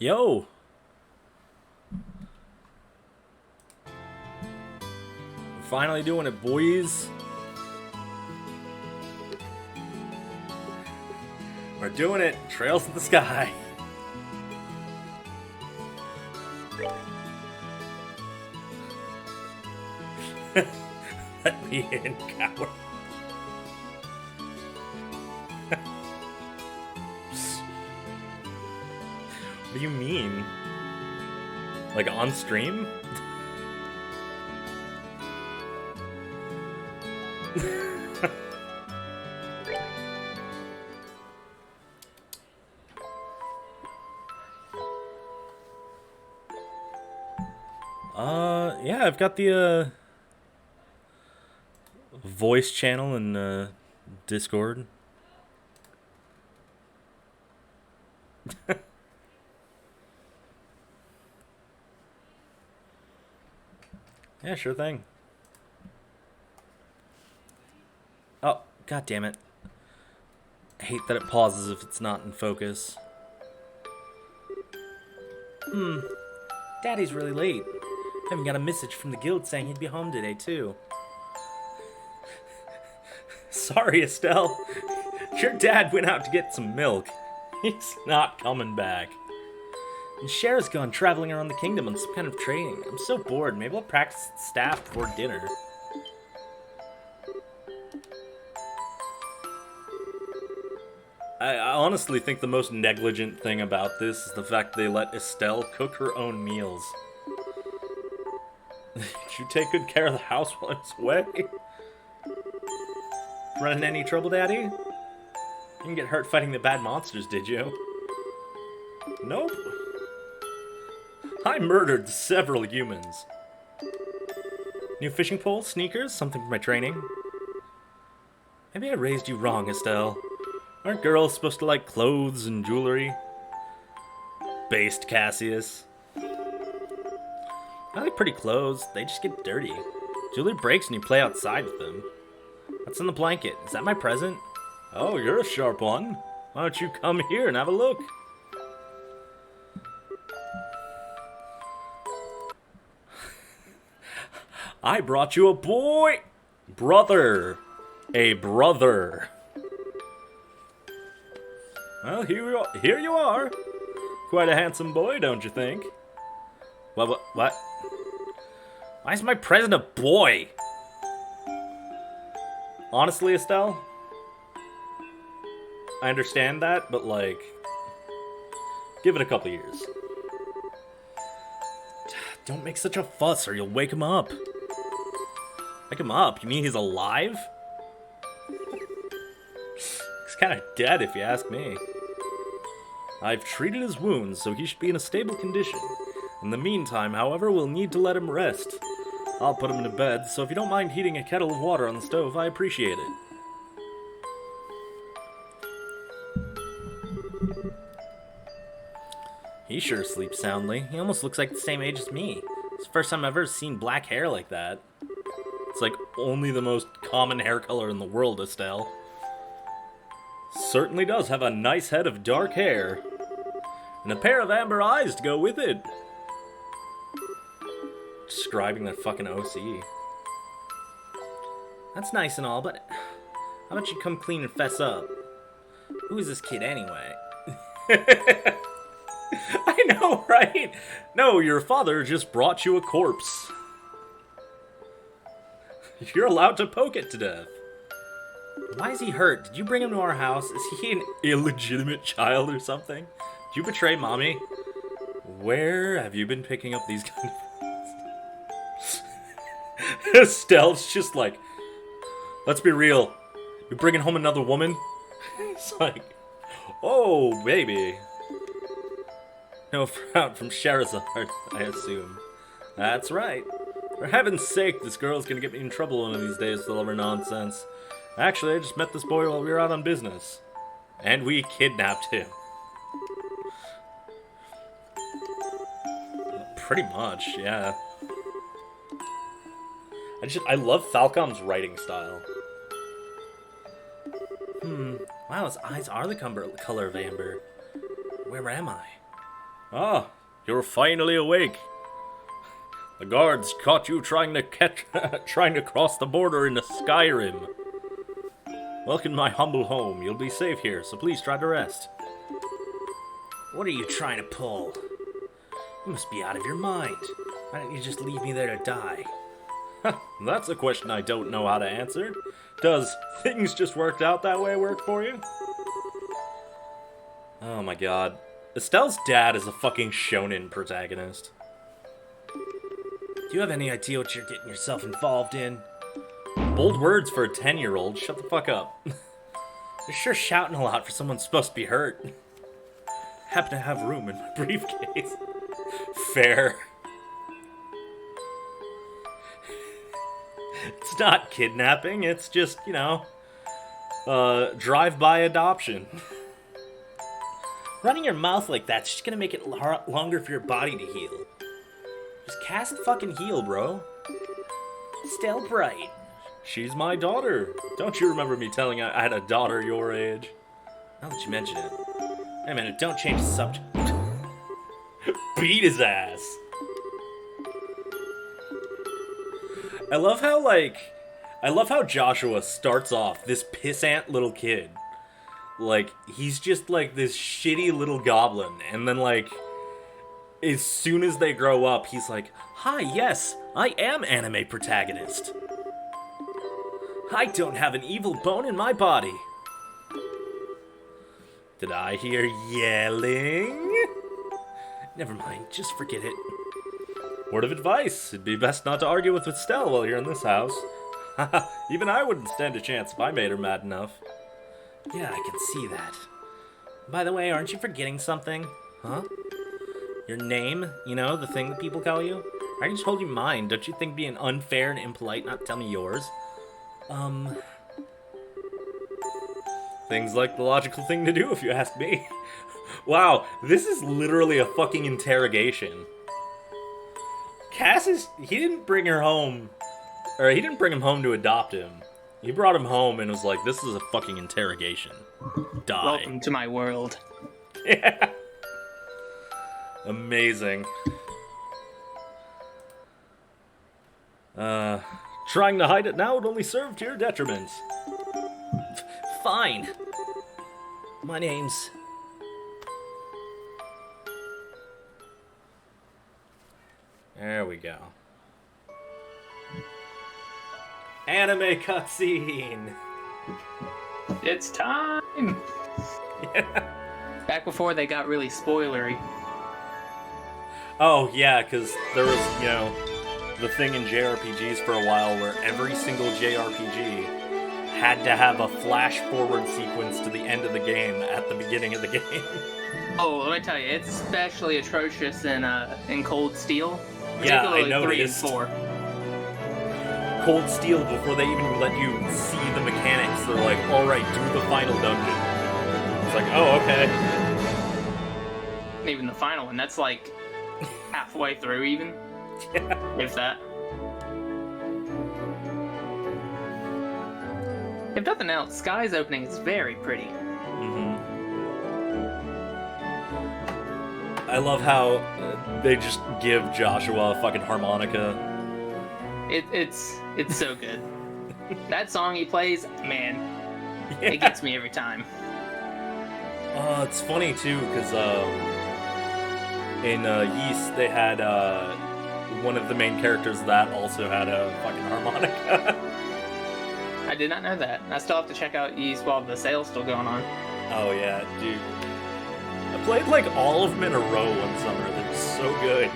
Yo! We're finally doing it, boys. We're doing it. Trails in the sky. Let me in, coward. What do you mean? Like on stream? Yeah, I've got the voice channel in Discord. Yeah, sure thing. Oh, god damn it. I hate that it pauses if it's not in focus. Daddy's really late. I even got a message from the guild saying he'd be home today, too. Sorry, Estelle. Your dad went out to get some milk. He's not coming back. And Cher's gone traveling around the kingdom on some kind of training. I'm so bored. Maybe I'll practice at staff before dinner. I honestly think the most negligent thing about this is the fact they let Estelle cook her own meals. Did you take good care of the house while I was away? Running any trouble, Daddy? You didn't get hurt fighting the bad monsters, did you? Nope. I murdered several humans. New fishing pole, sneakers, something for my training. Maybe I raised you wrong, Estelle. Aren't girls supposed to like clothes and jewelry? Based Cassius. I like pretty clothes, they just get dirty. Jewelry breaks when you play outside with them. What's in the blanket? Is that my present? Oh, you're a sharp one. Why don't you come here and have a look? I brought you a boy! Brother! A brother. Well, here you are. Quite a handsome boy, don't you think? What? Why is my present a boy? Honestly, Estelle, I understand that, but like, give it a couple years. Don't make such a fuss or you'll wake him up. Wake him up? You mean he's alive? He's kind of dead if you ask me. I've treated his wounds, so he should be in a stable condition. In the meantime, however, we'll need to let him rest. I'll put him to bed, so if you don't mind heating a kettle of water on the stove, I appreciate it. He sure sleeps soundly. He almost looks like the same age as me. It's the first time I've ever seen black hair like that. It's like only the most common hair color in the world, Estelle. Certainly does have a nice head of dark hair. And a pair of amber eyes to go with it. Describing that fucking OC. That's nice and all, but how about you come clean and fess up? Who is this kid anyway? I know, right? No, your father just brought you a corpse. You're allowed to poke it to death. Why is he hurt? Did you bring him to our house? Is he an illegitimate child or something? Did you betray mommy? Where have you been picking up these kind of... Estelle's just like, let's be real. You're bringing home another woman? It's like, oh, baby. No frown from Sherazard, I assume. That's right. For heaven's sake, this girl's gonna get me in trouble one of these days with all of her nonsense. Actually, I just met this boy while we were out on business. And we kidnapped him. Pretty much, yeah. I love Falcom's writing style. Wow, his eyes are the color of amber. Where am I? Ah, you're finally awake. The guards caught you trying to cross the border into Skyrim. Welcome to my humble home. You'll be safe here, so please try to rest. What are you trying to pull? You must be out of your mind. Why don't you just leave me there to die? That's a question I don't know how to answer. Does things just worked out that way work for you? Oh my god. Estelle's dad is a fucking shonen protagonist. Do you have any idea what you're getting yourself involved in? Bold words for a 10-year-old. Shut the fuck up. You're sure shouting a lot for someone supposed to be hurt. Happen to have room in my briefcase. Fair. It's not kidnapping, it's just, drive-by adoption. Running your mouth like that's just gonna make it longer for your body to heal. Just cast fucking heal, bro. Still bright. She's my daughter. Don't you remember me telling you I had a daughter your age? Now that you mention it. Wait a minute, don't change the subject. Beat his ass. I love how Joshua starts off this pissant little kid. Like, he's just like this shitty little goblin, and then as soon as they grow up, he's like, hi, yes, I am anime protagonist. I don't have an evil bone in my body. Did I hear yelling? Never mind, just forget it. Word of advice, it'd be best not to argue with Estelle while you're in this house. Even I wouldn't stand a chance if I made her mad enough. Yeah, I can see that. By the way, aren't you forgetting something? Huh? Your name? The thing that people call you? I just told you mine. Don't you think being unfair and impolite not to tell me yours? Things like the logical thing to do, if you ask me. Wow, this is literally a fucking interrogation. He didn't bring her home, or he didn't bring him home to adopt him. He brought him home and was like, this is a fucking interrogation. Die. Welcome to my world. Yeah. Amazing. Trying to hide it now would only serve to your detriment. Fine. My name's... There we go. Anime cutscene! It's time! Yeah. Back before they got really spoilery. Oh, yeah, because there was, the thing in JRPGs for a while where every single JRPG had to have a flash-forward sequence to the end of the game at the beginning of the game. Oh, let me tell you, it's especially atrocious in Cold Steel. Yeah, I particularly 3 and noticed. 4. Cold Steel, before they even let you see the mechanics, they're like, alright, do the final dungeon. It's like, oh, okay. Even the final one, that's like halfway through even. Yeah. If that. If nothing else, Sky's opening is very pretty. Mm-hmm. I love how they just give Joshua a fucking harmonica. It's so good. That song he plays, man, Yeah. it gets me every time. It's funny too, because in Yeast they had one of the main characters that also had a fucking harmonica. I did not know that. I still have to check out East while the sale's still going on. Oh yeah, dude. I played like all of them in a row one summer. They're so good.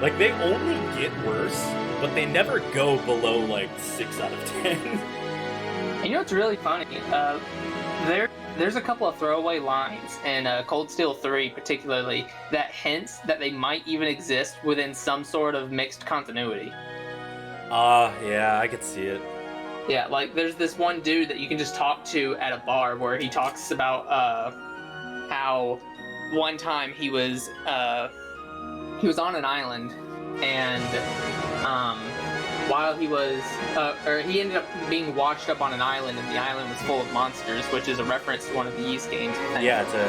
Like, they only get worse, but they never go below like 6 out of 10. And you know what's really funny? There's a couple of throwaway lines in Cold Steel 3 particularly that hints that they might even exist within some sort of mixed continuity. Yeah, I could see it. Yeah, like there's this one dude that you can just talk to at a bar where he talks about how one time he was on an island and while he was he ended up being washed up on an island and the island was full of monsters, which is a reference to one of the Yeast games, I think. Yeah, it's a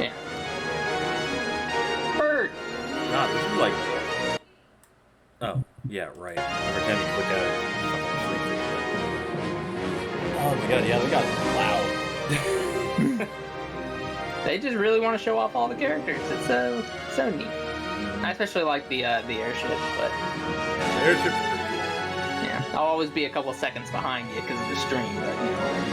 8. Yeah. Would you like? Oh, yeah, right. Every time you click out. Oh my god, yeah, they got loud. They just really want to show off all the characters. It's so neat. I especially like the airship, but The airship's pretty cool. yeah, I'll always be a couple seconds behind you because of the stream, but you know.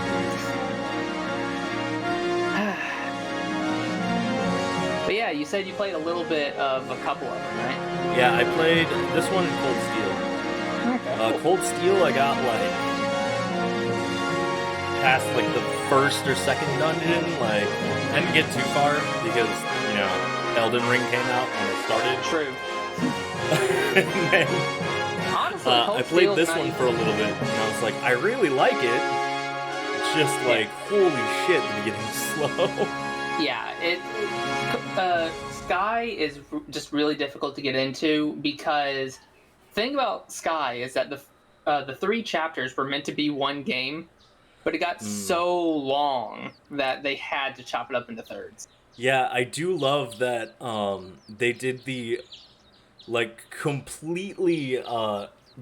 But yeah, you said you played a little bit of a couple of them, right? Yeah, I played this one in Cold Steel. Okay. Cool. Cold Steel, I got like past like the first or second dungeon. Like, I didn't get too far because you know Elden Ring came out when it started. True. And then Honestly, I played this one for a little bit, and I was like, I really like it. It's just like, holy shit, the beginning's slow. Yeah, Sky is just really difficult to get into because the thing about Sky is that the 3 chapters were meant to be one game, but it got so long that they had to chop it up into thirds. Yeah, I do love that they did the like completely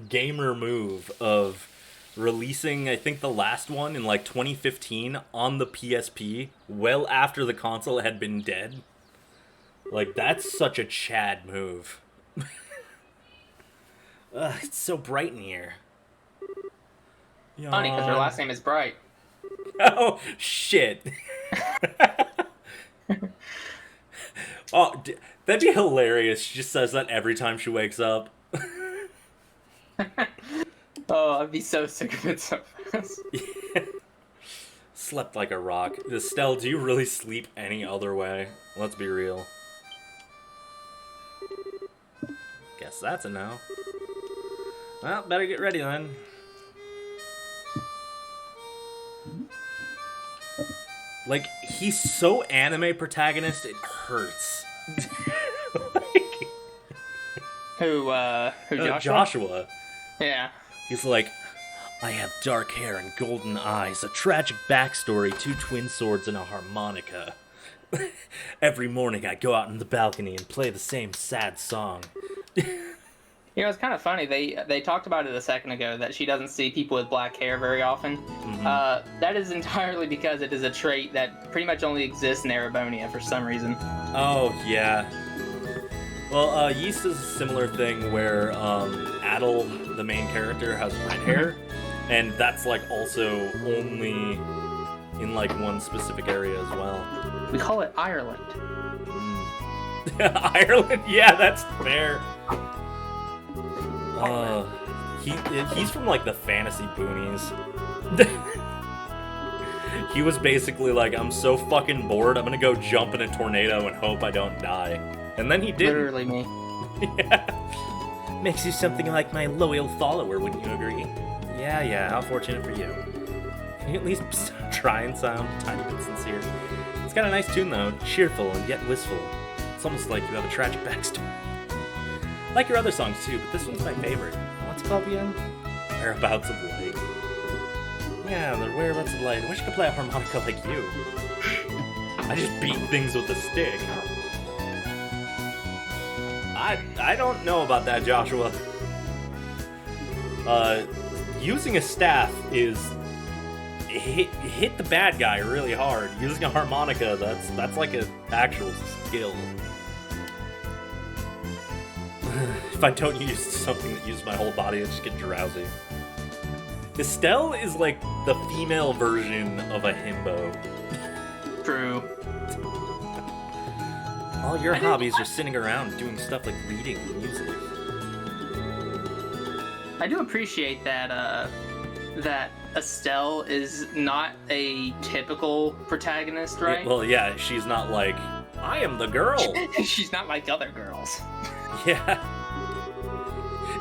gamer move of releasing, I think, the last one in like 2015 on the PSP, well after the console had been dead. Like, that's such a Chad move. It's so bright in here. Funny, because her last name is Bright. Oh, shit. Oh, that'd be hilarious. She just says that every time she wakes up. Oh, I'd be so sick of it so fast. Slept like a rock. Estelle, do you really sleep any other way? Let's be real. Guess that's a no. Well, better get ready then. Like, he's so anime protagonist, it hurts. Like, Who Joshua? Joshua. Yeah. He's like, I have dark hair and golden eyes, a tragic backstory, 2 twin swords, and a harmonica. Every morning I go out on the balcony and play the same sad song. You know, it's kind of funny. They talked about it a second ago that she doesn't see people with black hair very often. Mm-hmm. That is entirely because it is a trait that pretty much only exists in Erebonia for some reason. Oh, yeah. Well, Yeast is a similar thing where Adel, the main character, has red hair, and that's like also only in like one specific area as well. We call it Ireland. Ireland? Yeah, that's fair. He's from like the fantasy boonies. He was basically like, I'm so fucking bored, I'm gonna go jump in a tornado and hope I don't die. And then he did. Literally me. Yeah. Makes you something like my loyal follower, wouldn't you agree? Yeah, how fortunate for you. Can you at least try and sound a tiny bit sincere? It's got a nice tune though, cheerful and yet wistful. It's almost like you have a tragic backstory. Like your other songs too, but this one's my favorite. What's it called again? Whereabouts of Light. Yeah, the Whereabouts of Light. I wish I could play a harmonica like you. I just beat things with a stick. I don't know about that, Joshua. Using a staff is hit the bad guy really hard. Using a harmonica, that's like an actual skill. If I don't use something that uses my whole body, I just get drowsy. Estelle is like the female version of a himbo. True. All your hobbies are sitting around doing stuff like reading and music. I do appreciate that that Estelle is not a typical protagonist, right? Well, yeah, she's not like, I am the girl. She's not like other girls. Yeah.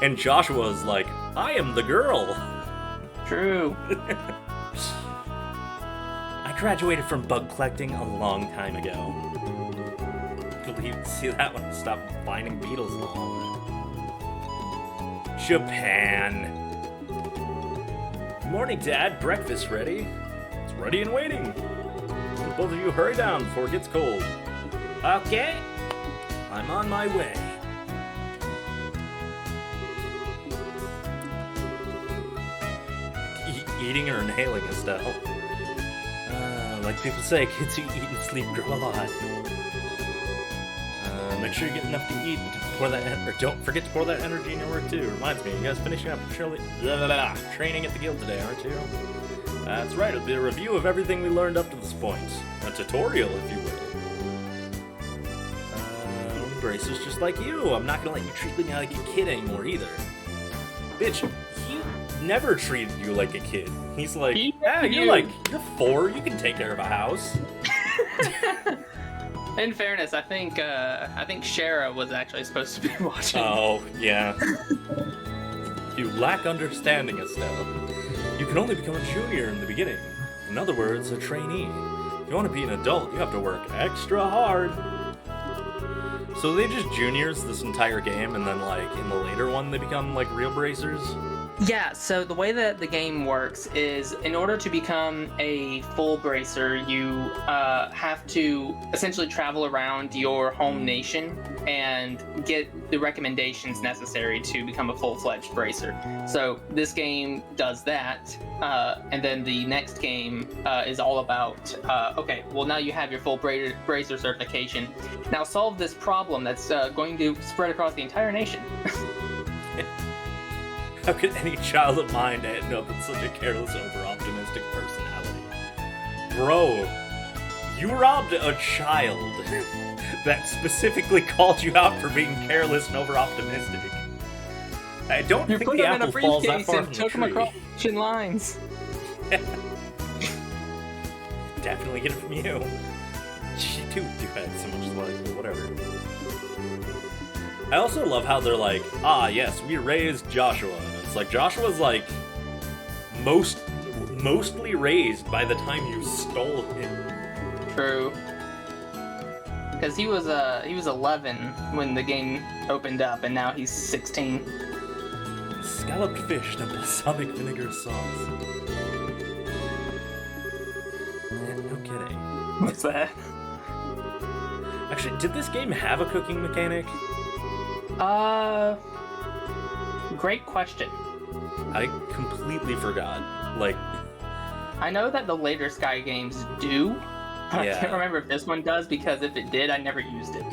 And Joshua's like, I am the girl. True. I graduated from bug collecting a long time ago. See that one? Stop finding beetles in the hallway. Japan. Morning, Dad. Breakfast ready? It's ready and waiting. Both of you hurry down before it gets cold. Okay. I'm on my way. eating or inhaling, Estelle. Like people say, kids who eat and sleep grow a lot. Make sure you get enough to eat and don't forget to pour that energy in your work too. Reminds me, you guys finishing up training at the guild today, aren't you? That's right, it'll be a review of everything we learned up to this point. A tutorial, if you will. Bracers just like you. I'm not gonna let you treat me like a kid anymore either. Bitch, he never treated you like a kid. He's like, yeah, you're 4, you can take care of a house. In fairness, I think Shara was actually supposed to be watching. Oh, yeah. You lack understanding, Estelle. You can only become a junior in the beginning. In other words, a trainee. If you want to be an adult, you have to work extra hard. So they just juniors this entire game, and then, like, in the later one, they become, like, real bracers? Yeah, so the way that the game works is, in order to become a full bracer, you have to essentially travel around your home nation and get the recommendations necessary to become a full-fledged bracer. So this game does that, and then the next game is all about, okay, well now you have your full bracer certification. Now solve this problem that's going to spread across the entire nation. How could any child of mine end up with such a careless, over-optimistic personality? Bro, you robbed a child that specifically called you out for being careless and over-optimistic. I don't think the apple falls that far from the tree. Took him across lines. Definitely get it from you. You had so much life, but whatever. I also love how they're like, yes, we raised Joshua. And it's like, Joshua's like, mostly raised by the time you stole him. True. Because he was 11 when the game opened up, and now he's 16. Scalloped fish and balsamic vinegar sauce. No kidding. What's that? Actually, did this game have a cooking mechanic? Great question. I completely forgot. Like, I know that the later Sky games do. I can't remember if this one does, because if it did, I never used it.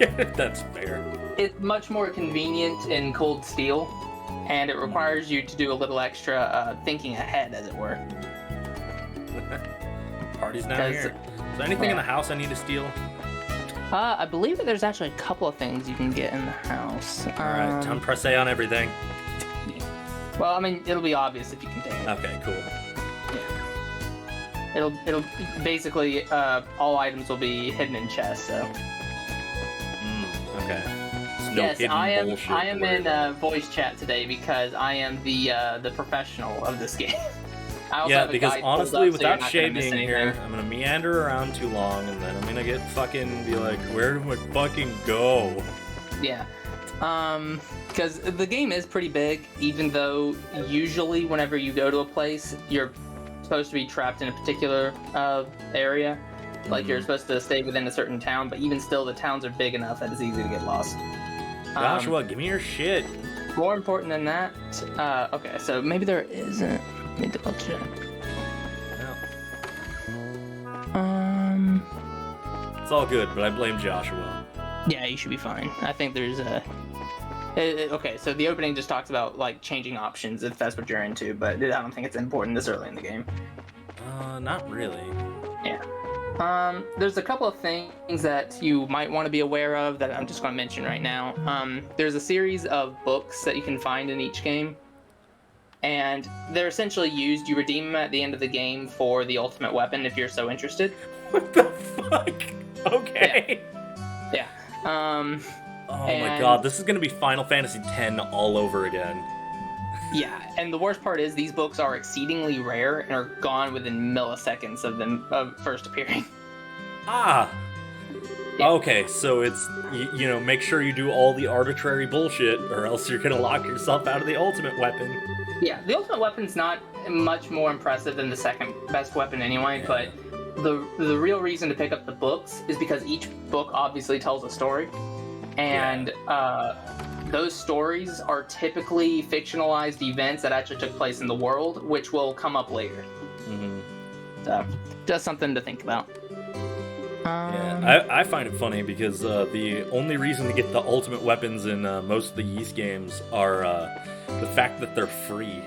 Yeah, that's fair. It's much more convenient in Cold Steel, and it requires you to do a little extra thinking ahead, as it were. Party's down here. Is there anything in the house I need to steal? I believe that there's actually a couple of things you can get in the house. Alright, time to press A on everything. Well, I mean, it'll be obvious if you can take it. Okay, cool. Yeah. It'll basically, all items will be hidden in chests, so. Okay. No yes, I am in voice chat today because I am the professional of this game. I also have a because guide honestly, up, without so Shay being here, I'm gonna meander around too long, and then I'm gonna get be like, where do I fucking go? Yeah. Because the game is pretty big, even though usually whenever you go to a place, you're supposed to be trapped in a particular area. Like, you're supposed to stay within a certain town, but even still, the towns are big enough that it's easy to get lost. Joshua, give me your shit. More important than that, okay, so maybe there isn't. Let me double check. It's all good, but I blame Joshua. Yeah, you should be fine. I think there's a... okay, so the opening just talks about, like, changing options, if that's what you're into, but I don't think it's important this early in the game. Not really. Yeah. There's a couple of things that you might want to be aware of that I'm just going to mention right now. There's a series of books that you can find in each game, and they're essentially used. You redeem them at the end of the game for the ultimate weapon if you're so interested. What the fuck? Okay. Yeah. Oh my god, this is gonna be Final Fantasy X all over again. Yeah, and the worst part is these books are exceedingly rare and are gone within milliseconds of them first appearing. Ah! Yeah. Okay, so it's, you know, make sure you do all the arbitrary bullshit, or else you're gonna lock yourself out of the ultimate weapon. Yeah, the ultimate weapon's not much more impressive than the second best weapon anyway, but the real reason to pick up the books is because each book obviously tells a story. and those stories are typically fictionalized events that actually took place in the world, which will come up later. Mm-hmm. So, just something to think about. Yeah, I find it funny because the only reason to get the ultimate weapons in most of the Yeast games are the fact that they're free.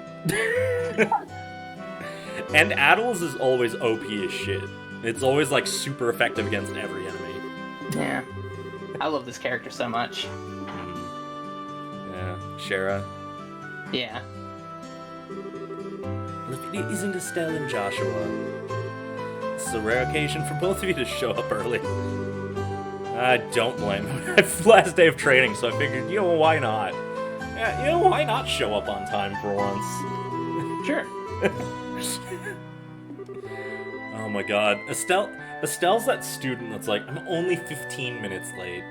And Addles is always OP as shit. It's always like super effective against every enemy. Yeah. I love this character so much. Yeah, Shara. Yeah. Isn't Estelle and Joshua? This is a rare occasion for both of you to show up early. I don't blame him. It's the last day of training, so I figured, why not? Yeah, why not show up on time for once? Sure. Oh my god. Estelle's that student that's like, I'm only 15 minutes late.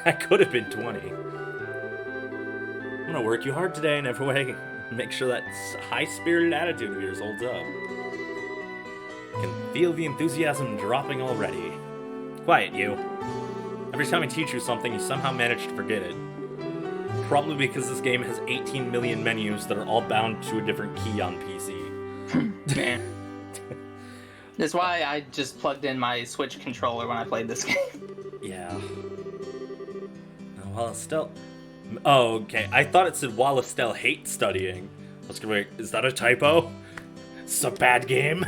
I could have been 20. I'm gonna work you hard today in every way. Make sure that high-spirited attitude of yours holds up. I can feel the enthusiasm dropping already. Quiet, you. Every time I teach you something, you somehow manage to forget it. Probably because this game has 18 million menus that are all bound to a different key on PC. Man. That's why I just plugged in my Switch controller when I played this game. Yeah. While Estelle... Oh, okay. I thought it said while Estelle hates studying. I was gonna wait, is that a typo? It's a bad game.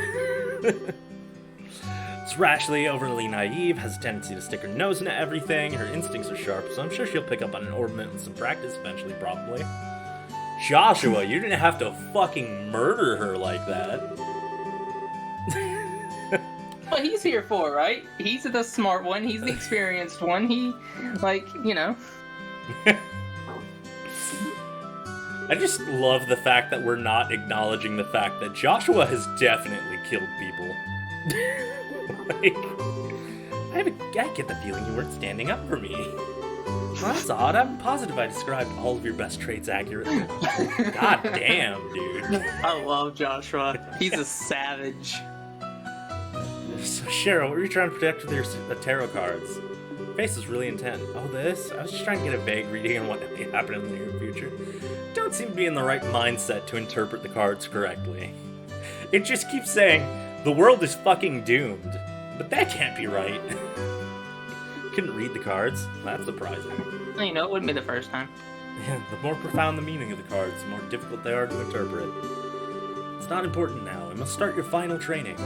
It's rashly, overly naive, has a tendency to stick her nose into everything. Her instincts are sharp, so I'm sure she'll pick up on an ornament with some practice eventually, probably. Joshua, you didn't have to fucking murder her like that. What he's here for, right? He's the smart one. He's the experienced one. He, I just love the fact that we're not acknowledging the fact that Joshua has definitely killed people. I get the feeling you weren't standing up for me. Well, that's odd. I'm positive I described all of your best traits accurately. God damn, dude. I love Joshua. He's a savage. So, Cheryl, what were you trying to protect with your tarot cards? Your face is really intent. Oh, this? I was just trying to get a vague reading on what may happen in the near future. Don't seem to be in the right mindset to interpret the cards correctly. It just keeps saying, the world is fucking doomed. But that can't be right. Couldn't read the cards. That's surprising. It wouldn't be the first time. Yeah, the more profound the meaning of the cards, the more difficult they are to interpret. It's not important now. We must start your final training.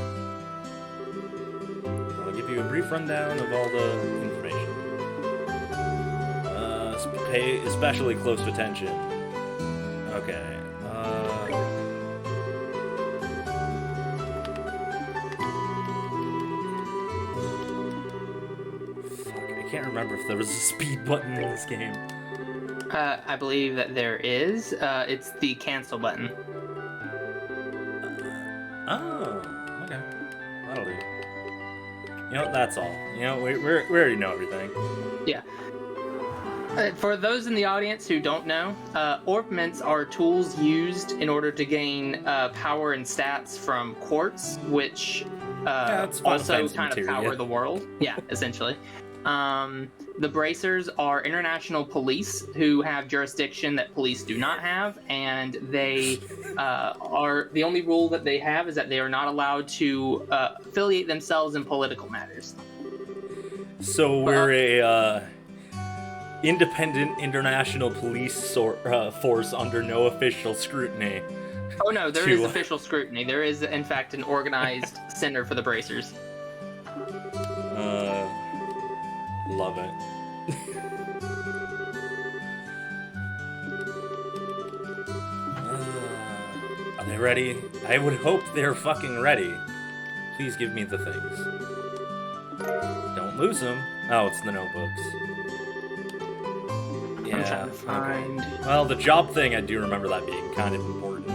I'll give you a brief rundown of all the information. Pay especially close attention. Okay. I can't remember if there was a speed button in this game. I believe that there is. It's the cancel button. Oh, okay. That'll do. That's all. We already know everything. Yeah. For those in the audience who don't know, orpments are tools used in order to gain power and stats from quartz, which also kind of power the world. Yeah, essentially. The bracers are international police who have jurisdiction that police do not have, and they are the only rule that they have is that they are not allowed to affiliate themselves in political matters. So we're a independent international police force under no official scrutiny. Oh no, there is official scrutiny. There is, in fact, an organized center for the bracers. Love it. Are they ready? I would hope they're fucking ready. Please give me the things. Don't lose them. Oh, it's the notebooks. Yeah, I'm trying to find... Okay. Well, the job thing, I do remember that being kind of important.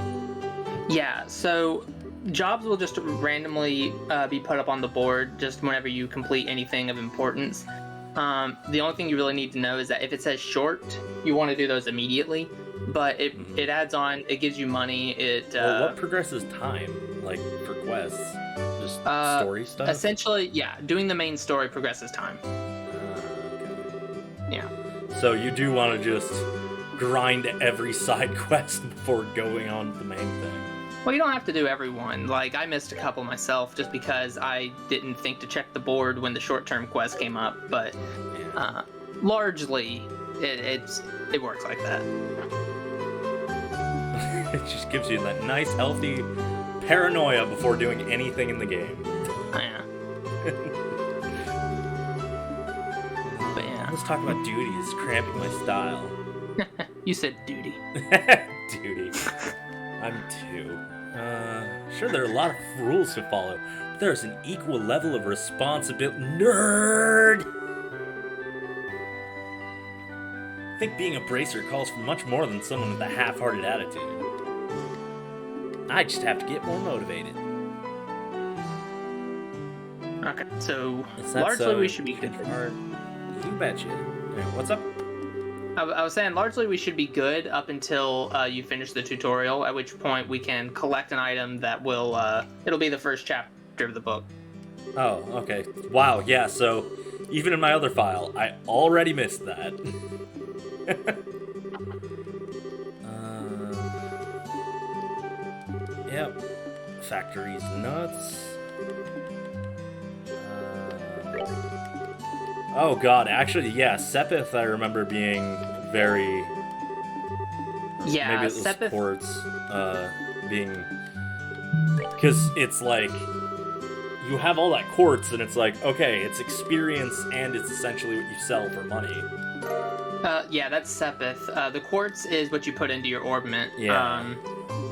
Yeah, so jobs will just randomly be put up on the board just whenever you complete anything of importance. The only thing you really need to know is that if it says short, you want to do those immediately. But it adds on, it gives you money. Well, what progresses time, like for quests? Just story stuff? Essentially, yeah, doing the main story progresses time. Okay. Yeah. So you do want to just grind every side quest before going on to the main thing. Well, you don't have to do every one. Like, I missed a couple myself just because I didn't think to check the board when the short-term quest came up, but largely, it works like that. It just gives you that nice, healthy paranoia before doing anything in the game. Yeah. But yeah. Let's talk about duties, cramping my style. You said duty. Duty. I'm 2. Sure, there are a lot of rules to follow, but there's an equal level of responsibility. Nerd! I think being a bracer calls for much more than someone with a half-hearted attitude. I just have to get more motivated. Okay, so Is that largely so? we should be good. You betcha. Hey, what's up? I was saying largely we should be good up until you finish the tutorial, at which point we can collect an item that will, it'll be the first chapter of the book. Oh, okay. Wow, yeah, so even in my other file, I already missed that. Yep. Factory's nuts. Oh god, actually, yeah, Sepith I remember being very... Yeah, maybe it was Sepith... Quartz, being... Because it's like... You have all that quartz, and it's like, okay, it's experience, and it's essentially what you sell for money. Yeah, that's Sepith. The quartz is what you put into your orbment. Yeah.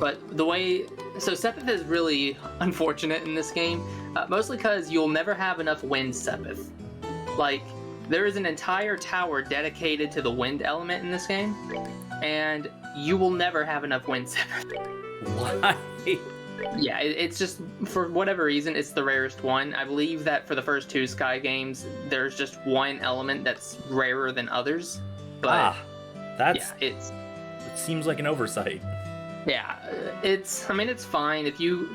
But the way... So Sepith is really unfortunate in this game, mostly because you'll never have enough wind Sepith. Like, there is an entire tower dedicated to the wind element in this game, and you will never have enough wind Sepith. Why? Yeah, it's just, for whatever reason, it's the rarest one. I believe that for the first 2 Sky games, there's just one element that's rarer than others. But that's... Yeah, it seems like an oversight. Yeah, it's fine. If you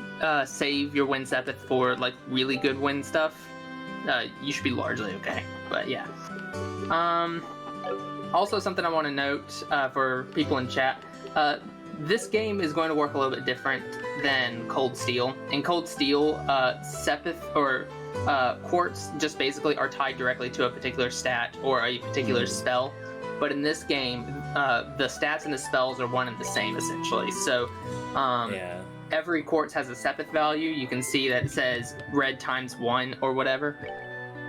save your wind Sepith for, like, really good wind stuff, you should be largely okay. But yeah. Also, something I want to note for people in chat, this game is going to work a little bit different than Cold Steel. In Cold Steel, Sepith or Quartz just basically are tied directly to a particular stat or a particular spell. But in this game, the stats and the spells are one and the same, essentially. So, every quartz has a Sepith value. You can see that it says red times 1 or whatever.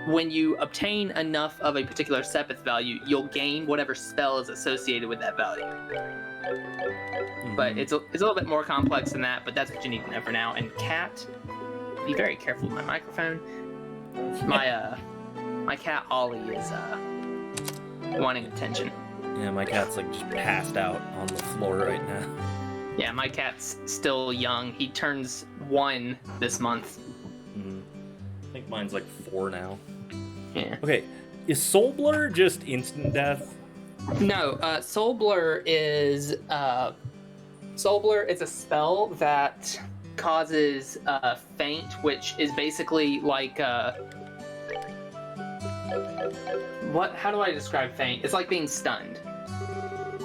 When you obtain enough of a particular Sepith value, you'll gain whatever spell is associated with that value. But it's a little bit more complex than that, but that's what you need to know for now. And Cat, be very careful with my microphone. My cat Ollie is wanting attention. Yeah, my cat's like just passed out on the floor right now. Yeah, my cat's still young. He turns 1 this month. I think mine's like 4 now. Yeah. Okay, is Soul Blur just instant death? No, Soul Blur is Soul Blur is a spell that causes faint, which is basically like how do I describe faint? It's like being stunned.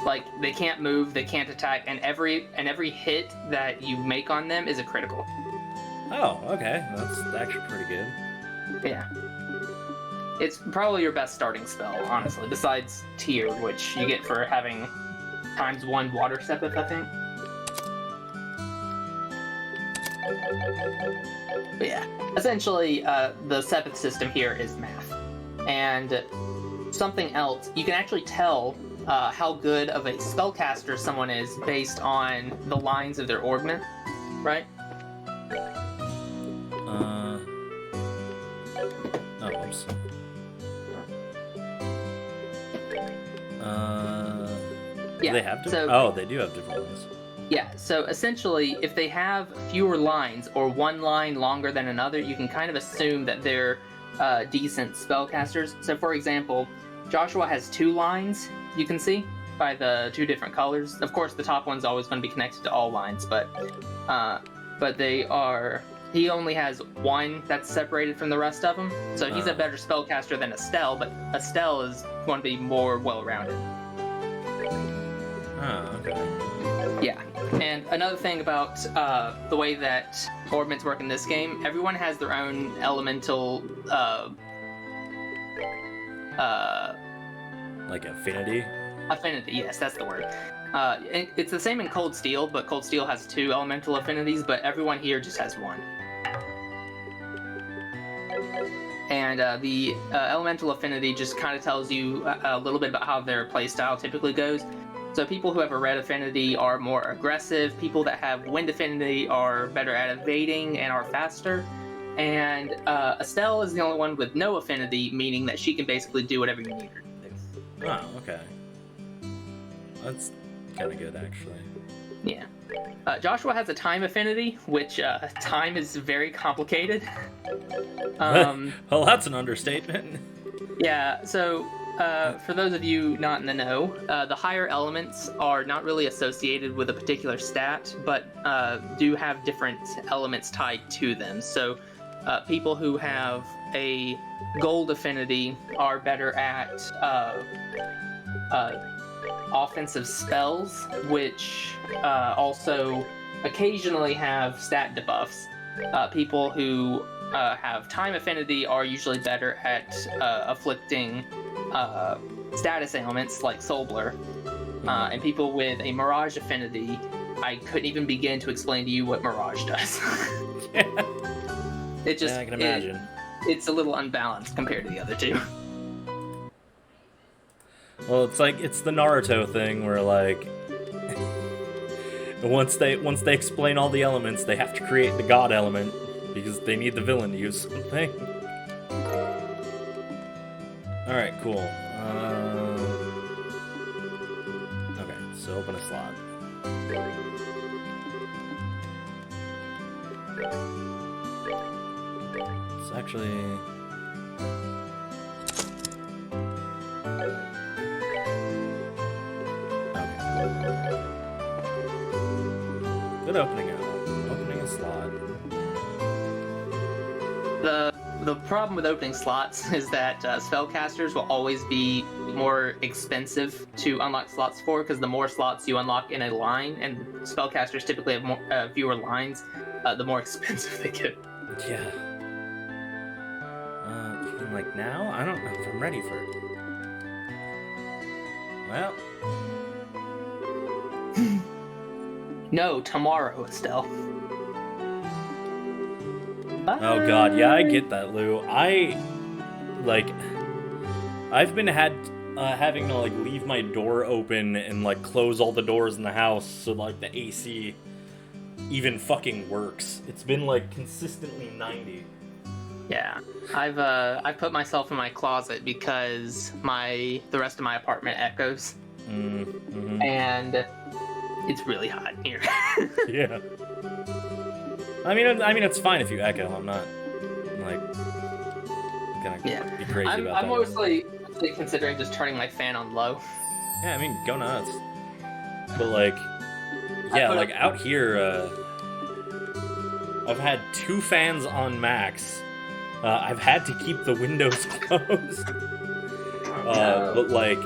Like, they can't move, they can't attack, and every hit that you make on them is a critical. Oh, okay. That's actually pretty good. Yeah. It's probably your best starting spell, honestly, besides Tear, which you get for having ×1 Water Sepith, I think. But yeah, essentially, the Sepith system here is math. And something else, you can actually tell how good of a spellcaster someone is based on the lines of their orbment, right? Oops. Yeah, do they have different? They do have different ones. Yeah, so essentially, if they have fewer lines or one line longer than another, you can kind of assume that they're decent spellcasters. So, for example, Joshua has 2 lines, you can see, by the 2 different colors. Of course, the top one's always going to be connected to all lines, but they are he only has one that's separated from the rest of them. So he's a better spellcaster than Estelle, but Estelle is going to be more well-rounded. Oh, okay. Yeah. And another thing about the way that orbments work in this game, everyone has their own elemental Like affinity? affinity. Yes, that's the word. It's the same in Cold Steel, but Cold Steel has 2 elemental affinities, but everyone here just has 1. And the elemental affinity just kind of tells you a little bit about how their playstyle typically goes. So people who have a red affinity are more aggressive. People that have wind affinity are better at evading and are faster. And Estelle is the only one with no affinity, meaning that she can basically do whatever you need her to do. Oh, okay. That's kind of good, actually. Yeah. Joshua has a time affinity, which time is very complicated. Well, that's an understatement. Yeah, so for those of you not in the know, the higher elements are not really associated with a particular stat, but do have different elements tied to them. So people who have a gold affinity are better at offensive spells, which also occasionally have stat debuffs. People who have time affinity are usually better at afflicting status ailments like Soul Blur. And people with a Mirage affinity, I couldn't even begin to explain to you what Mirage does. Yeah. It just, I can imagine. It's a little unbalanced compared to the other two. Well, it's the Naruto thing where like once they explain all the elements, they have to create the god element because they need the villain to use something. All right, cool. Okay, so open a slot. It's actually. Good opening a slot. The problem with opening slots is that spellcasters will always be more expensive to unlock slots for, because the more slots you unlock in a line, and spellcasters typically have fewer lines, the more expensive they get. Yeah. You mean like now? I don't know if I'm ready for it. Well. No, tomorrow, Estelle. Oh god, yeah, I get that, Lou. I've been having to like leave my door open and like close all the doors in the house so like the AC even fucking works. It's been like consistently 90. Yeah, I've put myself in my closet because the rest of my apartment echoes, and it's really hot in here. Yeah. I mean, it's fine if you echo. I'm not like gonna be crazy about that. I'm mostly considering just turning my fan on low. Yeah, I mean, go nuts. But like, yeah, like out here, I've had 2 fans on max. I've had to keep the windows closed. But like,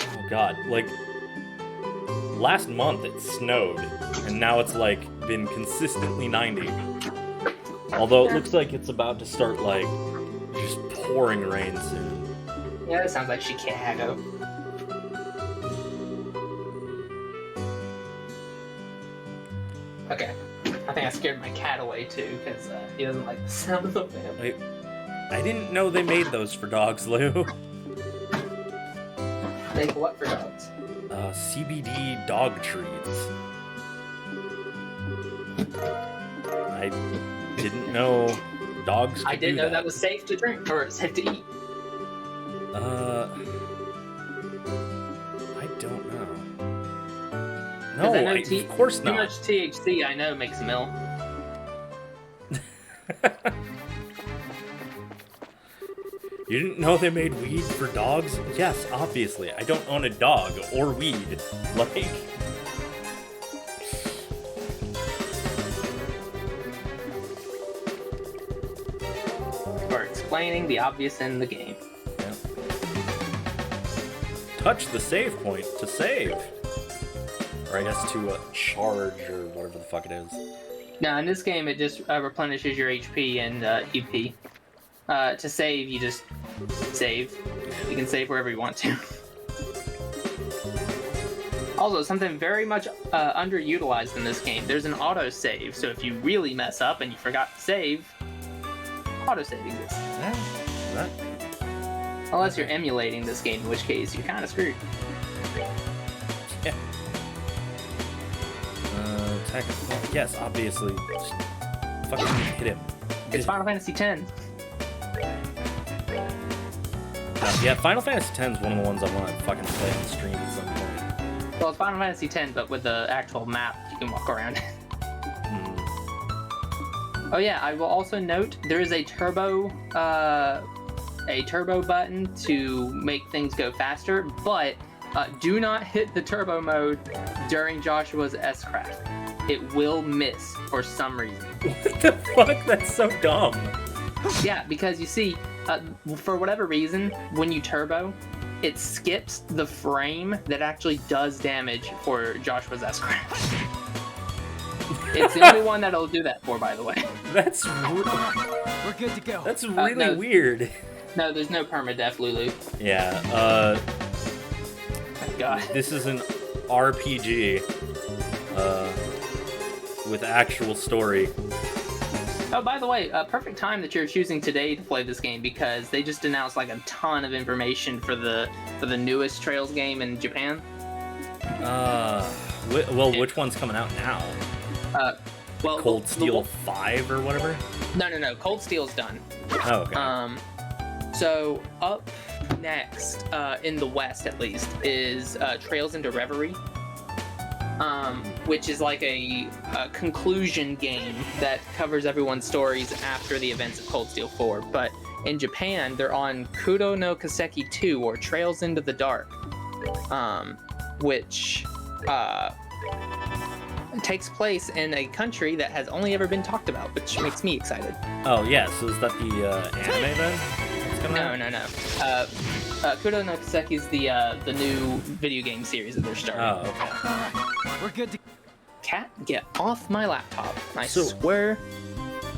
oh god, like last month it snowed, and now it's like been consistently 90. Although it looks like it's about to start like just pouring rain soon. Yeah, that sounds like Chicago. Okay, I think I scared my cat away too, because he doesn't like the sound of the fan. Wait, I didn't know they made those for dogs, Lou. Make what for dogs? Cbd Dog Treats. I didn't know dogs could I didn't do know that was safe to drink or safe to eat. I don't know. No, of course not. Too much THC, I know, makes them ill. You didn't know they made weed for dogs? Yes, obviously. I don't own a dog or weed. Like... stating the obvious in the game. Yeah. Touch the save point to save. Or I guess to charge or whatever the fuck it is. Now, in this game, it just replenishes your HP and EP. To save, you just save. You can save wherever you want to. Also, something very much underutilized in this game, there's an auto-save, so if you really mess up and you forgot to save, auto-save exists. That. Unless you're emulating this game, in which case you're kind of screwed. Yeah. Attack. Well, yes, obviously. Just fucking hit him. It's Final Fantasy X. Yeah, Final Fantasy X is one of the ones I want to fucking play on stream at some point. Well, it's Final Fantasy X, but with the actual map you can walk around. Oh yeah, I will also note there is a turbo button to make things go faster, but do not hit the turbo mode during Joshua's S-Craft. It will miss for some reason. What the fuck? That's so dumb. Yeah, because you see, for whatever reason, when you turbo, it skips the frame that actually does damage for Joshua's S-Craft. It's the only one that'll do that for, by the way. That's We're good to go. That's really weird. No, there's no permadeath, Lulu. Yeah, God. this is an RPG, with actual story. Oh, by the way, perfect time that you're choosing today to play this game because they just announced like a ton of information for the newest Trails game in Japan. Which one's coming out now? Well, Cold Steel 5 or whatever? No. Cold Steel's done. Oh, okay. So up next, in the West at least, is Trails into Reverie. Which is like a conclusion game that covers everyone's stories after the events of Cold Steel 4. But in Japan, they're on Kudo no Kaseki 2, or Trails into the Dark, which takes place in a country that has only ever been talked about, which makes me excited. Oh, yeah, so is that the anime then? No. Kudo no Kaseki is the new video game series that they're starting. Oh, okay. We're good to Cat, get off my laptop. I So- swear.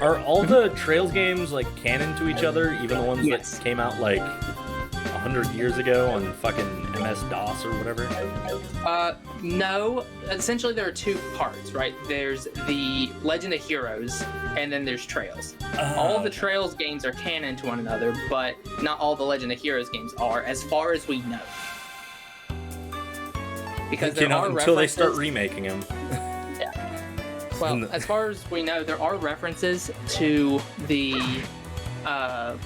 Are all the Trails games, like, canon to each other? Even the ones Yes. that came out, like, 100 years ago on fucking MS-DOS or whatever? No. Essentially, there are two parts, right? There's the Legend of Heroes, and then there's Trails. All the Trails games are canon to one another, but not all the Legend of Heroes games are, as far as we know. Because there are until they start references- remaking them. Well, as far as we know, there are references to the. As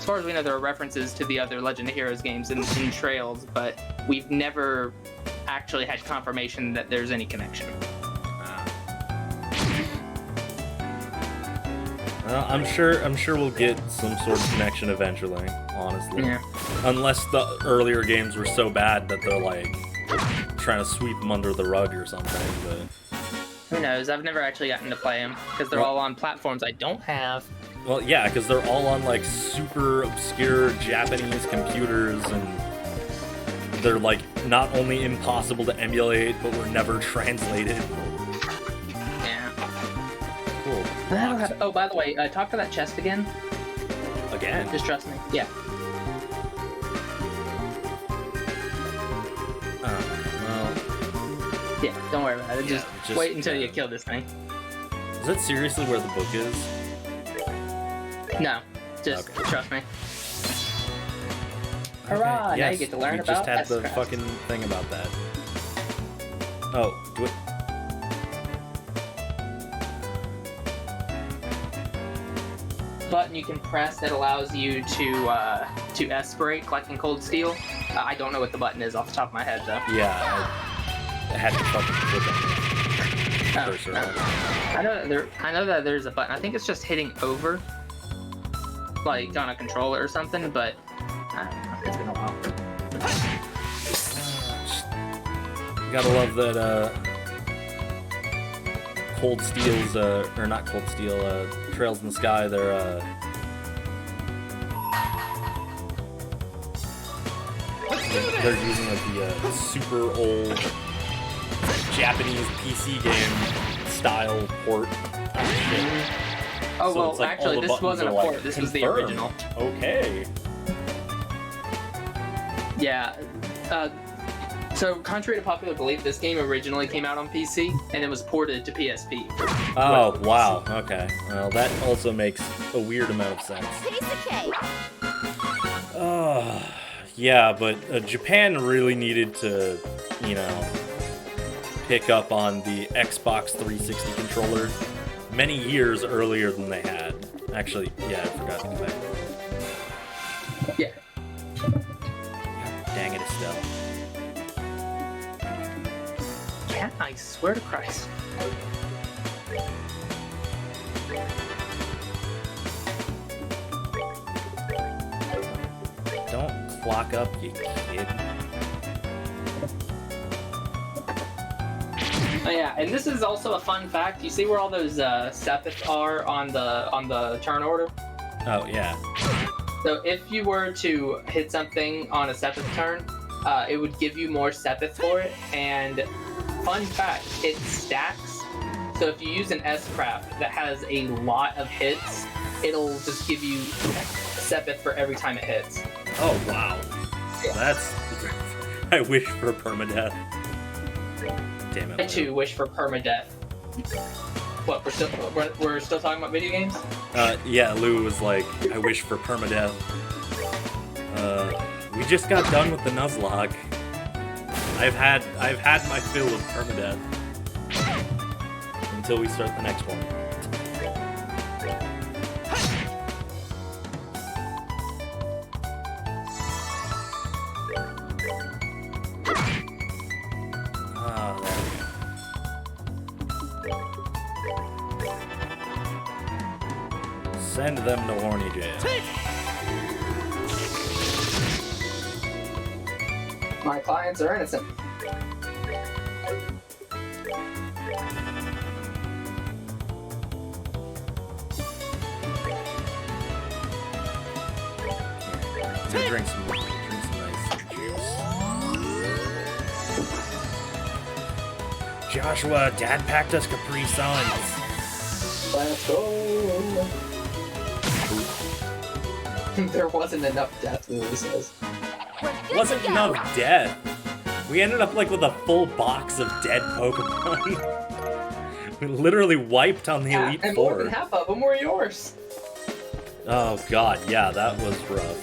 far as we know, there are references to the other Legend of Heroes games in Trails, but we've never actually had confirmation that there's any connection. I'm sure we'll get some sort of connection eventually, honestly. Yeah. Unless the earlier games were so bad that they're like trying to sweep them under the rug or something. But Who knows? I've never actually gotten to play them because they're all on platforms I don't have. well, yeah, because they're all on like super obscure Japanese computers, and they're like not only impossible to emulate, but were never translated. Yeah. Cool. Oh, by the way, talk to that chest again. Again. Just trust me. Yeah. Well, Yeah. Don't worry about it. Yeah, Just wait until you kill this thing. is that seriously where the book is? No. Just Okay. trust me. Hurrah! Now Yes, you get to learn we about just had the S-Craft. fucking thing about that. Oh, do it. Button you can press that allows you to S-brake like in Cold Steel. I don't know what the button is off the top of my head though. Yeah, I had to fucking click on Oh, it. Cursor. I know that there's a button. I think it's just hitting over, like on a controller or something. But I don't know. It's been a while. You gotta love that, Cold Steel's, or not Cold Steel, Trails in the Sky, they're using like the super old Japanese PC game style port. Oh, So well, it's like actually, all the this buttons wasn't a are, like, port. This was the confirmed. original. Okay. Yeah. So, contrary to popular belief, this game originally came out on PC, and it was ported to PSP. Oh, wow. Okay. Well, that also makes a weird amount of sense. Piece of cake. Yeah, but Japan really needed to, you know, pick up on the Xbox 360 controller many years earlier than they had. Actually, yeah, I forgot to do that. Yeah. Dang it, Estelle. Yeah, I swear to Christ. Don't clock up, you kid. Oh yeah, and this is also a fun fact. You see where all those sepith are on the turn order? Oh, yeah. So if you were to hit something on a sepith turn, it would give you more sepith for it. And fun fact, it stacks. So if you use an S-craft that has a lot of hits, it'll just give you sepith for every time it hits. Oh, wow. Yeah. That's... I wish for permadeath. Damn it. I too wish for permadeath. What, we're still talking about video games? Yeah, Lou was like, I wish for permadeath. We just got done with the Nuzlocke. I've had my fill of permadeath. Until we start the next one. Send them to horny jail. My clients are innocent. I'm gonna drink some nice juice. Joshua, Dad packed us Capri Suns. Let's go. There wasn't enough death, Lily says. Wasn't enough death. We ended up like with a full box of dead Pokemon. We literally wiped on the Elite and more Four. than half of them were yours. Oh god, yeah, that was rough.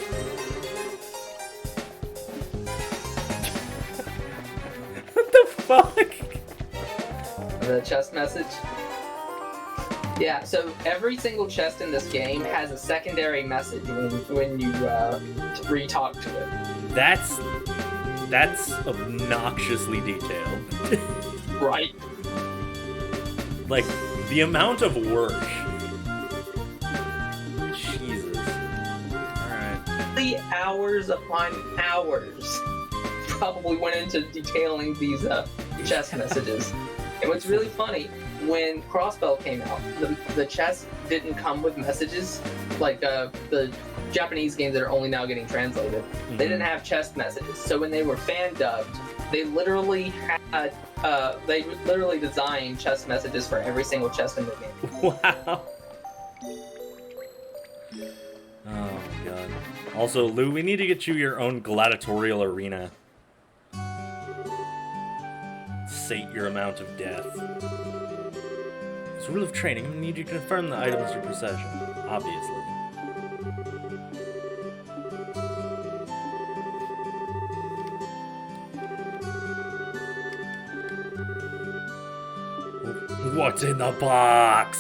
What the fuck? The chest message. Yeah, so every single chest in this game has a secondary message when you re-talk to it. That's obnoxiously detailed. Right. Like, the amount of work. Jesus. Alright. The hours upon hours probably went into detailing these chest messages. And what's really funny, when Crossbell came out, the chest didn't come with messages, like the Japanese games that are only now getting translated. Mm-hmm. They didn't have chest messages. So when they were fan dubbed, they literally had designed chest messages for every single chest in the game. Wow. Oh my god. Also, Lou, we need to get you your own gladiatorial arena. Sate your amount of death. As a rule of training, I'm gonna need you to confirm the items your possession. Obviously. What's in the box?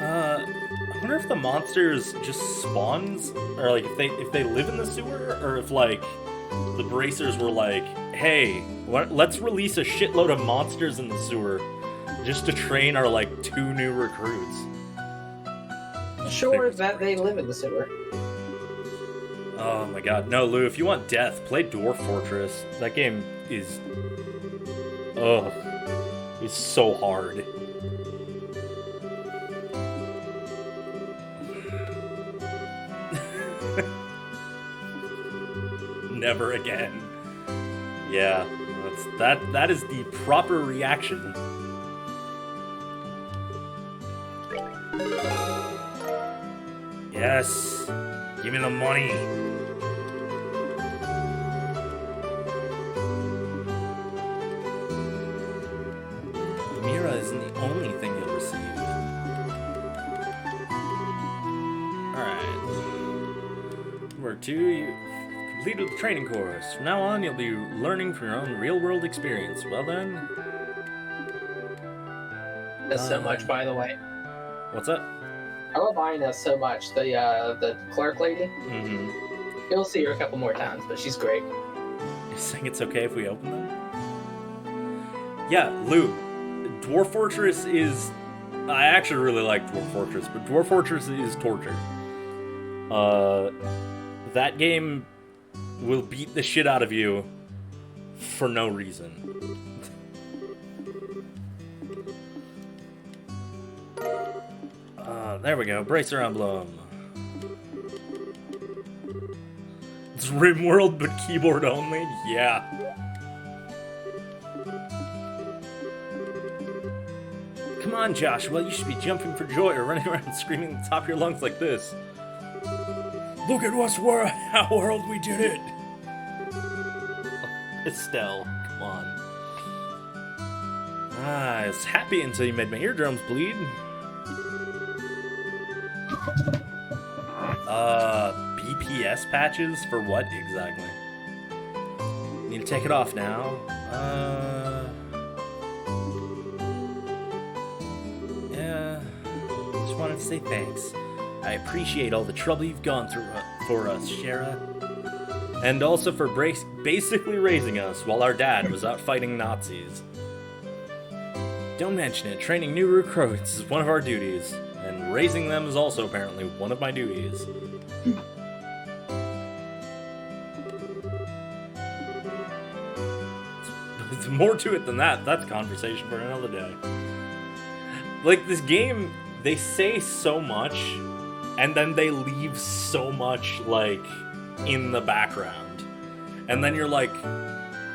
I wonder if the monsters just spawns, or like if they live in the sewer, or if like the bracers were like, hey, let's release a shitload of monsters in the sewer just to train our like 2 new recruits. Sure that they live in the sewer. Oh my god. No, Lou, if you want death, play Dwarf Fortress. That game is... Ugh. It's so hard. never again. Yeah, that is the proper reaction. Yes, give me the money. Mira isn't the only thing you'll receive. Alright. Number 2, you completed the training course. From now on, you'll be learning from your own real-world experience. Well then... That's so much, by the way. What's up? I love Ina so much, the clerk lady. Mm-hmm. You'll see her a couple more times, but she's great. You're saying it's okay if we open them? Yeah, Lou. Dwarf Fortress is... I actually really like Dwarf Fortress, but Dwarf Fortress is torture. That game will beat the shit out of you for no reason. There we go. Bracer emblem. It's RimWorld, but keyboard only? Yeah. Come on, Joshua. You should be jumping for joy or running around screaming at the top of your lungs like this. Look at us, how world we did it! Estelle, come on. I was happy until you made my eardrums bleed. BPS patches? For what exactly? Need to take it off now. Yeah. Just wanted to say thanks. I appreciate all the trouble you've gone through for us, Shara. And also for basically raising us while our dad was out fighting Nazis. Don't mention it, training new recruits is one of our duties. And raising them is also apparently one of my duties. There's more to it than that. That's a conversation for another day. Like, this game, they say so much, and then they leave so much, like, in the background. And then you're like,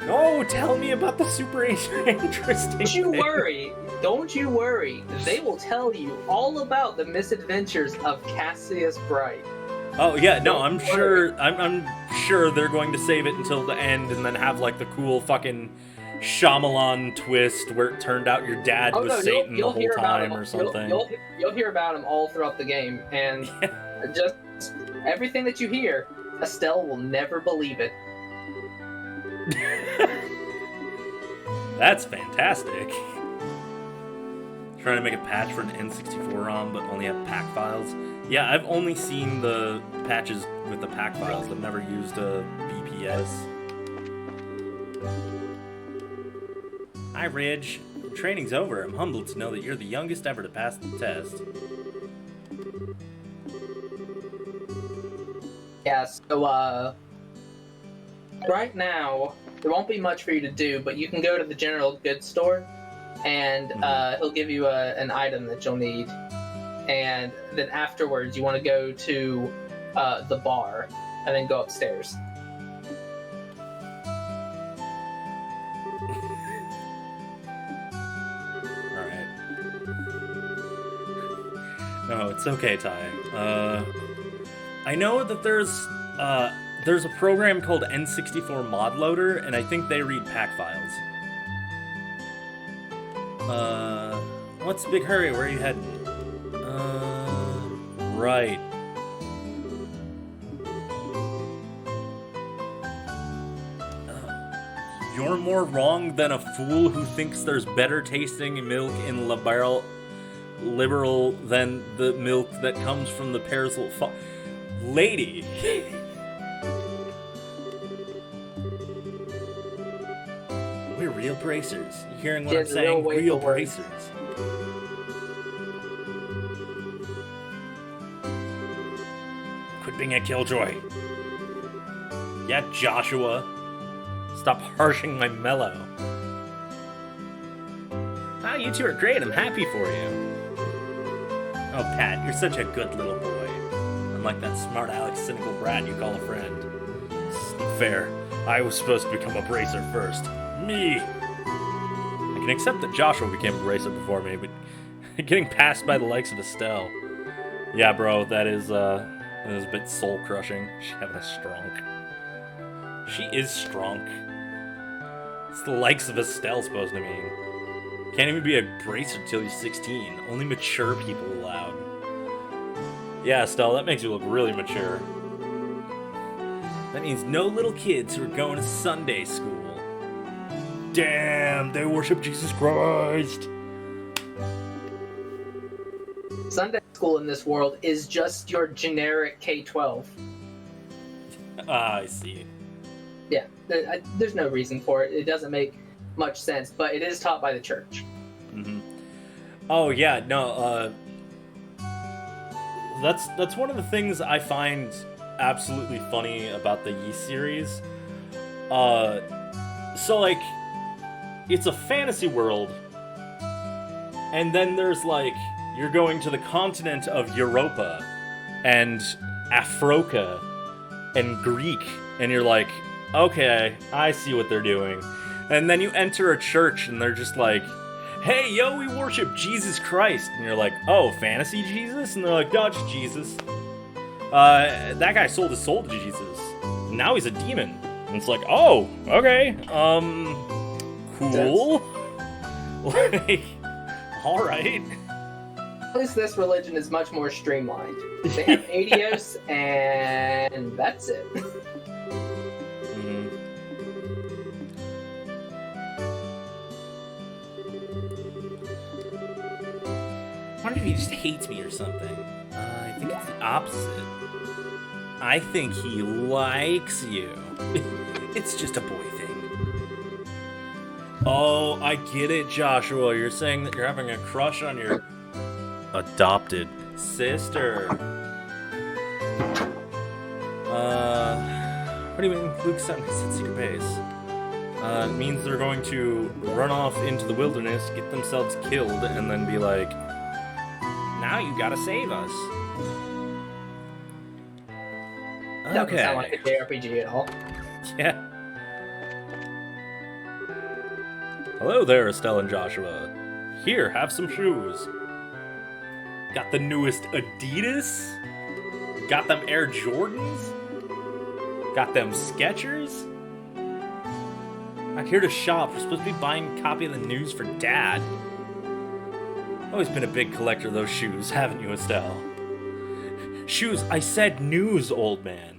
oh, tell me about the super interesting Don't you thing. worry. Don't you worry. They will tell you all about the misadventures of Cassius Bright. Oh yeah, no, I'm sure they're going to save it until the end and then have like the cool fucking Shyamalan twist where it turned out your dad was Satan the whole time or something. You'll hear about him all throughout the game, and just everything that you hear, Estelle will never believe it. That's fantastic. Trying to make a patch for an N64 ROM, but only have pack files. Yeah, I've only seen the patches with the pack files. I've never used a BPS. Hi, Ridge. Training's over. I'm humbled to know that you're the youngest ever to pass the test. Yeah, so, right now, there won't be much for you to do, but you can go to the general goods store, and he'll give you an item that you'll need. And then afterwards, you want to go to the bar, and then go upstairs. Alright. No, it's okay, Ty. I know that there's a program called N64 Mod Loader, and I think they read pack files. What's the big hurry? Where are you heading? Right. You're more wrong than a fool who thinks there's better tasting milk in liberal than the milk that comes from the Pearsall Lady. We're real bracers. You hearing what I'm saying? Real bracers. Quit being a killjoy. Yeah, Joshua. Stop harshing my mellow. Ah, you two are great. I'm happy for you. Oh, Pat, you're such a good little boy. Unlike that smart Alex cynical brat you call a friend. It's not fair. I was supposed to become a bracer first. Me! I can accept that Joshua became a bracer before me, but getting passed by the likes of Estelle. Yeah, bro, that is a bit soul-crushing. She's having a strunk. She is strunk. It's the likes of Estelle supposed to mean. Can't even be a bracer till you're 16. Only mature people allowed. Yeah, Estelle, that makes you look really mature. That means no little kids who are going to Sunday school. Damn, they worship Jesus Christ. Sunday school in this world is just your generic K-12. Ah, I see. Yeah, there's no reason for it. It doesn't make much sense, but it is taught by the church. Mm-hmm. Oh yeah, no. That's one of the things I find absolutely funny about the Yeast series. So like, it's a fantasy world, and then there's like, you're going to the continent of Europa, and Afroka, and Greek, and you're like, okay, I see what they're doing. And then you enter a church, and they're just like, hey, yo, we worship Jesus Christ. And you're like, oh, fantasy Jesus? And they're like, no, just Jesus. That guy sold his soul to Jesus. Now he's a demon. And it's like, oh, okay, cool. Like, alright. At least this religion is much more streamlined. They have adios, and that's it. Mm-hmm. I wonder if he just hates me or something. I think it's the opposite. I think he likes you. It's just a boy thing. Oh, I get it, Joshua. You're saying that you're having a crush on your adopted sister. What do you mean Luke 7 at secret base? It means they're going to run off into the wilderness, get themselves killed, and then be like, now you gotta save us. Doesn't sound like a JRPG at all. Yeah. Hello there, Estelle and Joshua. Here, have some shoes. Got the newest Adidas? Got them Air Jordans? Got them Skechers? Not here to shop. We're supposed to be buying a copy of the news for Dad. Always been a big collector of those shoes, haven't you, Estelle? Shoes, I said news, old man.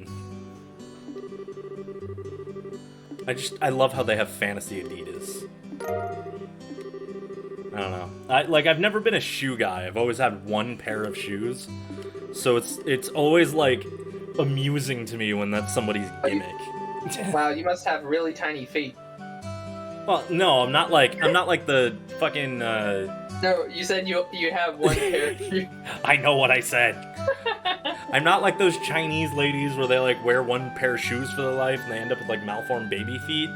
I love how they have fantasy Adidas. I don't know. I've never been a shoe guy. I've always had one pair of shoes. So it's always, like, amusing to me when that's somebody's gimmick. Wow, you must have really tiny feet. Well, no, I'm not like the fucking, No, you said you have one pair of shoes. I know what I said. I'm not like those Chinese ladies where they, like, wear one pair of shoes for their life and they end up with, like, malformed baby feet.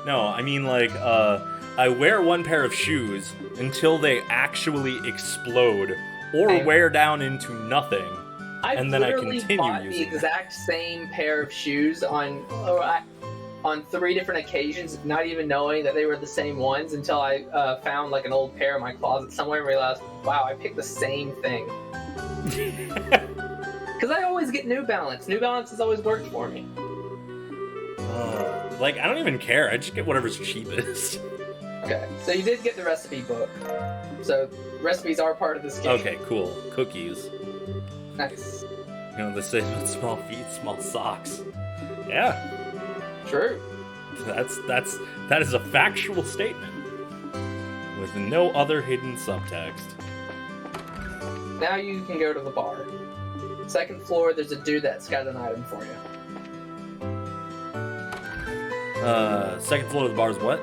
No, I mean, like, I wear one pair of shoes until they actually explode or wear down into nothing, and then I continue bought using the exact same pair of shoes on 3 different occasions, not even knowing that they were the same ones until I found like an old pair in my closet somewhere and realized, wow, I picked the same thing. Because I always get New Balance. New Balance has always worked for me. Like, I don't even care. I just get whatever's cheapest. Okay, so you did get the recipe book. So recipes are part of this game. Okay, cool. Cookies. Nice. You know, they say about small feet, small socks. Yeah. True. That is a factual statement with no other hidden subtext. Now you can go to the bar. Second floor, there's a dude that's got an item for you. Second floor of the bar is what?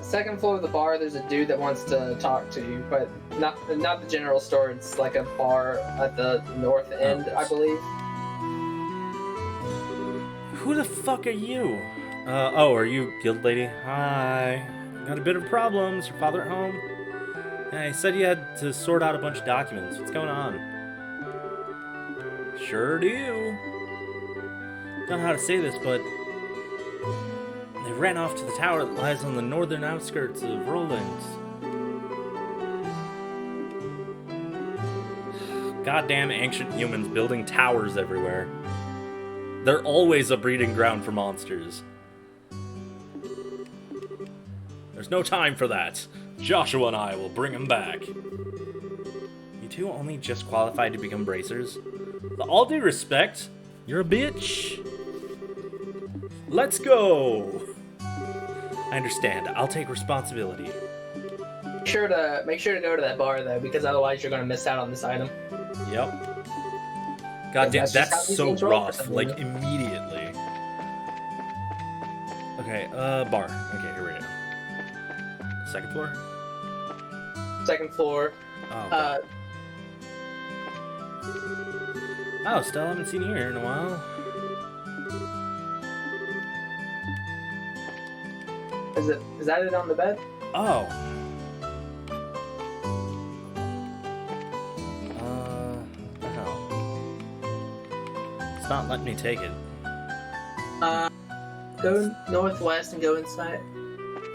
Second floor of the bar, there's a dude that wants to talk to you, but not the general store. It's like a bar at the north end, I believe. Who the fuck are you? Are you guild lady? Hi. Got a bit of problems. Your father at home? Yeah, he said you had to sort out a bunch of documents. What's going on? Sure do. don't know how to say this, but they ran off to the tower that lies on the northern outskirts of Roland. Goddamn ancient humans building towers everywhere. They're always a breeding ground for monsters. There's no time for that. Joshua and I will bring him back. You two only just qualified to become bracers? With all due respect, you're a bitch. Let's go. I understand. I'll take responsibility. Make sure to go to that bar though, because otherwise you're gonna miss out on this item. Yep. God damn, that's so rough. Like, immediately. Okay, bar. Okay, here we go. Second floor? Second floor. Oh, okay. Oh, still haven't seen you here in a while. Is that it on the bed? Oh. What the hell? It's not letting me take it. Go northwest and go inside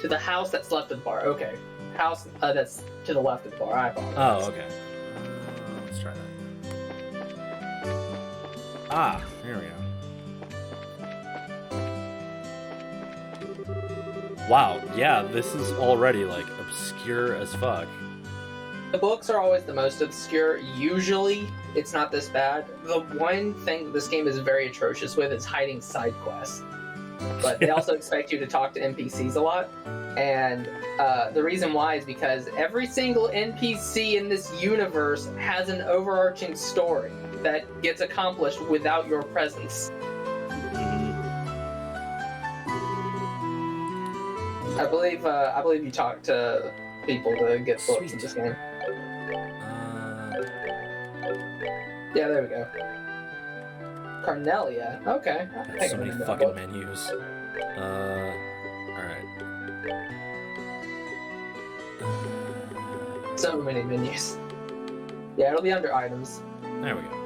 to the house that's left of the bar. Okay. House that's to the left of the bar. I apologize. Oh, okay. Let's try that. Ah, here we go. Wow, yeah, this is already, like, obscure as fuck. The books are always the most obscure. Usually, it's not this bad. The one thing this game is very atrocious with is hiding side quests. But they also expect you to talk to NPCs a lot. And the reason why is because every single NPC in this universe has an overarching story that gets accomplished without your presence. I believe you talk to people to get books in this game. Yeah, there we go. Carnelia. Okay. Got so many fucking menus. Alright. So many menus. Yeah, it'll be under items. There we go.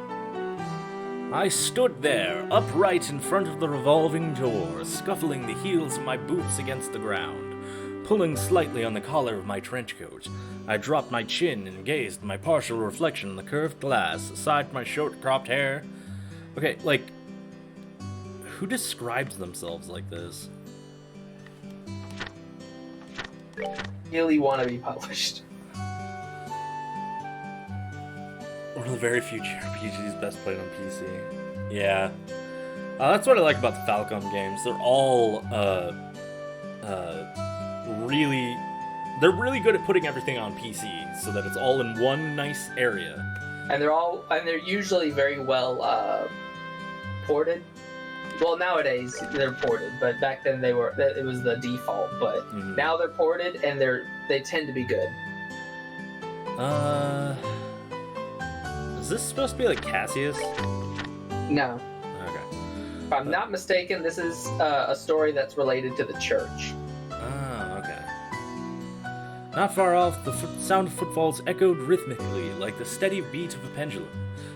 I stood there, upright in front of the revolving door, scuffling the heels of my boots against the ground, pulling slightly on the collar of my trench coat. I dropped my chin and gazed at my partial reflection in the curved glass, aside from my short-cropped hair. Okay, like, who describes themselves like this? Really want to be published. One of the very few JRPGs best played on PC. Yeah. That's what I like about the Falcom games. They're all, they're really good at putting everything on PC, so that it's all in one nice area. And they're usually very well, ported. Well, nowadays they're ported, but back then it was the default. But now they're ported, and they tend to be good. Is this supposed to be like Cassius? No. Okay. If I'm not mistaken, this is a story that's related to the church. Oh, okay. Not far off, the sound of footfalls echoed rhythmically like the steady beat of a pendulum,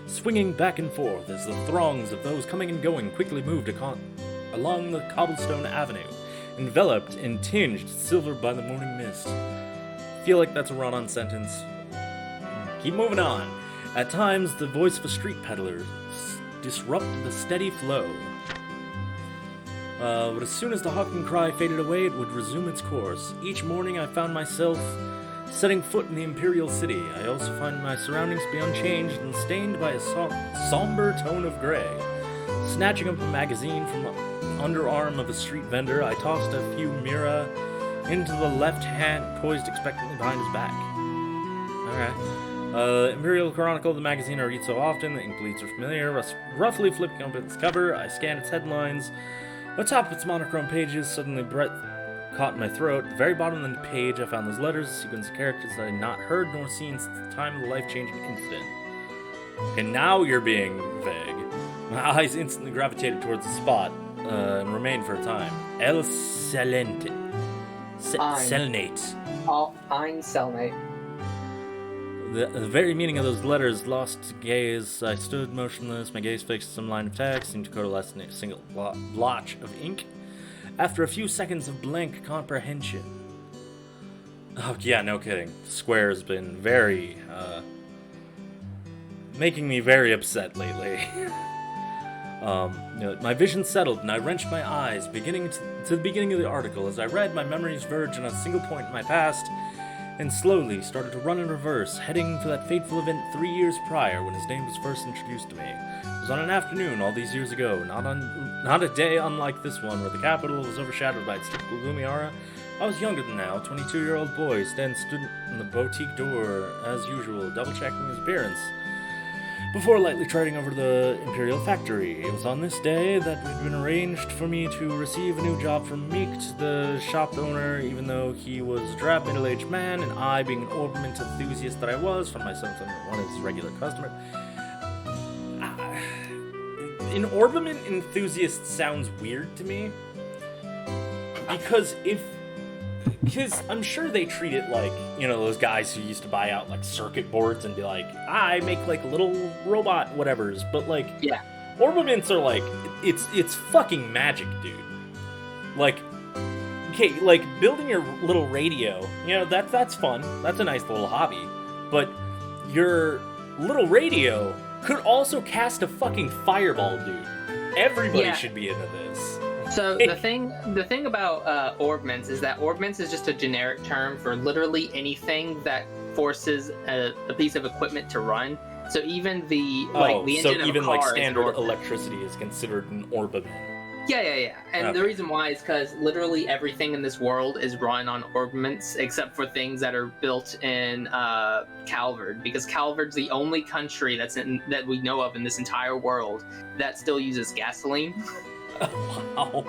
swinging back and forth as the throngs of those coming and going quickly moved along the cobblestone avenue, enveloped and tinged silver by the morning mist. Feel like that's a run-on sentence. Keep moving on. At times, the voice of a street peddler disrupted the steady flow. But as soon as the hawking cry faded away, it would resume its course. Each morning I found myself setting foot in the Imperial City. I also find my surroundings to be unchanged and stained by a somber tone of gray. Snatching up a magazine from the underarm of a street vendor, I tossed a few Mira into the left hand, poised expectantly behind his back. Alright. Imperial Chronicle, the magazine I read so often, the ink bleeds are familiar. Roughly flipping up its cover, I scan its headlines. Atop its monochrome pages, suddenly breath caught in my throat. At the very bottom of the page, I found those letters, a sequence of characters that I had not heard nor seen since the time of the life-changing incident. And now you're being vague. My eyes instantly gravitated towards the spot, and remained for a time. El Selente. Selnate. Ein Selnate. The very meaning of those letters lost to gaze. I stood motionless, my gaze fixed some line of text, seemed to coalesce in a single blotch of ink. After a few seconds of blank comprehension. Oh, yeah, no kidding. Square has been very, making me very upset lately. My vision settled, and I wrenched my eyes, beginning to the beginning of the article. As I read, my memories verged on a single point in my past, and slowly started to run in reverse, heading for that fateful event 3 years prior when his name was first introduced to me. It was on an afternoon all these years ago, not a day unlike this one, where the capital was overshadowed by its typical gloomy aura. I was younger than now, 22-year-old boy, stood in the boutique door, as usual, double-checking his appearance, before lightly treading over to the Imperial factory. It was on this day that it had been arranged for me to receive a new job from Meekt, the shop owner, even though he was a drab middle-aged man, and I, being an ornament enthusiast that I was, found myself one of his regular customers. An ornament enthusiast sounds weird to me, because I'm sure they treat it like, those guys who used to buy out, like, circuit boards and be like, I make, like, little robot whatevers, but, like, yeah, ornaments are, like, it's fucking magic, dude. Like, okay, like, building your little radio, that's fun. That's a nice little hobby. But your little radio could also cast a fucking fireball, dude. Everybody should be into this. So the thing about orbments is that orbments is just a generic term for literally anything that forces a piece of equipment to run. So even the engine of a car standard electricity is considered an orbment. Yeah. And the reason why is because literally everything in this world is run on orbments, except for things that are built in Calvard, because Calvard's the only country that we know of in this entire world that still uses gasoline. Wow.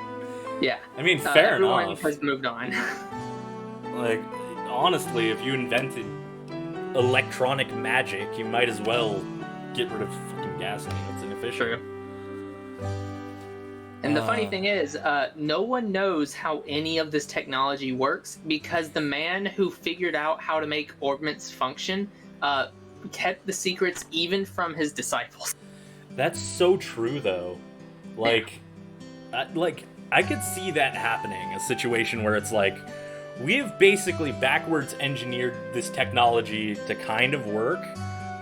Yeah. I mean, fair everyone enough. has moved on. Like, honestly, if you invented electronic magic, you might as well get rid of fucking gasoline. It's inefficient. True. And the funny thing is, no one knows how any of this technology works, because the man who figured out how to make orbments function kept the secrets even from his disciples. That's so true, though. Like, I could see that happening, a situation where it's like, we have basically backwards engineered this technology to kind of work,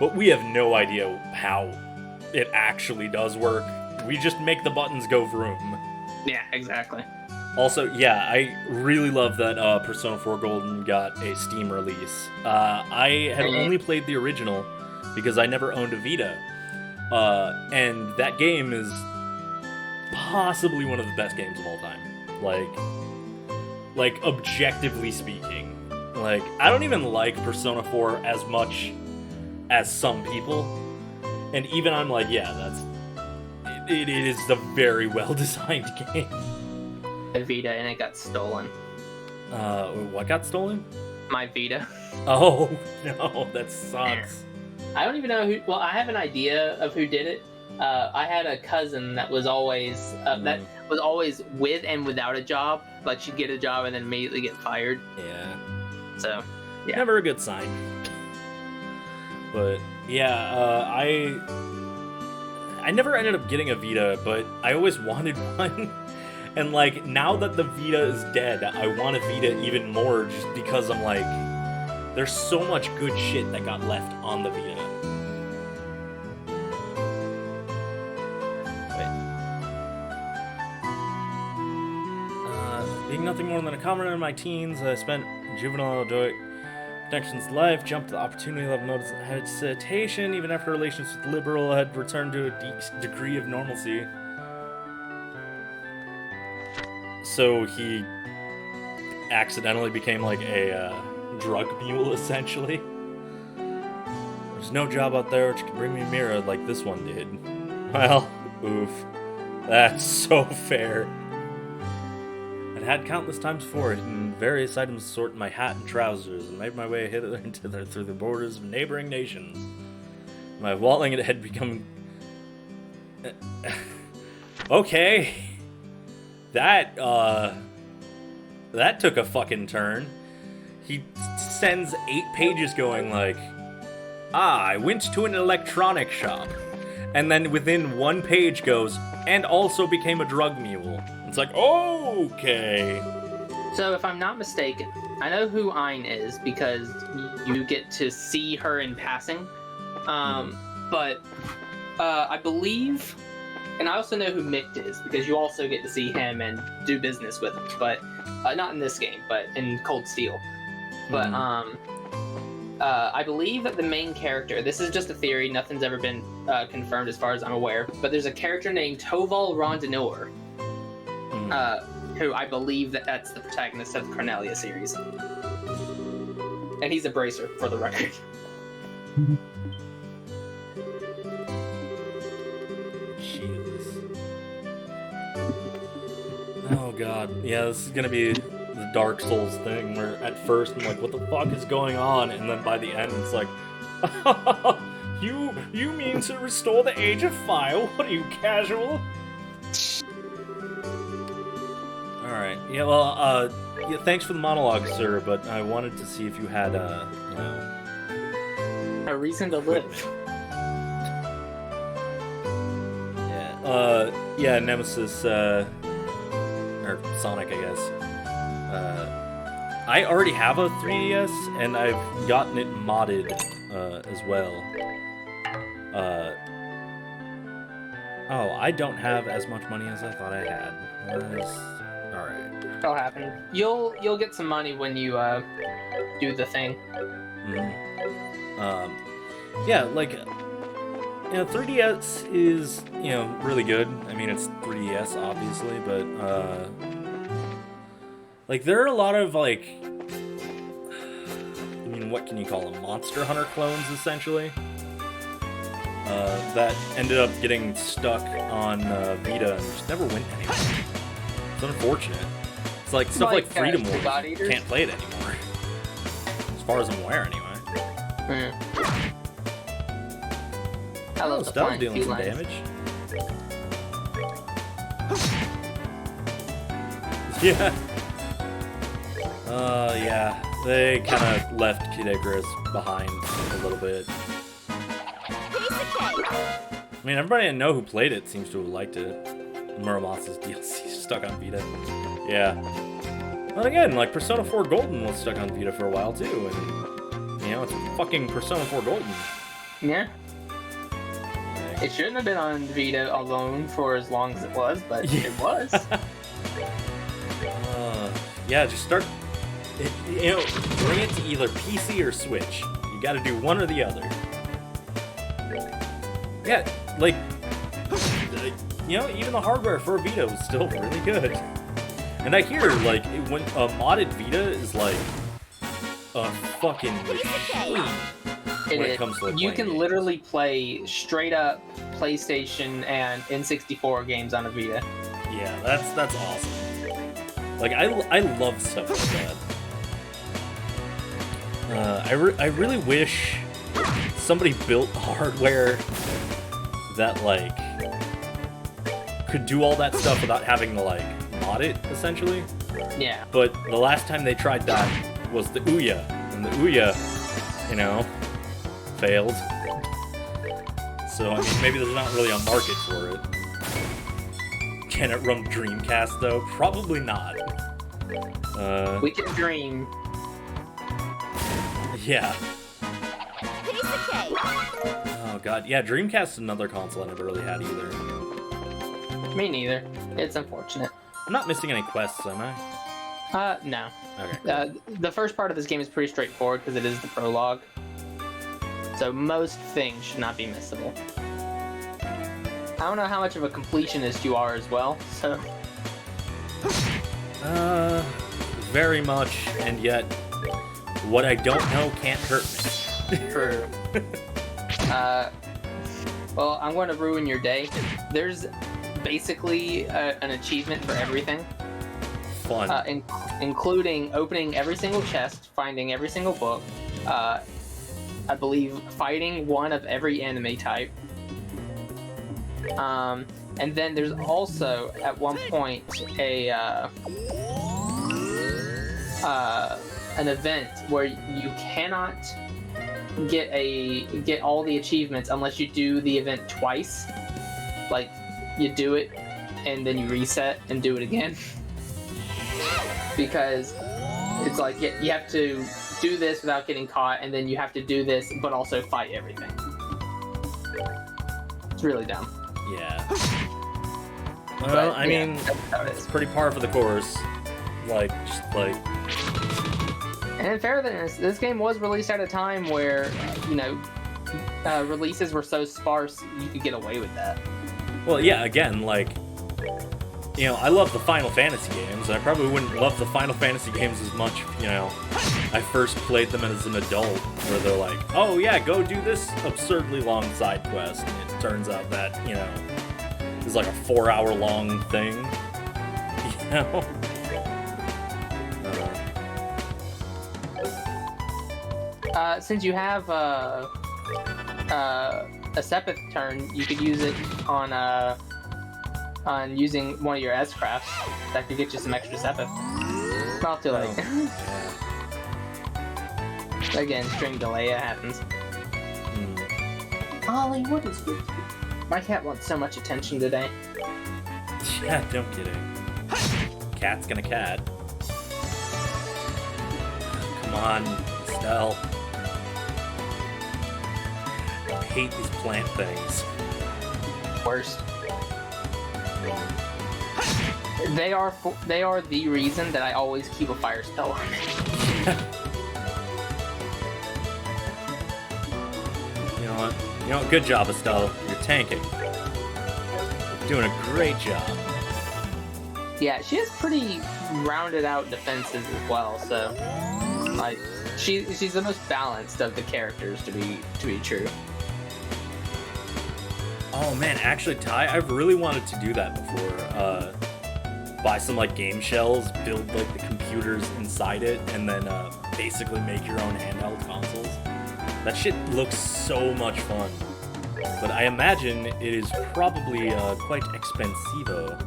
but we have no idea how it actually does work. We just make the buttons go vroom. Yeah, exactly. Also, yeah, I really love that Persona 4 Golden got a Steam release. I had only played the original because I never owned a Vita. And that game is possibly one of the best games of all time. Like objectively speaking. Like, I don't even like Persona 4 as much as some people. And even I'm like, yeah, it is a very well-designed game. My Vita, and it got stolen. What got stolen? My Vita. Oh, no, that sucks. I don't even know who. Well, I have an idea of who did it. I had a cousin that was always with and without a job. Like, she'd get a job and then immediately get fired. Yeah. So, yeah. Never a good sign. But yeah, I never ended up getting a Vita, but I always wanted one. And like, now that the Vita is dead, I want a Vita even more, just because I'm like, there's so much good shit that got left on the Vita. Being nothing more than a commoner in my teens, I spent juvenile adult connections life, jumped to the opportunity level notice hesitation, even after relations with liberal had returned to a degree of normalcy. So he accidentally became like a drug mule, essentially. There's no job out there which could bring me a mirror like this one did. Well, oof. That's so fair. I'd had countless times before, hidden various items to sort in my hat and trousers, and made my way hither and thither through the borders of neighboring nations. My walling had become... Okay. That took a fucking turn. He sends 8 pages going like, I went to an electronic shop. And then within one page goes, and also became a drug mule. It's like, okay. So if I'm not mistaken, I know who Ein is because you get to see her in passing. But I believe, and I also know who Mick is because you also get to see him and do business with him. But not in this game, but in Cold Steel. But I believe that the main character, this is just a theory, nothing's ever been confirmed as far as I'm aware, but there's a character named Toval Rondinor, who I believe that's the protagonist of the Cornelia series. And he's a bracer, for the record. Jesus. Oh god. Yeah, this is gonna be the Dark Souls thing where at first I'm like, what the fuck is going on? And then by the end it's like, you mean to restore the Age of Fire? What are you, casual? Alright, yeah, well, yeah, thanks for the monologue, sir, but I wanted to see if you had, you know... A reason to live. Yeah, Nemesis, or Sonic, I guess. I already have a 3DS, and I've gotten it modded, as well. Oh, I don't have as much money as I thought I had. Alright. That'll happen. You'll get some money when you, do the thing. Yeah, like, you know, 3DS is, you know, really good. I mean, it's 3DS, obviously, but, like, there are a lot of, like, I mean, what can you call them? Monster Hunter clones, essentially, that ended up getting stuck on Vita and just never went anywhere. It's unfortunate. It's like stuff like Freedom Wars, you can't play it anymore. As far as I'm aware, anyway. I love the Stella's dealing some lines. damage. Yeah. Yeah. They kind of left Kid Icarus behind a little bit. I mean, everybody I know who played it seems to have liked it. Muramas's DLC stuck on Vita. Yeah. But again, like, Persona 4 Golden was stuck on Vita for a while, too, and, you know, it's fucking Persona 4 Golden. Yeah. It shouldn't have been on Vita alone for as long as it was, but it was. Yeah, just start, you know, bring it to either PC or Switch. You gotta do one or the other. Yeah, like, you know, even the hardware for Vita was still really good. And I hear, like, when a modded Vita is, like, a fucking machine when it comes to, like, you playing can games. literally play straight up PlayStation and N64 games on a Vita. Yeah, that's awesome. Like, I love stuff like that. I really wish somebody built hardware that, like, could do all that stuff without having to, like, mod it, essentially. Yeah. But the last time they tried that was the Ouya, and the Ouya, you know, failed. So, I mean, maybe there's not really a market for it. Can it run Dreamcast, though? Probably not. We can dream. Yeah. Oh, God. Yeah, Dreamcast is another console I never really had either. Me neither. It's unfortunate. I'm not missing any quests, am I? No. Okay, cool. The first part of this game is pretty straightforward because it is the prologue. So most things should not be missable. I don't know how much of a completionist you are as well, so... Very much, and yet, what I don't know can't hurt me. True. Well, I'm going to ruin your day. There's basically an achievement for everything. Fun. Including opening every single chest, finding every single book, I believe fighting one of every enemy type. And then there's also, at one point, an event where you cannot get all the achievements unless you do the event twice. Like, you do it and then you reset and do it again. Because it's like you have to do this without getting caught, and then you have to do this but also fight everything. It's really dumb. Yeah. Well, I mean, it's pretty par for the course. Like, just like... And in fairness, this game was released at a time where, releases were so sparse you could get away with that. Well, yeah, again, like, I love the Final Fantasy games. I probably wouldn't love the Final Fantasy games as much if, I first played them as an adult, where they're like, oh yeah, go do this absurdly long side quest. And it turns out that, it's like a 4-hour long thing, Since you have a Sepith turn, you could use it on using one of your S-crafts. That could get you some extra Sepith. Not too late. Again, string delay, it happens. Ollie, what is with you? My cat wants so much attention today. Yeah, don't get it. Cat's gonna cat. Come on, Estelle. I hate these plant things. Worst. They are the reason that I always keep a fire spell on me. You know what? Good job, Estelle. You're tanking. You're doing a great job. Yeah, she has pretty rounded out defenses as well, so like she's the most balanced of the characters to be true. Oh man, actually, Ty, I've really wanted to do that before. Buy some like game shells, build like the computers inside it, and then basically make your own handheld consoles. That shit looks so much fun. But I imagine it is probably quite expensivo.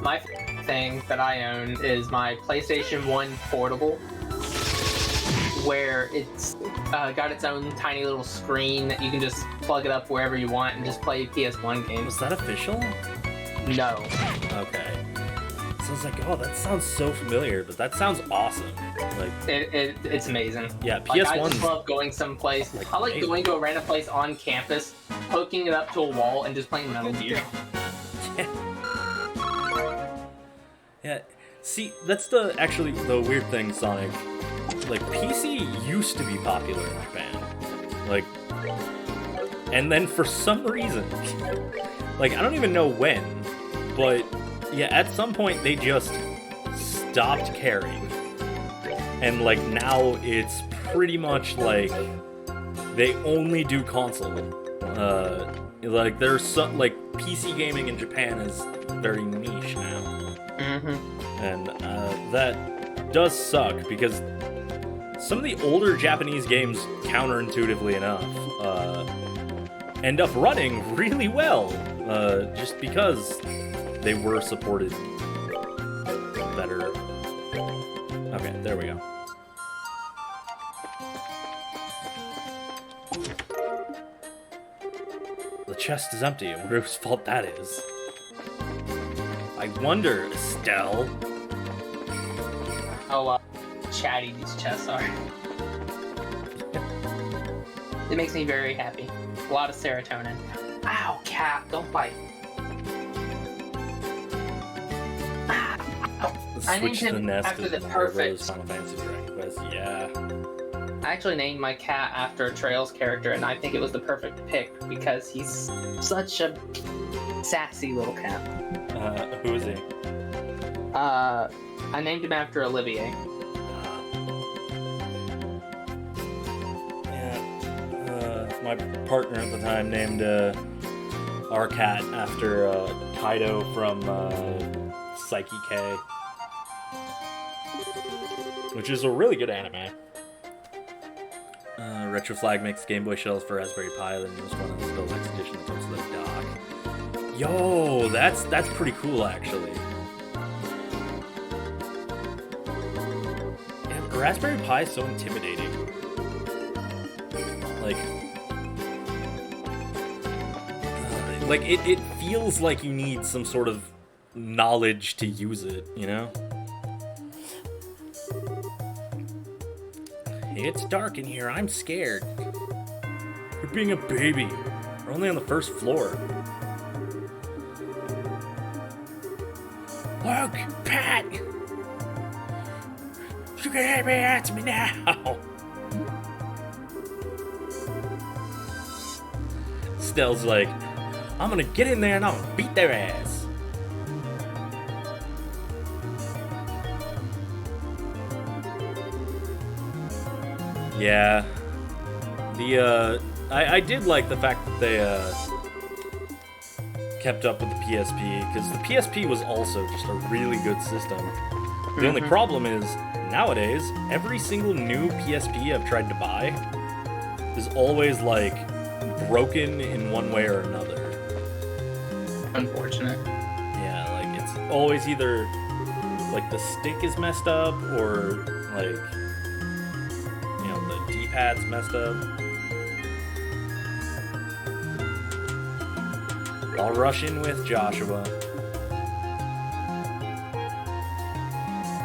My thing that I own is my PlayStation 1 Portable, where it's got its own tiny little screen that you can just plug it up wherever you want and just play PS1 games. Was that official? No. Okay. So I was like, oh, that sounds so familiar, but that sounds awesome. Like, it's amazing. Yeah, PS1. Like, I just love going someplace. I like going to a random place on campus, hooking it up to a wall, and just playing Metal Gear. Yeah. See, that's the weird thing, Sonic. Like, PC used to be popular in Japan. Like, and then for some reason, like, I don't even know when, but yeah, at some point they just stopped caring. And like now it's pretty much like they only do console. Like there's some like PC gaming in Japan is very niche now. Mm-hmm. And that does suck because some of the older Japanese games, counterintuitively enough, end up running really well, just because they were supported better. Okay, there we go. The chest is empty. I wonder whose fault that is. I wonder, Estelle. How chatty these chests are. It makes me very happy. A lot of serotonin. Ow, cat, don't bite. I named Switch to the him nest after the of perfect. Rose Final Fantasy Dragon Quest. Yeah. I actually named my cat after a Trails character, and I think it was the perfect pick because he's such a sassy little cat. Who is he? I named him after Olivier. My partner at the time named our cat after Kaido from Psyche K, which is a really good anime. Retro Flag makes Game Boy shells for Raspberry Pi, then was one of the Deluxe Edition that comes with a dock. Yo, that's pretty cool actually. Yeah, Raspberry Pi is so intimidating. like it feels like you need some sort of knowledge to use it, you know? It's dark in here. I'm scared. You're being a baby. We're only on the first floor. Look, Pat! You can answer me now! Stell's like, I'm gonna get in there and I'm gonna beat their ass. Yeah. I did like the fact that they, kept up with the PSP, because the PSP was also just a really good system. The only problem is, nowadays, every single new PSP I've tried to buy is always, like, broken in one way or another. Unfortunate. Yeah, like, it's always either, like, the stick is messed up, or, like, you know, the D-pad's messed up. I'll rush in with Joshua.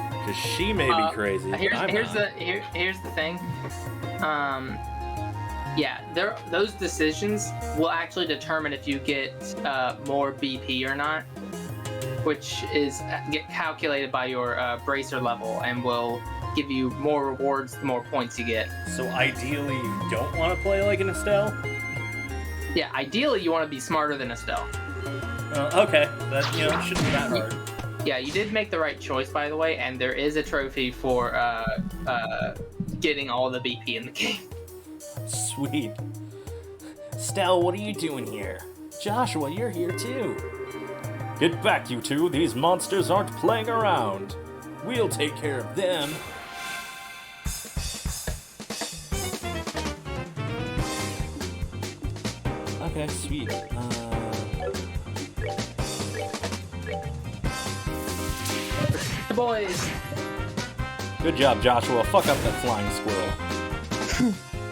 Because she may be crazy, but I'm here's not. here's the thing. Yeah, those decisions will actually determine if you get more BP or not, which is get calculated by your bracer level and will give you more rewards the more points you get. So ideally, you don't want to play like an Estelle? Yeah, ideally you want to be smarter than Estelle. Okay, that shouldn't be that hard. Yeah, you did make the right choice, by the way, and there is a trophy for getting all the BP in the game. Sweet. Estelle, what are you doing here? Joshua, you're here too. Get back, you two. These monsters aren't playing around. We'll take care of them. Okay, sweet. The boys! Good job, Joshua. Fuck up that flying squirrel.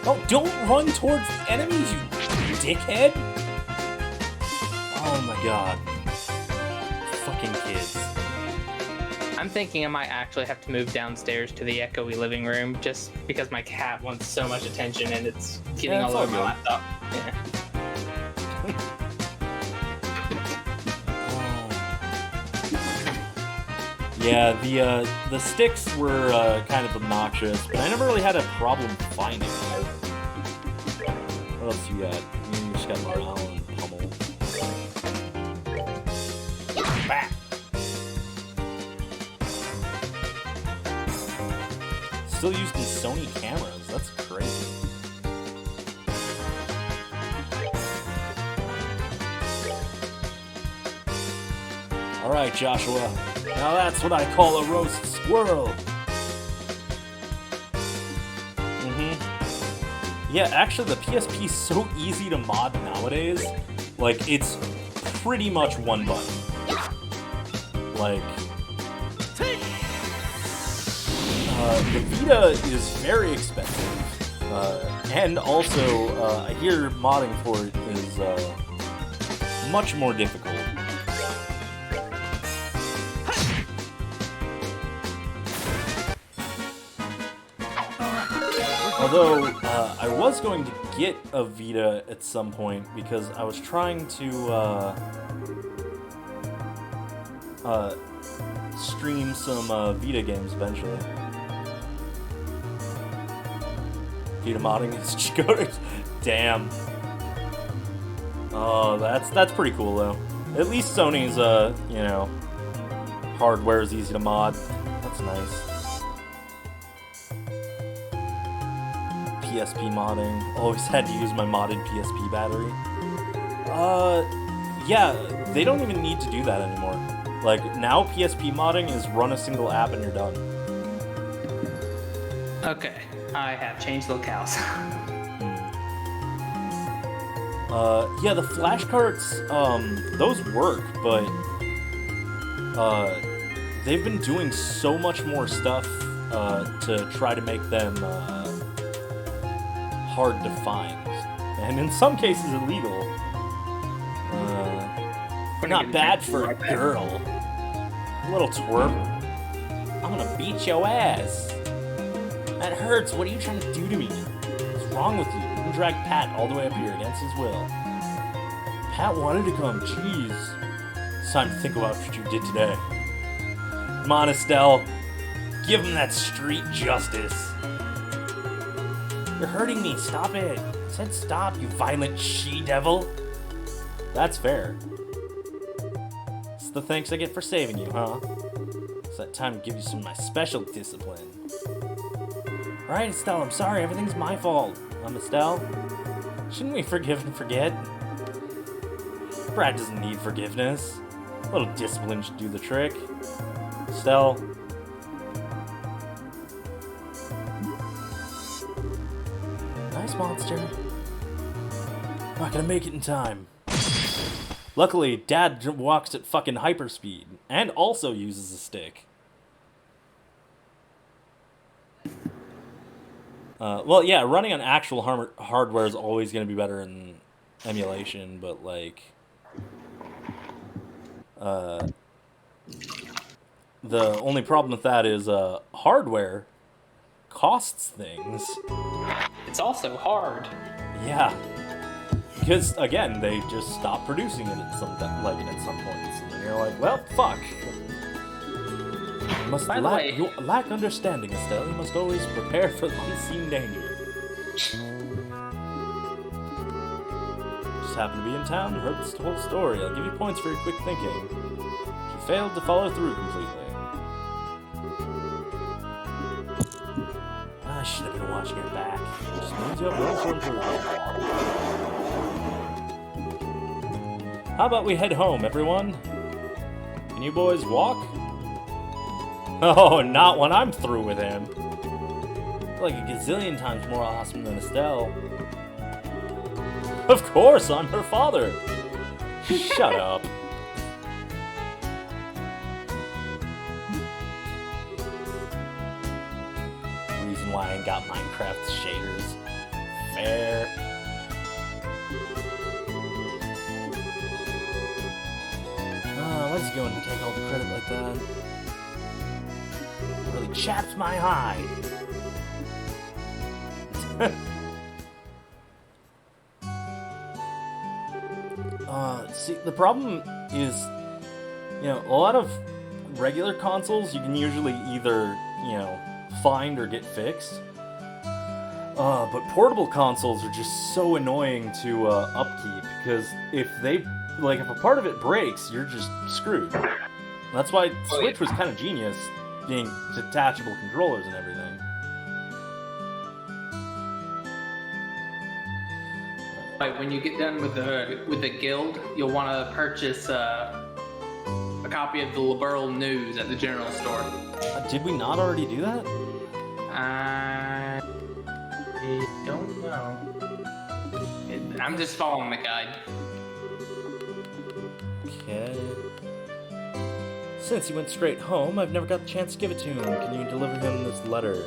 Oh, don't run towards the enemies, you dickhead! Oh my god. Fucking kids. I'm thinking I might actually have to move downstairs to the echoey living room just because my cat wants so much attention and it's getting all over my laptop. Yeah. Yeah, the sticks were kind of obnoxious, but I never really had a problem finding them. What else you got? You just got morale and pummel. Bah! Still using Sony cameras. That's crazy. All right, Joshua. Now that's what I call a roast squirrel. Yeah, actually the PSP is so easy to mod nowadays. Like, it's pretty much one button. Like, the Vita is very expensive. And also, I hear modding for it is much more difficult. Although, I was going to get a Vita at some point because I was trying to stream some Vita games eventually. Vita modding is Chicoder. Damn. Oh, that's pretty cool though. At least Sony's hardware is easy to mod. That's nice. PSP modding. Always had to use my modded PSP battery. Yeah, they don't even need to do that anymore. Like, now PSP modding is run a single app and you're done. Okay, I have changed locales. Yeah, the flashcards, those work, but, they've been doing so much more stuff, to try to make them, hard to find, and in some cases illegal. Not bad for a girl. Little twerp. I'm gonna beat your ass. That hurts. What are you trying to do to me? What's wrong with you? You can drag Pat all the way up here against his will. Pat wanted to come. Jeez. It's time to think about what you did today. Come on, Estelle. Give him that street justice. You're hurting me. Stop it. I said stop, you violent she-devil. That's fair. It's the thanks I get for saving you, huh? It's that time to give you some of my special discipline. Alright, Estelle, I'm sorry. Everything's my fault. Estelle. Shouldn't we forgive and forget? Brad doesn't need forgiveness. A little discipline should do the trick. Estelle. Nice monster. Not gonna make it in time. Luckily, Dad walks at fucking hyperspeed and also uses a stick. Well, yeah, running on actual hardware is always going to be better in emulation, but, like, the only problem with that is hardware costs things. It's also hard. Yeah. Because, again, they just stop producing it at some points. And then you're like, well, fuck. You must lack understanding, Estelle. You must always prepare for the unseen danger. Just happened to be in town and heard this whole story. I'll give you points for your quick thinking. She failed to follow through completely. I should have been watching her back. Just means you have room for improvement. How about we head home, everyone? Can you boys walk? Oh, not when I'm through with him. Like a gazillion times more awesome than Estelle. Of course, I'm her father. Shut up. Reason why I ain't got Minecraft shaders. Fair. Why is he going to take all the credit like that? Really chaps my hide. See, the problem is, you know, a lot of regular consoles you can usually either, you know, find or get fixed. But portable consoles are just so annoying to upkeep, because if a part of it breaks, you're just screwed. That's why Switch was kind of genius, being detachable controllers and everything. Right, when you get done with the guild, you'll want to purchase a copy of the Liberal News at the general store. Did we not already do that? I don't know. I'm just following the guide. Okay. Since he went straight home, I've never got the chance to give it to him. Can you deliver him this letter?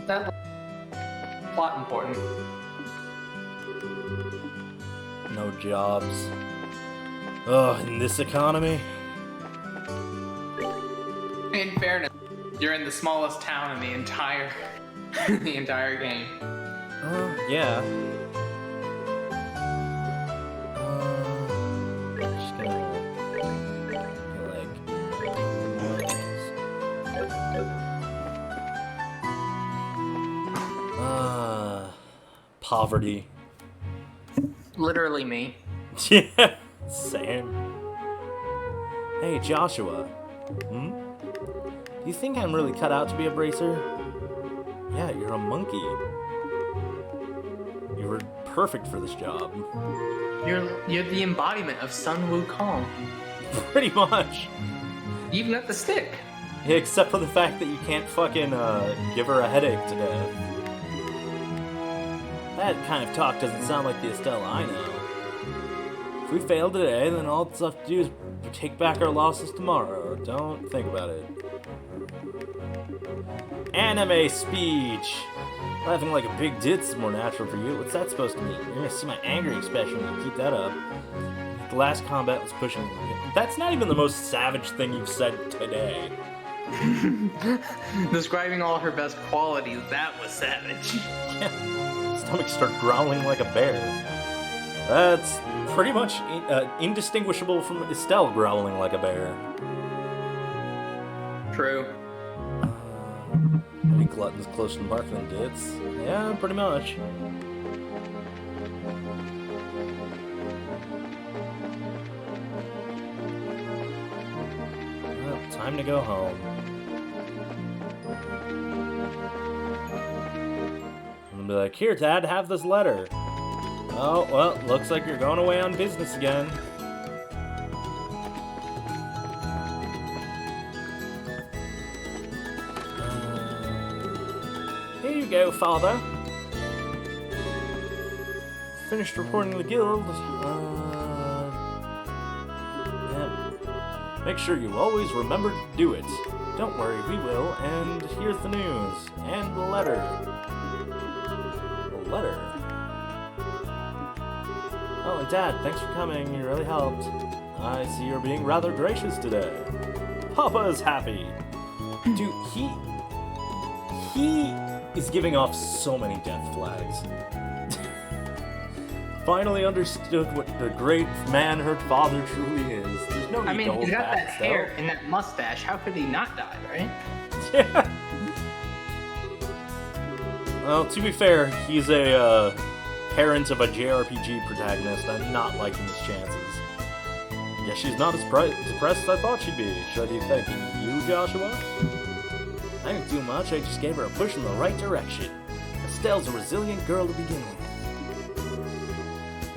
That plot important. No jobs. Ugh, in this economy? In fairness, you're in the smallest town in the entire game. Yeah. Just gonna poverty. Literally me. Yeah, same. Hey, Joshua. Do you think I'm really cut out to be a bracer? Yeah, you're a monkey. You were perfect for this job. You're the embodiment of Sun Wukong. Pretty much. Even at the stick. Yeah, except for the fact that you can't fucking give her a headache to death. That kind of talk doesn't sound like the Estelle I know. If we fail today, then all that's left to do is take back our losses tomorrow. Don't think about it. anime speech. Laughing like a big ditz is more natural for you. What's that supposed to mean? You're gonna see my angry expression when you keep that up. The last combat was pushing. That's not even the most savage thing you've said today. Describing all her best qualities, that was savage. Yeah. Stomach start growling like a bear. That's pretty much indistinguishable from Estelle growling like a bear. True. Any gluttons closer to Mark than Ditz? Yeah, pretty much. Well, time to go home. I'm gonna be like, here, Dad, have this letter. Oh, well, looks like you're going away on business again. Here you go, Father. Finished reporting the guild. Yeah. Make sure you always remember to do it. Don't worry, we will. And here's the news. And the letter. The letter. Oh, and Dad, thanks for coming. You really helped. I see you're being rather gracious today. Papa is happy. Dude, he is giving off so many death flags. Finally understood what the great man her father truly is. There's no need to hold he's got back, that hair and that mustache. How could he not die, right? Yeah. Well, to be fair, he's a parent of a JRPG protagonist. I'm not liking his chances. Yeah, she's not as depressed as I thought she'd be. Should I be thanking you, Joshua? I didn't do much, I just gave her a push in the right direction. Estelle's a resilient girl to begin with.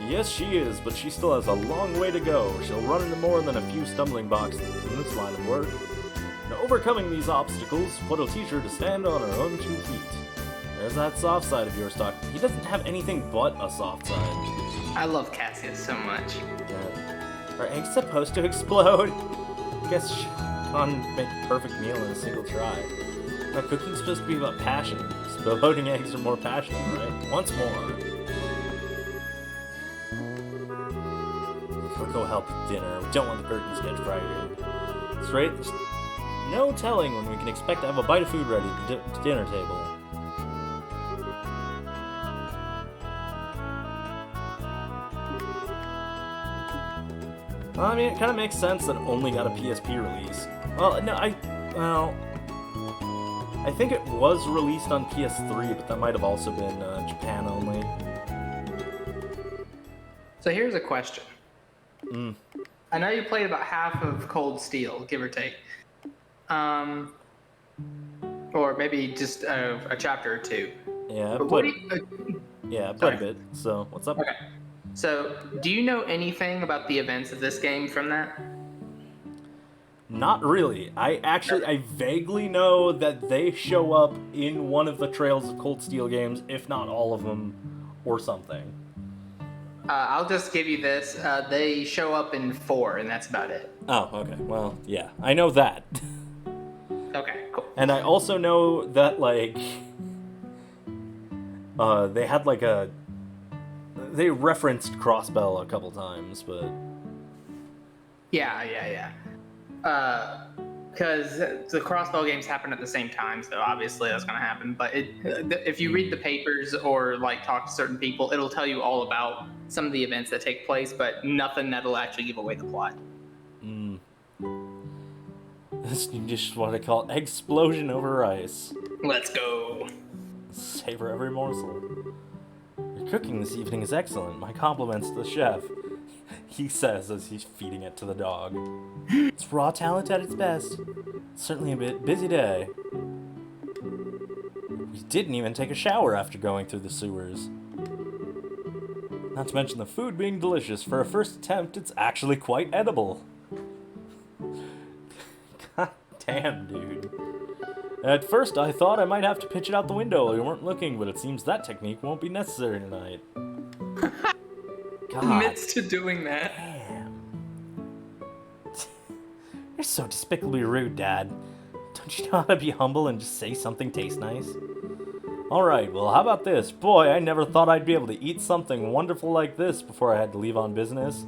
Yes, she is, but she still has a long way to go. She'll run into more than a few stumbling blocks in this line of work. And overcoming these obstacles, what'll teach her to stand on her own 2 feet. There's that soft side of yours, Doc. He doesn't have anything but a soft side. I love Cassius so much. Yeah. Are eggs supposed to explode? I guess she can't make a perfect meal in a single try. Now, cooking's supposed to be about passion. Exploding eggs are more passionate, right? Once more. We'll go help with dinner. We don't want the curtains to get frightened. Straight, there's no telling when we can expect to have a bite of food ready at the dinner table. Well, I mean, it kind of makes sense that it only got a PSP release. Well, no, I think it was released on PS3, but that might have also been Japan only. So here's a question. I know you played about half of Cold Steel, give or take. Or maybe just a chapter or two. Yeah, I But played Sorry. a bit. So, what's up? Okay. So, do you know anything about the events of this game from that? Not really. I vaguely know that they show up in one of the Trails of Cold Steel games, if not all of them, or something. I'll just give you this. They show up in 4, and that's about it. Oh, okay. Well, yeah. I know that. Okay, cool. And I also know that, like, they had, like, they referenced Crossbell a couple times, but... Yeah. Because the Crossbow games happen at the same time, so obviously that's going to happen. But if you read the papers or like talk to certain people, it'll tell you all about some of the events that take place, but nothing that'll actually give away the plot. This is just what I call explosion over ice. Let's go. Savor every morsel. Your cooking this evening is excellent. My compliments to the chef. He says as he's feeding it to the dog. It's raw talent at its best. It's certainly a bit busy day. We didn't even take a shower after going through the sewers. Not to mention the food being delicious. For a first attempt, it's actually quite edible. God damn, dude. At first, I thought I might have to pitch it out the window while you weren't looking, but it seems that technique won't be necessary tonight. God. Admits to doing that. Damn. You're so despicably rude, Dad. Don't you know how to be humble and just say something tastes nice? Alright, well, how about this? Boy, I never thought I'd be able to eat something wonderful like this before I had to leave on business.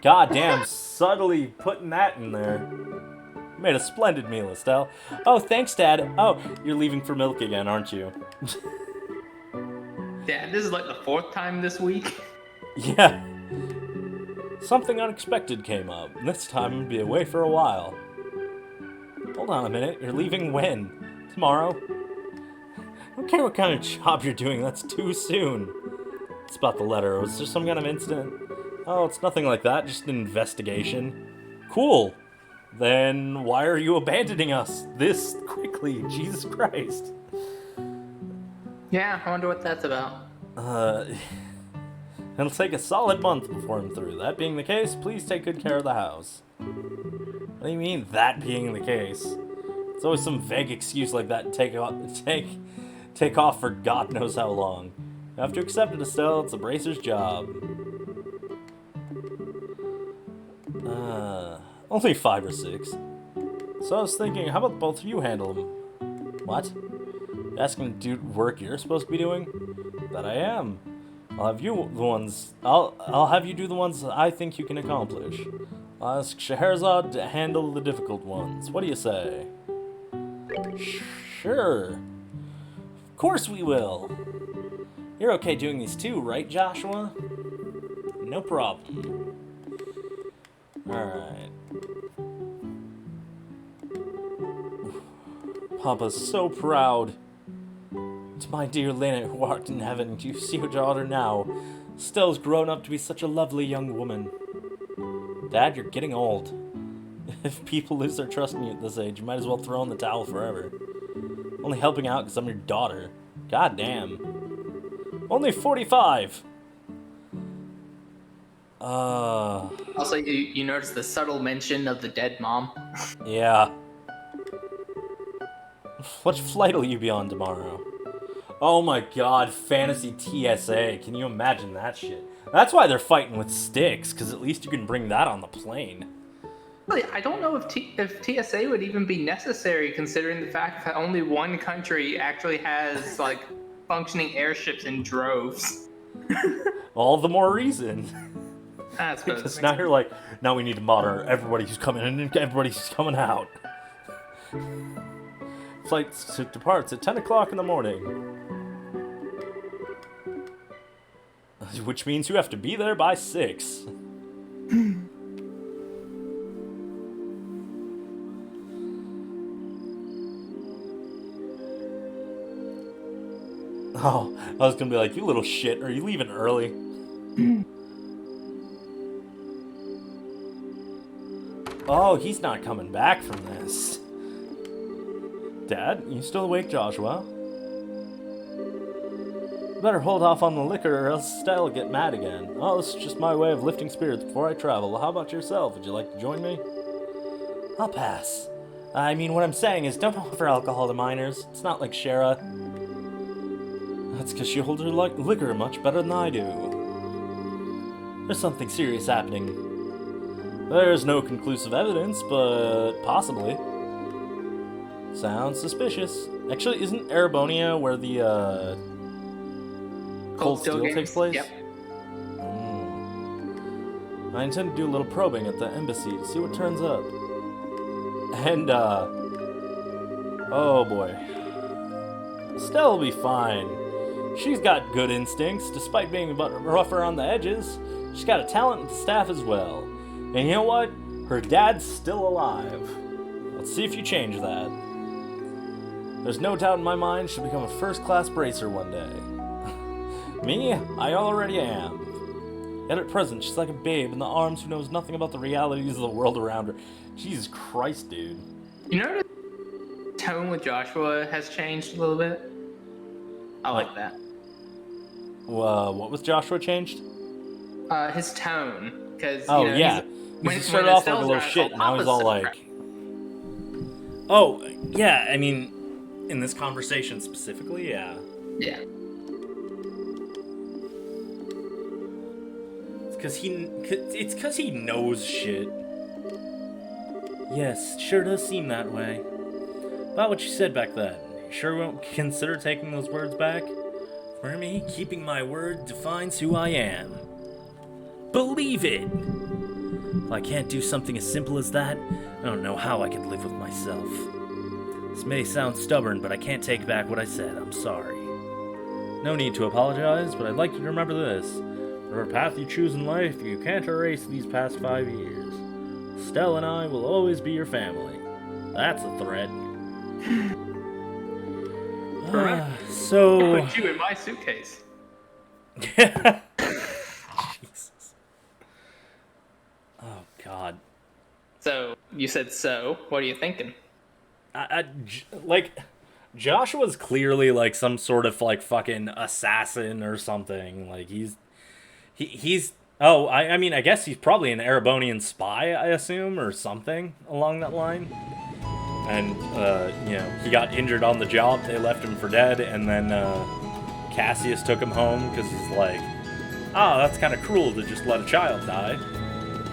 Goddamn, subtly putting that in there. You made a splendid meal, Estelle. Oh, thanks, Dad. Oh, you're leaving for milk again, aren't you? Dad, this is like the 4th time this week. Yeah. Something unexpected came up. This time I'll be away for a while. Hold on a minute. You're leaving when? Tomorrow? I don't care what kind of job you're doing. That's too soon. It's about the letter. Was there some kind of incident? Oh, it's nothing like that. Just an investigation. Cool. Then why are you abandoning us this quickly? Jesus Christ. Yeah, I wonder what that's about. It'll take a solid month before I'm through. That being the case, please take good care of the house. What do you mean, that being the case? It's always some vague excuse like that to take off for God knows how long. You have to accept it, Estelle. It's a bracer's job. Only 5 or 6. So I was thinking, how about both of you handle them? What? You're asking to do work you're supposed to be doing? That I am. I'll have you do the ones that I think you can accomplish. I'll ask Scheherazade to handle the difficult ones. What do you say? Sure. Of course we will. You're okay doing these too, right, Joshua? No problem. Alright. Papa's so proud. To my dear Lena, who art in heaven, do you see your daughter now? Stell's grown up to be such a lovely young woman. Dad, you're getting old. If people lose their trust in you at this age, you might as well throw in the towel forever. Only helping out because I'm your daughter. God damn. Only 45! Also, you notice the subtle mention of the dead mom? Yeah. What flight will you be on tomorrow? Oh my god, fantasy TSA. Can you imagine that shit? That's why they're fighting with sticks, because at least you can bring that on the plane. Really, I don't know if TSA would even be necessary, considering the fact that only one country actually has, like, functioning airships in droves. All the more reason. That's Because now you're like, now we need to monitor everybody who's coming in and everybody who's coming out. Flight departs at 10 o'clock in the morning. Which means you have to be there by 6. Oh, I was gonna be like, you little shit, are you leaving early? Oh, he's not coming back from this. Dad, you still awake, Joshua? Better hold off on the liquor or else Stella will get mad again. Oh, this is just my way of lifting spirits before I travel. How about yourself? Would you like to join me? I'll pass. I mean, what I'm saying is don't offer alcohol to minors. It's not like Shara. That's because she holds her liquor much better than I do. There's something serious happening. There's no conclusive evidence, but possibly. Sounds suspicious. Actually, isn't Erebonia where the Cold Steel takes place? Yep. I intend to do a little probing at the embassy to see what turns up. And, oh boy. Stella will be fine. She's got good instincts, despite being a bit rough around the edges. She's got a talent with the staff as well. And you know what? Her dad's still alive. Let's see if you change that. There's no doubt in my mind she'll become a first-class bracer one day. Me? I already am. Yet at present, she's like a babe in the arms who knows nothing about the realities of the world around her. Jesus Christ, dude. You know the tone with Joshua has changed a little bit? I like that. What was Joshua changed? His tone. Cause, oh, you know, yeah. He started off like a little shit, now he's all like... Oh, yeah, I mean, in this conversation specifically, yeah. Yeah. It's because he knows shit. Yes, sure does seem that way. About what you said back then. You sure won't consider taking those words back? For me, keeping my word defines who I am. Believe it! If I can't do something as simple as that, I don't know how I can live with myself. This may sound stubborn, but I can't take back what I said. I'm sorry. No need to apologize, but I'd like you to remember this. Whatever path you choose in life, you can't erase these past 5 years. Stella and I will always be your family. That's a threat. So... Put you in my suitcase. Jesus. Oh, God. So, you said so. What are you thinking? Like, Joshua's clearly, like, some sort of, like, fucking assassin or something. Like, he's... Oh, I mean, I guess he's probably an Erebonian spy, I assume, or something along that line. And, you know, he got injured on the job, they left him for dead, and then, Cassius took him home, because he's like, oh, that's kind of cruel to just let a child die.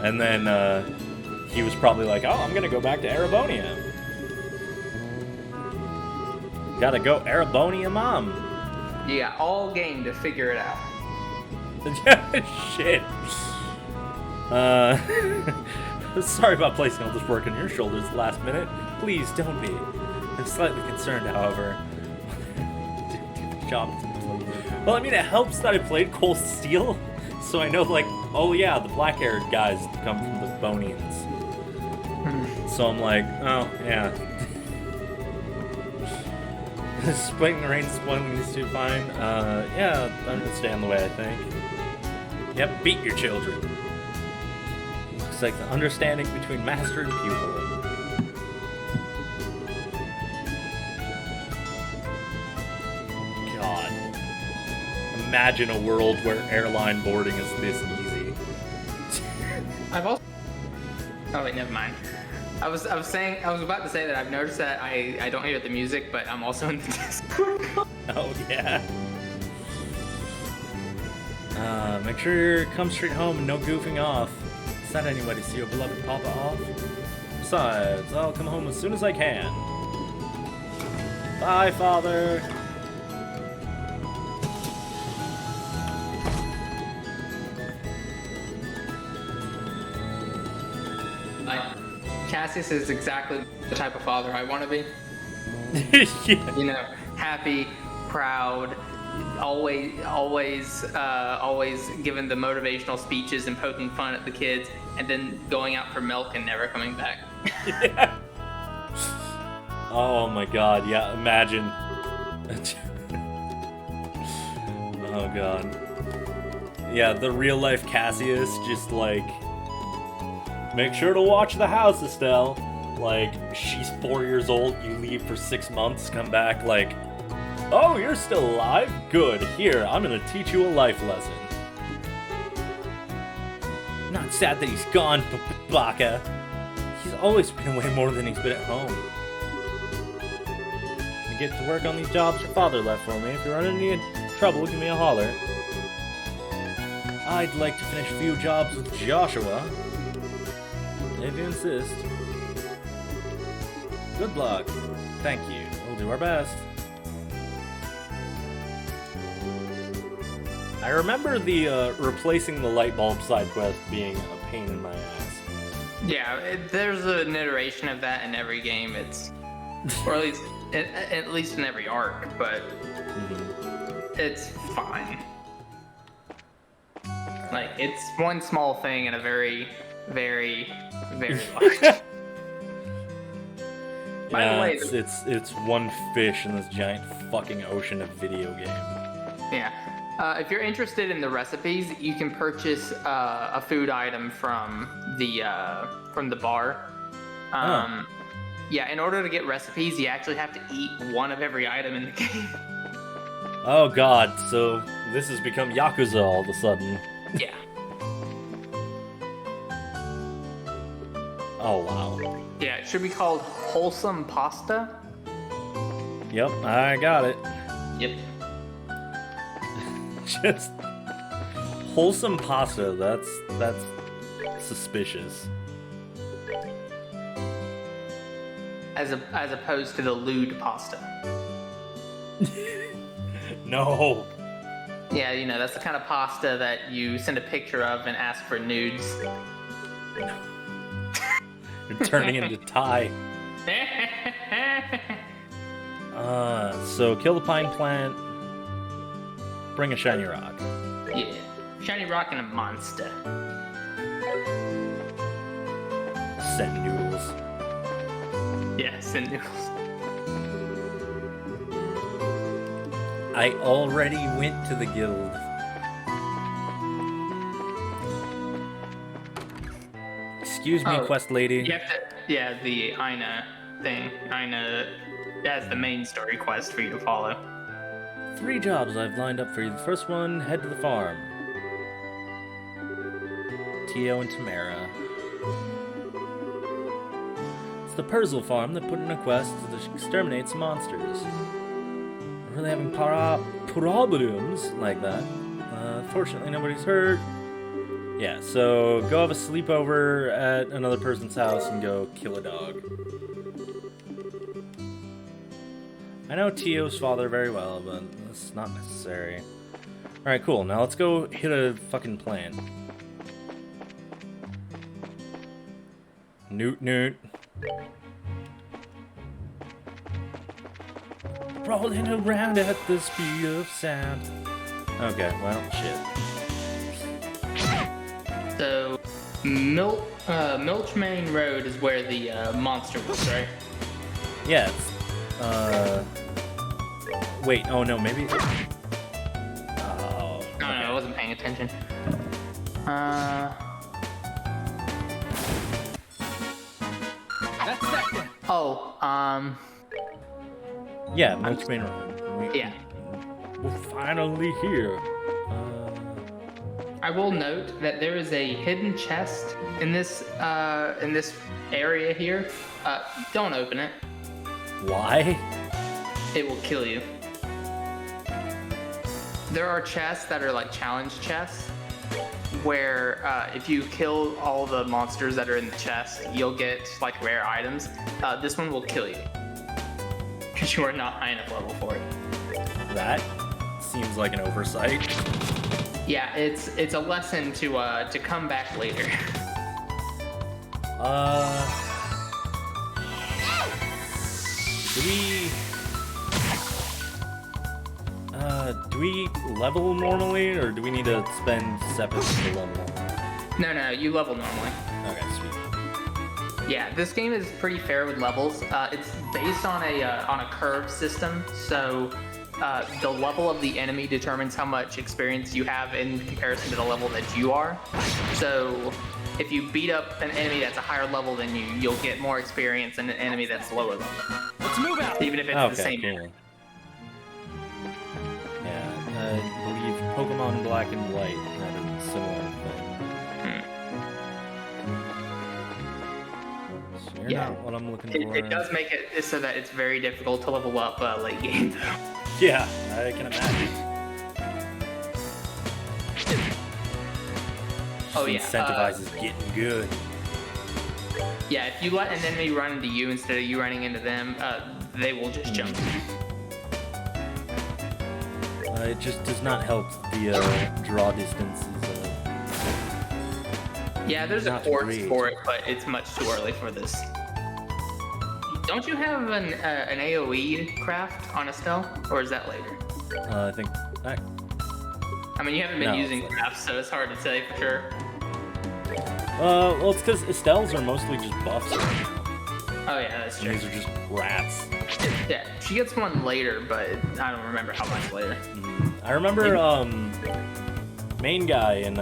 And then, he was probably like, oh, I'm gonna go back to Erebonia. Gotta go Erebonia, Mom. You got all game to figure it out. Shit. Sorry about placing all this work on your shoulders at the last minute. Please don't be. I'm slightly concerned, however. Job. Well, I mean, it helps that I played Cold Steel, so I know, like, oh yeah, the black-haired guys come from the Bonians. So I'm like, oh yeah. Splitting the rain, spoiling these two, fine. Yeah, I'm gonna stay on the way, I think. Yep, beat your children. Looks like the understanding between master and pupil. God. Imagine a world where airline boarding is this easy. I've also... Oh wait, never mind. I was about to say that I've noticed that I don't hear the music, but I'm also in the Discord. Oh, yeah. Make sure you come straight home and no goofing off. Send anybody to see your beloved Papa off. Besides, I'll come home as soon as I can. Bye, Father. Cassius is exactly the type of father I want to be. Yeah. You know, happy, proud, always giving the motivational speeches and poking fun at the kids, and then going out for milk and never coming back. Yeah. Oh my God, yeah, imagine. Oh God. Yeah, the real life Cassius just like, make sure to watch the house, Estelle. Like, she's 4 years old, you leave for 6 months, come back like, oh, you're still alive? Good, here, I'm gonna teach you a life lesson. Not sad that he's gone, Baka. He's always been away more than he's been at home. I get to work on these jobs your father left for me. If you run into any trouble, give me a holler. I'd like to finish a few jobs with Joshua. If you insist. Good luck. Thank you. We'll do our best. I remember the replacing the light bulb side quest being a pain in my ass. Yeah, there's an iteration of that in every game. It's, or at least in every arc, but it's fine. Like, it's one small thing in a very, very, very large. By the way, it's one fish in this giant fucking ocean of video game. Yeah. If you're interested in the recipes, you can purchase a food item from the bar. Yeah, in order to get recipes, you actually have to eat one of every item in the game. Oh God, so this has become Yakuza all of a sudden. Yeah. Oh wow. Yeah, it should be called wholesome pasta. Yep, I got it. Yep. Just wholesome pasta, that's suspicious. as opposed to the lewd pasta. No. Yeah, you know, that's the kind of pasta that you send a picture of and ask for nudes. You're turning into Ty. So kill the pine plant. Bring a shiny rock. Yeah, shiny rock and a monster. Send noodles. Yeah, send noodles. I already went to the guild. Excuse me, quest lady. You have to, yeah, the Ina thing. Ina, that's the main story quest for you to follow. 3 jobs I've lined up for you. The first one, head to the farm. Tio and Tamara. It's the Perzel farm that put in a quest to exterminate some monsters. We're really having problems like that. Fortunately, nobody's hurt. Yeah, so go have a sleepover at another person's house and go kill a dog. I know Tio's father very well, but it's not necessary. Alright, cool. Now let's go hit a fucking plant. Newt Newt. Rolling around at the speed of sound. Okay, well, shit. So, Milchmane Road is where the monster was, right? Yeah, it's, wait, oh no, maybe... Oh, No, I wasn't paying attention. That's that then. Oh, Yeah, Milchmane Road. yeah. We're finally here. I will note that there is a hidden chest in this area here. Don't open it. Why? It will kill you. There are chests that are like challenge chests, where if you kill all the monsters that are in the chest, you'll get like rare items. This one will kill you because you are not high enough level for it. That seems like an oversight. Yeah, it's a lesson to come back later. Do we level normally, or do we need to spend separate to level? No, you level normally. Okay, sweet. Yeah, this game is pretty fair with levels. It's based on a curve system, so the level of the enemy determines how much experience you have in comparison to the level that you are. So if you beat up an enemy that's a higher level than you, you'll get more experience than an enemy that's lower level. Let's move out. Even if it's Okay, the same cool. enemy. Yeah, I believe Pokemon Black and White had a similar thing. So you're Yeah. not what I'm looking for. It does make it so that it's very difficult to level up late game, though. Yeah, I can imagine. Oh, yeah, Incentivizes getting good. Yeah, if you let an enemy run into you instead of you running into them, they will just jump. It just does not help the draw distances. Yeah, there's a Not port great. for it, but it's much too early for this. Don't you have an AoE craft on Estelle, or is that later? I think. I mean, you haven't been No, using it's later. crafts, so it's hard to say for sure. Well, it's because Estelle's are mostly just buffs right now. Oh yeah, that's And true. these are just rats. Yeah, she gets one later, but I don't remember how much later. I remember, main guy in,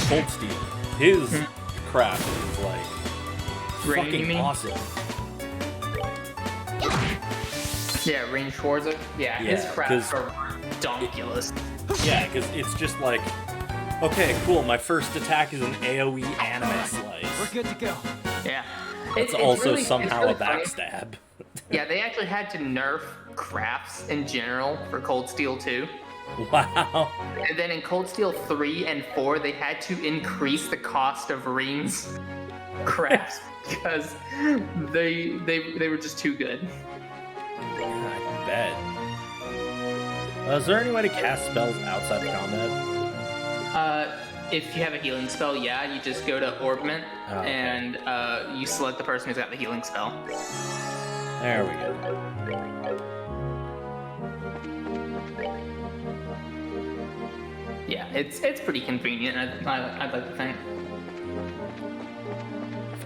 Cold Steel. His craft is like Rain, you fucking mean? awesome. Yeah, Rain Schwarzer. Yeah, his Yeah, crafts 'cause- are donkulous. Yeah, because it's just like, okay, cool, my first attack is an AoE anime We're slice. good to go. Yeah. It's It's also really- somehow it's a really funny. backstab. Yeah, they actually had to nerf crafts in general for Cold Steel 2. Wow. And then in Cold Steel 3 and 4, they had to increase the cost of rings. crafts because they were just too good. I bet. Is there any way to cast spells outside of combat? If you have a healing spell, yeah, you just go to Orbment and you select the person who's got the healing spell. There we go. Yeah, it's pretty convenient. I'd like to think.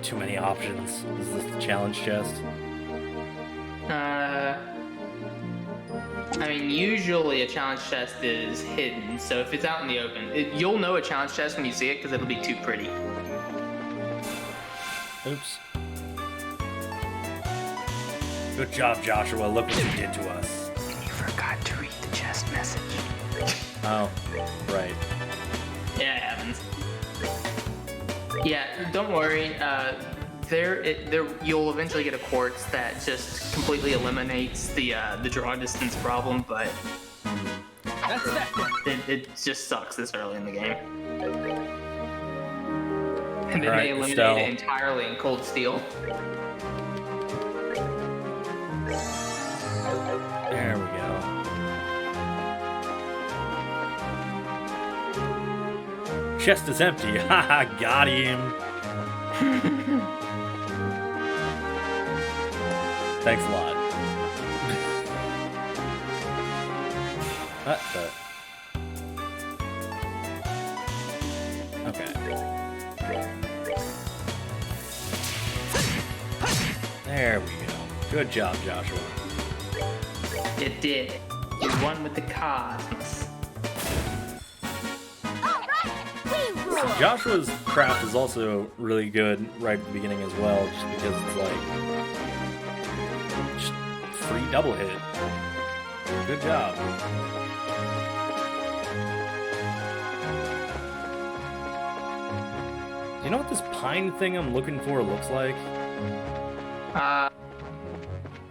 Too many options. Is this the challenge chest? I mean, usually a challenge chest is hidden, so if it's out in the open, you'll know a challenge chest when you see it because it'll be too pretty. Oops. Good job, Joshua. Look what you did to us. You forgot to read the chest message. Oh, right. Yeah, it happens. Yeah, don't worry. You'll eventually get a quartz that just completely eliminates the draw distance problem, but it just sucks this early in the game. And then they eliminate it entirely in Cold Steel. There we go. Chest is empty. Haha, got him. Thanks a lot. Okay. There we go. Good job, Joshua. It did. You won with the cosmos. Joshua's craft is also really good right at the beginning as well, just because it's like just free double hit. Good job. Do you know what this pine thing I'm looking for looks like?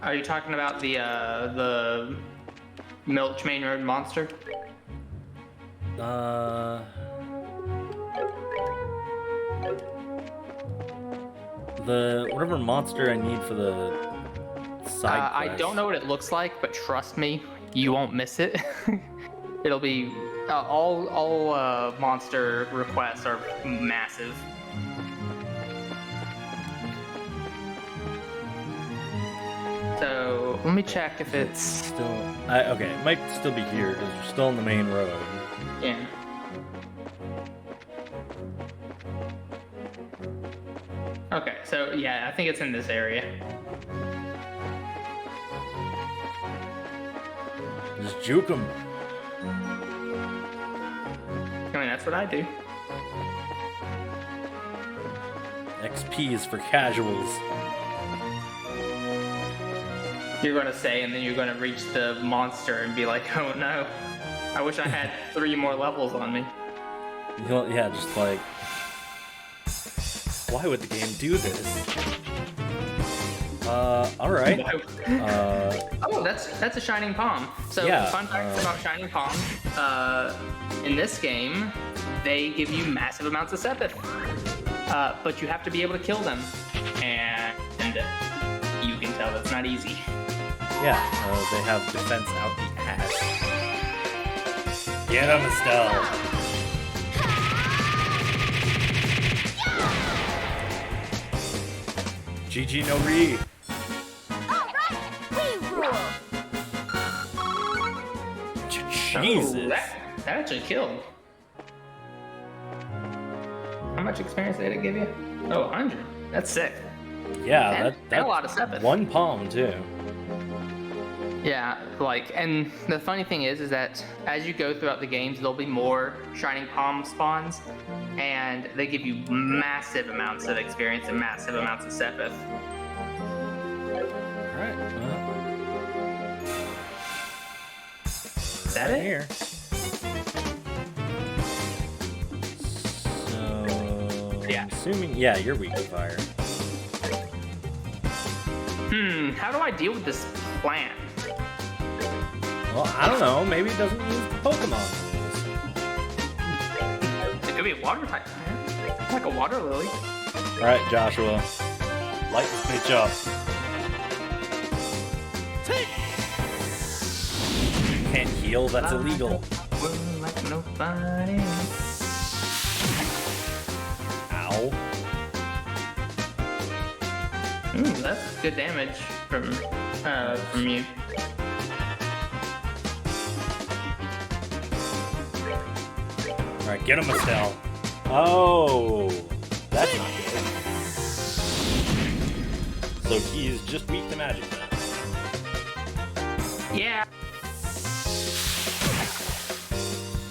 Are you talking about the Milch Main Road monster? The whatever monster I need for the side I don't know what it looks like, but trust me, you won't miss it. It'll be all monster requests are massive. So let me check if it's still. Okay, it might still be here because we're still on the main road. Yeah. Okay, so yeah, I think it's in this area. Just juke him. I mean, that's what I do. XP is for casuals. You're gonna say, and then you're gonna reach the monster and be like, oh no, I wish I had 3 more levels on me. Yeah, just like, why would the game do this? Alright. Oh, that's a Shining Palm. So, yeah, fun fact about Shining Palms, in this game, they give you massive amounts of Sepith. But you have to be able to kill them. And you can tell that's not easy. Yeah, they have defense out the ass. Get him, Estelle! GG no re. Jesus. Oh, that actually killed. How much experience did it give you? Oh, 100. That's sick. Yeah, that's a lot of Sepith. 1 palm too. Yeah, like, and the funny thing is that as you go throughout the games, there'll be more Shining Palm spawns, and they give you massive amounts of experience and massive amounts of Sepith. Alright, well. Is that it? Here. So, Yeah. I'm assuming, yeah, you're weak to fire. How do I deal with this plant? Well, I don't know. Maybe it doesn't use the Pokemon. It could be a water type plant, like a water lily. Alright, Joshua. Light this bitch up. Can't heal, that's illegal. Like nobody. Ow. Ooh, that's good damage from you. Alright, get him, Estelle. Oh, that's not good. So he's just weak to magic then. Yeah.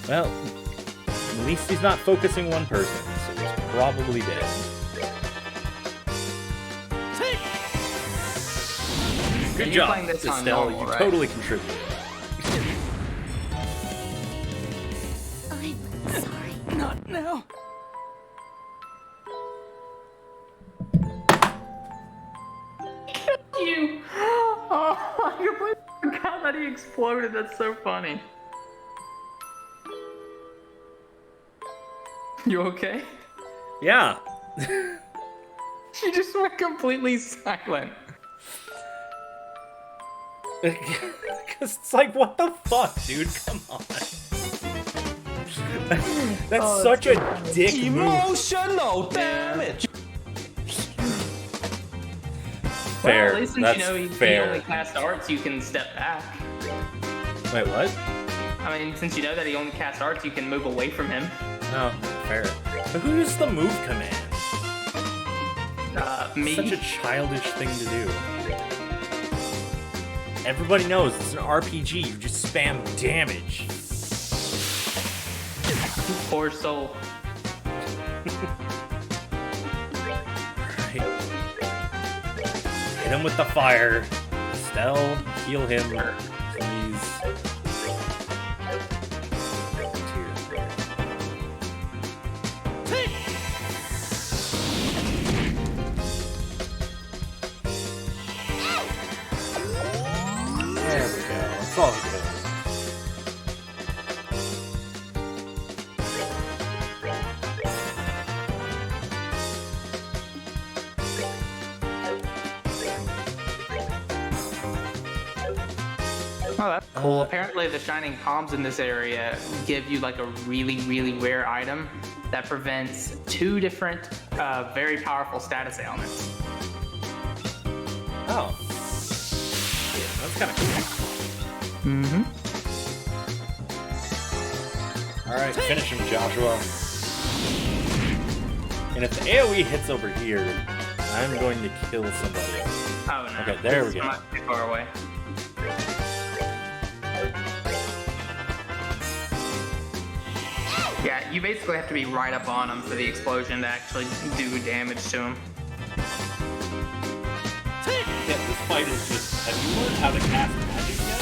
Well, at least he's not focusing one person, so he's probably dead. Good job, Estelle. You totally contributed. I'm sorry. Not now. You. Oh, I completely forgot that he exploded. That's so funny. You okay? Yeah. She just went completely silent. Because it's like, what the fuck, dude? Come on. That's such a dick move. Emotional damage. Fair. Well, at least since That's you know he fair. only cast arts, you can step back. Wait, what? I mean, since you know that he only casts arts, you can move away from him. No, fair. But who uses the move command? Me. Such a childish thing to do. Everybody knows it's an RPG. You just spam damage. Poor soul. Right. Hit him with the fire. Estelle, heal him, please. There we go. That's all it is. Oh, that's cool. Apparently the shining palms in this area give you like a really, really rare item that prevents 2 different, very powerful status ailments. Oh. Yeah, that's kind of cool. Mm-hmm. Alright, finish him, Joshua. And if the AoE hits over here, I'm going to kill somebody. Oh no. Okay, there we go. Not too far away. Yeah, you basically have to be right up on him for the explosion to actually do damage to him. Yeah, this fight is just... Have you learned how to cast magic yet?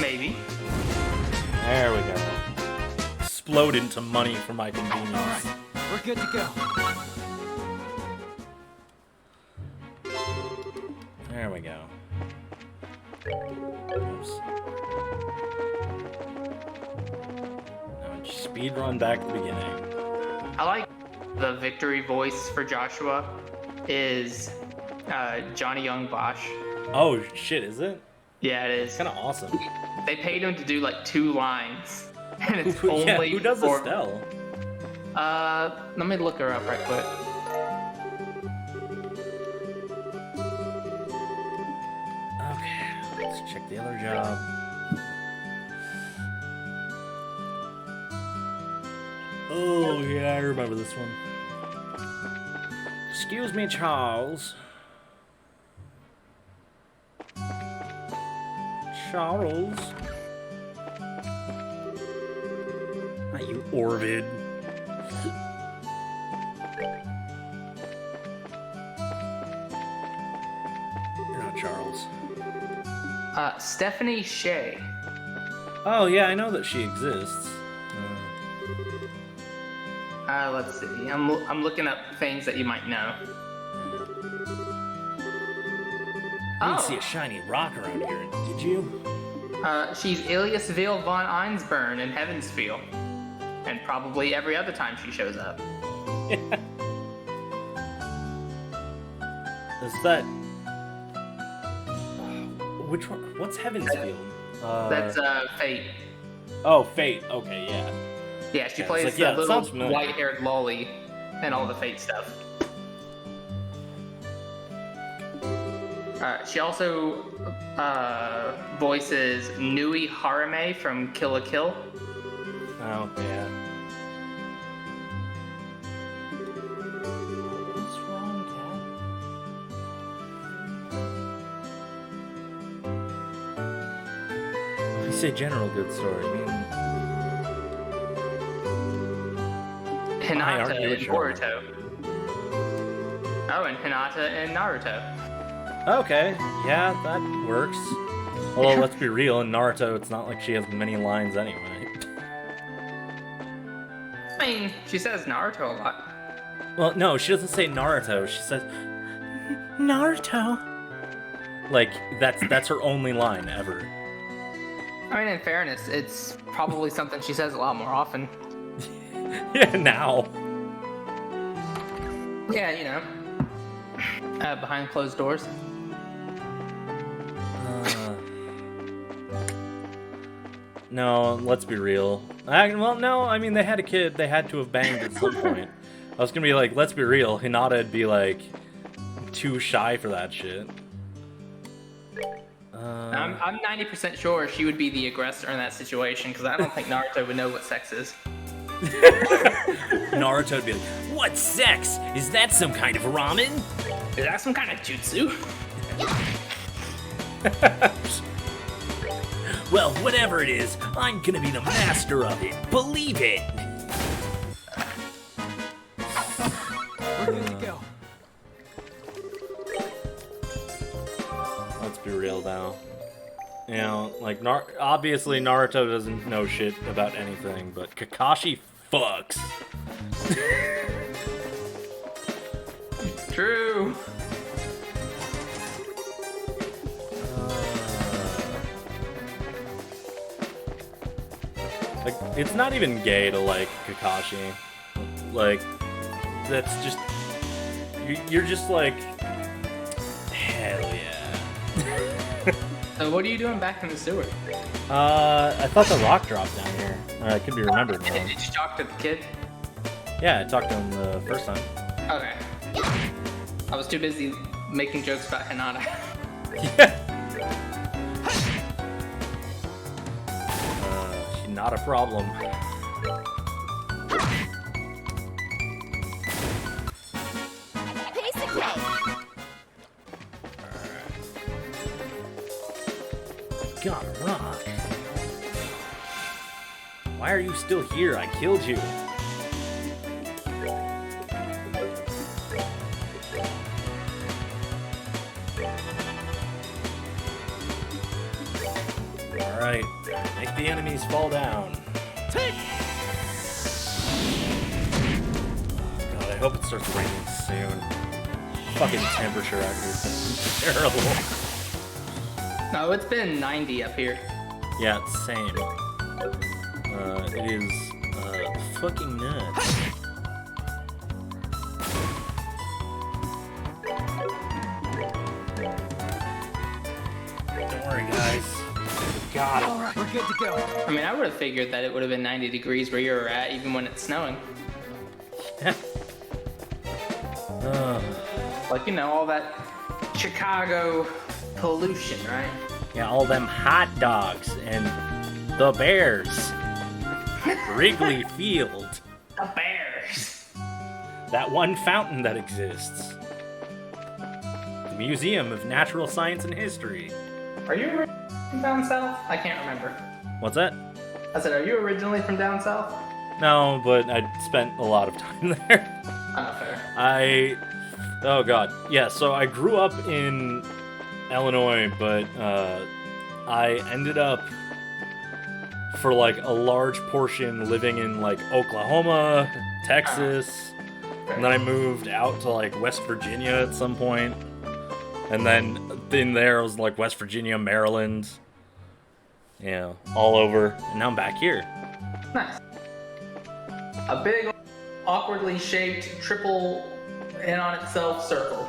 Maybe. There we go. Explode into money for my convenience. Alright, we're good to go. There we go. Oops. Now just speed run back to the beginning. I like the victory voice for Joshua is Johnny Young Bosch. Oh shit, is it? Yeah, it is. It's kind of awesome. They paid him to do like 2 lines, and it's only Yeah, who does for... Estelle? Let me look her up right quick. Okay, let's check the other job. Oh yeah, I remember this one. Excuse me, Charles. Charles? Not you, Orvid. You're not Charles. Stephanie Shea. Oh yeah, I know that she exists. Let's see. I'm looking up things that you might know. I didn't see a shiny rock around here, did you? She's Iliasville von Einsburn in Heavensfield. And probably every other time she shows up. Is that... Which one? What's Heaven's Field? That's Fate. Oh, Fate. Okay, yeah. Yeah, she Yeah, plays it's like, the it sounds little familiar. white-haired lolly and all the Fate stuff. She also voices Nui Harame from Kill la Kill. Oh, yeah. What's wrong, Cat? You say general good story. I mean, Hinata aren't you a and charmer? Boruto. Oh, and Hinata and Naruto. okay, yeah, that works. Although, let's be real, in Naruto, it's not like she has many lines anyway. I mean, she says Naruto a lot. Well, no, she doesn't say Naruto. She says Naruto. Like that's her only line ever. I mean, in fairness, it's probably something she says a lot more often. Yeah, now. Yeah, you know, behind closed doors. No, let's be real. Well, no, I mean, they had a kid. They had to have banged at some point. I was gonna be like, let's be real. Hinata'd be like too shy for that shit. I'm 90% sure she would be the aggressor in that situation because I don't think Naruto would know what sex is. Naruto would be like, "What sex? Is that some kind of ramen?" Is that some kind of jutsu? Well, whatever it is, I'm gonna be the master of it. Believe it. We're good to go. Let's be real now. You know, like, obviously Naruto doesn't know shit about anything, but Kakashi fucks. True. Like, it's not even gay to like Kakashi. Like, that's just... You're just like... Hell yeah. So what are you doing back in the sewer? I thought the rock dropped down here. I could be remembered wrong. Did you talk to the kid? Yeah, I talked to him the first time. Okay. I was too busy making jokes about Hinata. Yeah. She's not a problem. Piece of cake. Got a rock. Why are you still here? I killed you. Alright, make the enemies fall down. Take. God, I hope it starts raining soon. Fucking temperature out here is terrible. No, it's been 90 up here. Yeah, same. It is fucking nuts. Don't worry, guys. Got it. All right, we're good to go. I mean, I would have figured that it would have been 90 degrees where you were at, even when it's snowing. Like, you know, all that Chicago pollution, right? Yeah, all them hot dogs and the Bears. Wrigley Field. The Bears. That one fountain that exists. The Museum of Natural Science and History. Are you originally from down south? I can't remember. What's that? I said, are you originally from down south? No, but I spent a lot of time there. Oh, fair. Oh god. Yeah, so I grew up in Illinois, but I ended up for like a large portion living in like Oklahoma, Texas, and then I moved out to like West Virginia at some point. And then in there was like West Virginia, Maryland, yeah, all over. And now I'm back here. Nice. A big, awkwardly shaped, triple in on itself circle.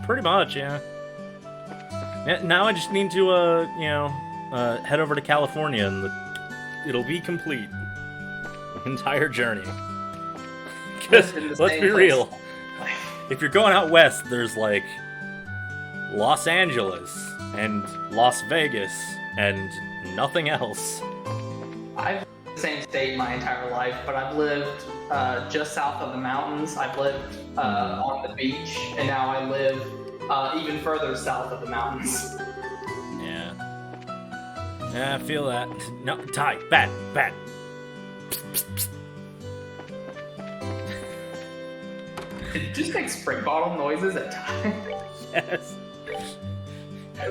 Pretty much, yeah. Now I just need to, head over to California and it'll be complete. The entire journey. Because, let's be real, if you're going out west, there's, like, Los Angeles and Las Vegas and nothing else. I've lived in the same state my entire life, but I've lived just south of the mountains. I've lived on the beach, and now I live even further south of the mountains. Yeah. Yeah, I feel that. No, Ty, bat. Did you just make spring bottle noises at times? Yes.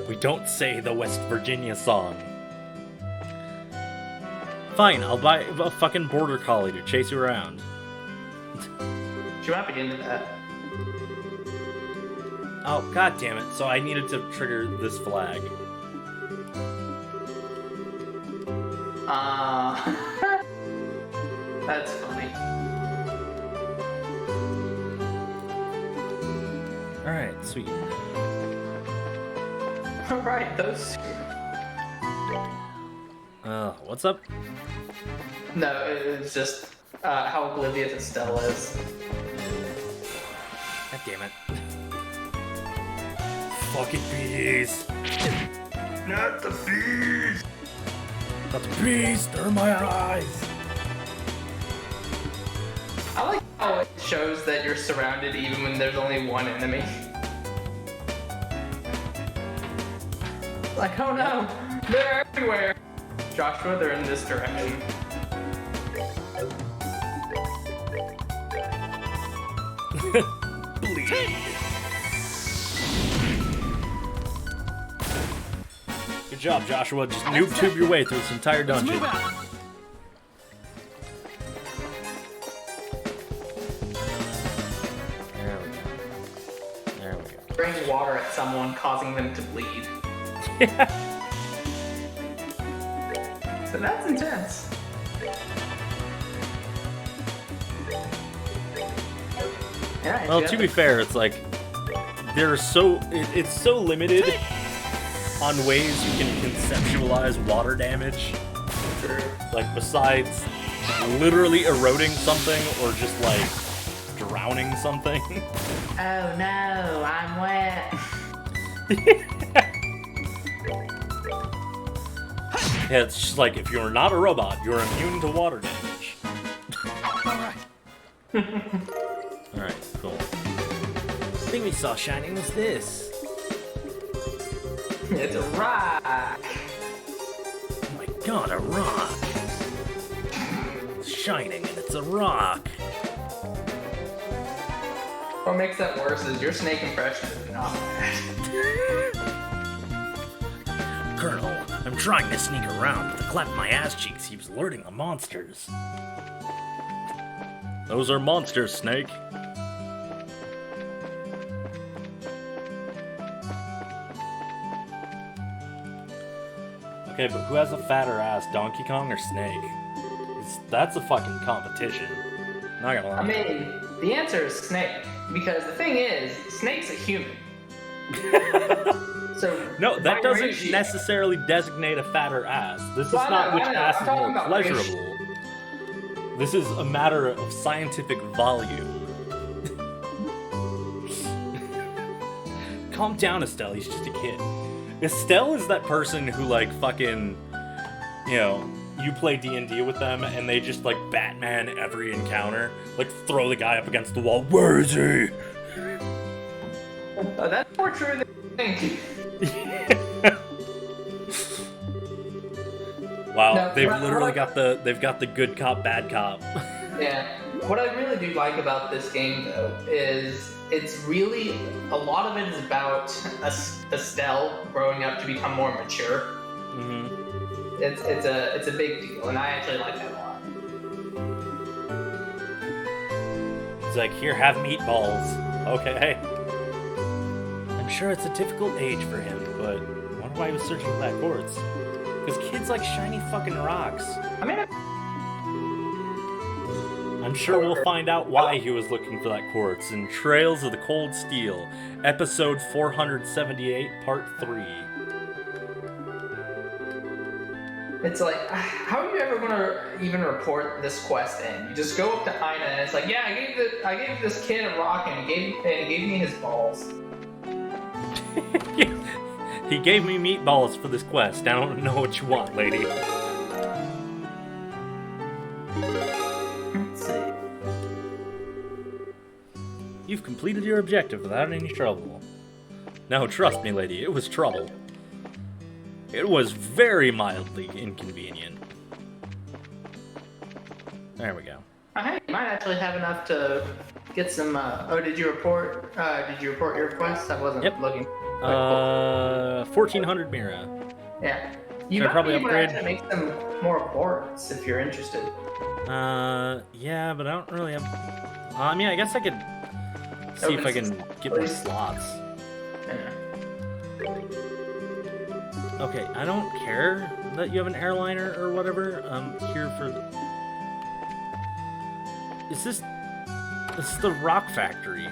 We don't say the West Virginia song. Fine, I'll buy a fucking border collie to chase you around. She might be into that. Oh, god damn it. So I needed to trigger this flag. That's funny. Alright, sweet. Alright, those... What's up? No, it's just how oblivious Estelle is. God damn it. Fucking bees! Not the bees! Not the bees! They're in my eyes! I like how it shows that you're surrounded even when there's only one enemy. Like, oh no, they're everywhere! Joshua, they're in this direction. Bleed! Good job, Joshua. Just noob tube your way through this entire Let's dungeon. move out. There we go. Spraying water at someone, causing them to bleed. Yeah. So that's intense. Yeah, Well, to be fair, it's like it's so limited on ways you can conceptualize water damage. True. Like besides literally eroding something or just like drowning something. Oh no, I'm wet. Yeah, it's just like if you're not a robot, you're immune to water damage. Alright. Alright, cool. The thing we saw shining was this. It's a rock. Oh my god, a rock. It's shining and it's a rock. What makes that worse is your snake impression is not bad. Colonel, I'm trying to sneak around, but the clap of my ass cheeks keeps alerting the monsters. Those are monsters, Snake. Okay, but who has a fatter ass, Donkey Kong or Snake? That's a fucking competition. Not gonna lie. I mean, the answer is snake. Because the thing is, Snake's a human. So No, that by doesn't ratio- necessarily designate a fatter ass. This is Well, I not know, which I know. ass I'm is talking more about pleasurable. This is a matter of scientific volume. Calm down, Estelle. He's just a kid. Estelle is that person who, like, fucking, you play D&D with them and they just, like, Batman every encounter. Like, throw the guy up against the wall. Where is he? That's more true than you think. Wow, No, they've what- literally what- got the good cop, bad cop. Yeah. What I really do like about this game, though, is it's really a lot of it is about Estelle growing up to become more mature. Mm-hmm. It's a big deal, and I actually like that a lot. He's like, here, have meatballs. Okay. I'm sure it's a difficult age for him, but I wonder why he was searching for that quartz. Because kids like shiny fucking rocks. I mean, I'm sure we'll find out why he was looking for that quartz in Trails of the Cold Steel, episode 478, part 3. It's like, how are you ever gonna even report this quest in? You just go up to Ina and it's like, yeah, I gave this kid a rock and he gave me his balls. He gave me meatballs for this quest. I don't know what you want, lady. Let's see. You've completed your objective without any trouble. No, trust me, lady, it was trouble. It was very mildly inconvenient. There we go. Hey, you might actually have enough to get some. Did you report your quest? I wasn't looking. 1400 Mira. Yeah. You might probably upgrade. To make some more reports if you're interested. Yeah, but I don't really have. I mean, I guess I could see if I can get more slots. Yeah. Okay, I don't care that you have an airliner or whatever. I'm here for. Is this? This is the Rock Factory.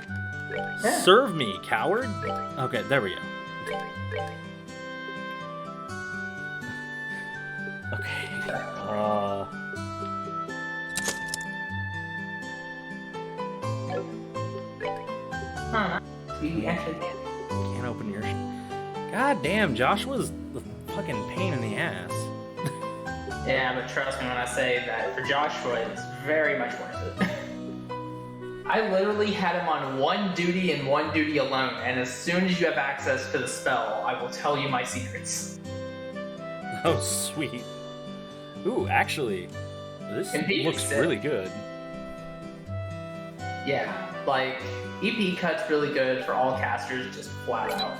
Yeah. Serve me, coward. Okay, there we go. Okay. You actually can. Can't open your. God damn, Joshua's the fucking pain in the ass. Yeah, but trust me when I say that for Joshua, it's very much worth it. I literally had him on one duty and one duty alone, and as soon as you have access to the spell, I will tell you my secrets. Oh, sweet. Ooh, actually, this looks really good. Yeah, like, EP cut's really good for all casters, just flat out.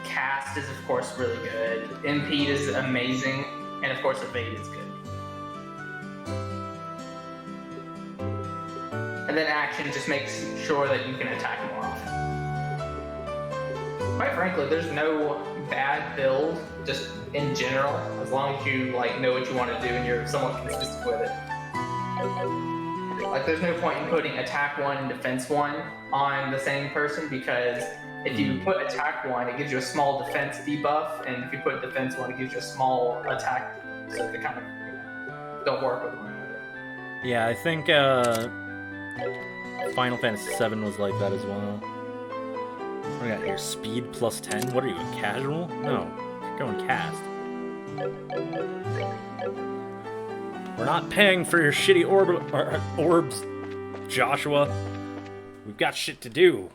Cast is, of course, really good. Impede is amazing, and of course, Evade is good. And then Action just makes sure that you can attack more often. Quite frankly, there's no bad build, just in general, as long as you know what you want to do and you're somewhat consistent with it. Like, there's no point in putting Attack 1 and Defense 1 on the same person, because if you put Attack 1, it gives you a small defense debuff, and if you put Defense 1, it gives you a small attack, so they kind of don't work with one another. Yeah, I think Final Fantasy VII was like that as well. What do we got here? Speed plus 10? What are you, a casual? No, you're going cast. We're not paying for your shitty orbs, Joshua. We've got shit to do.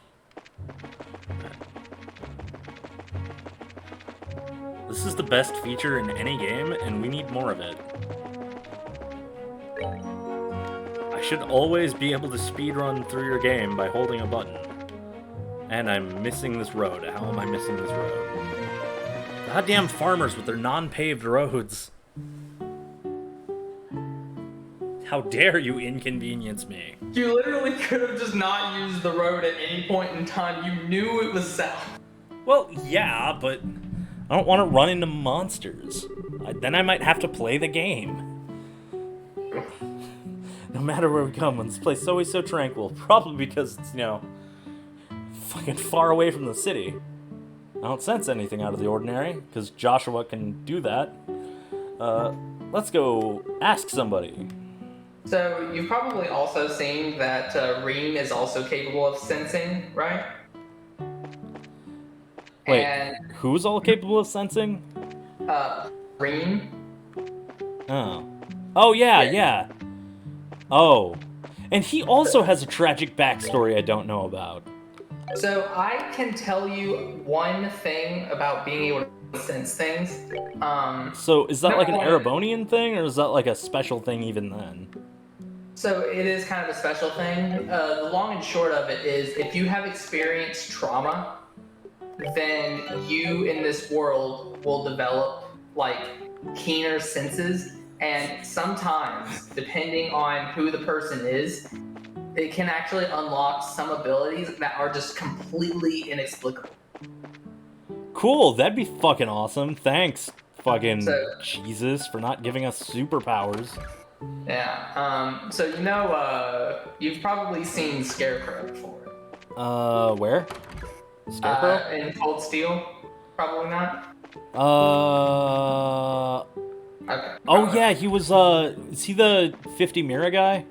This is the best feature in any game, and we need more of it. I should always be able to speedrun through your game by holding a button. And I'm missing this road. How am I missing this road? Goddamn farmers with their non-paved roads. How dare you inconvenience me? You literally could have just not used the road at any point in time. You knew it was south. Well, yeah, but I don't want to run into monsters. Then I might have to play the game. No matter where we come, this place is always so tranquil. Probably because it's, fucking far away from the city. I don't sense anything out of the ordinary, because Joshua can do that. Let's go ask somebody. So, you've probably also seen that Reem is also capable of sensing, right? Wait, and, who's all capable of sensing? Reem. Oh, yeah. Oh. And he also has a tragic backstory I don't know about. So, I can tell you one thing about being able to sense things. So, is that like an Erebonian thing, or is that like a special thing even then? So it is kind of a special thing. The long and short of it is, if you have experienced trauma, then you in this world will develop keener senses, and sometimes, depending on who the person is, it can actually unlock some abilities that are just completely inexplicable. Cool, that'd be fucking awesome. Thanks, fucking Jesus, for not giving us superpowers. Yeah. So you've probably seen Scarecrow before. Where? Scarecrow? In Cold Steel? Probably not. Okay. Oh Probably yeah, not. he was, is he the 50 Mira guy?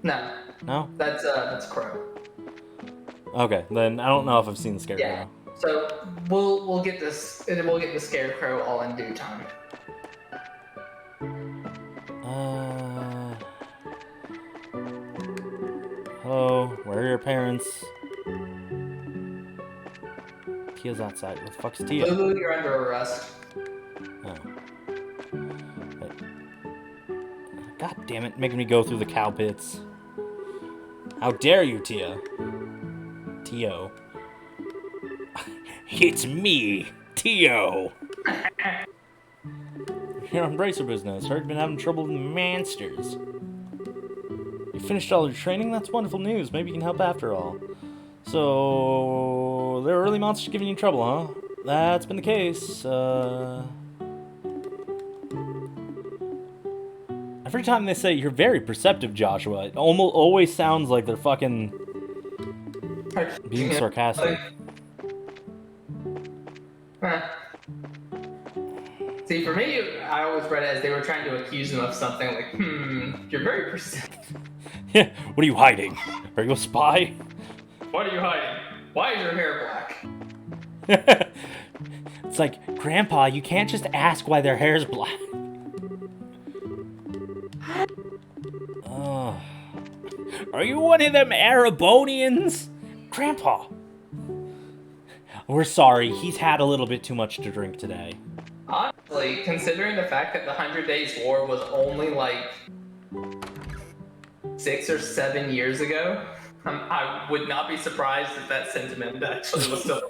No. No? That's Crow. Okay, then I don't know if I've seen Yeah. Scarecrow. So we'll get this. We'll get the Scarecrow all in due time. Hello, where are your parents? Tia's outside. Where the fuck's Tia? Lulu, you're under arrest. Oh. Wait. God damn it, making me go through the cow pits. How dare you, Tia? Tio. It's me, Tio. Here on Bracer Business. Heard you've been having trouble with monsters. You finished all your training? That's wonderful news. Maybe you can help after all. So, there are really monsters giving you trouble, huh? That's been the case. Every time they say you're very perceptive, Joshua, it almost always sounds like they're fucking being sarcastic. See, for me, I always read it as they were trying to accuse him of something like, you're very perceptive. Yeah, what are you hiding? Are you a spy? What are you hiding? Why is your hair black? It's like, Grandpa, you can't just ask why their hair's black. Oh. Are you one of them Arabonians? Grandpa. We're sorry, he's had a little bit too much to drink today. Honestly, considering the fact that the 100 Days War was only like 6 or 7 years ago, I would not be surprised if that sentiment actually was still.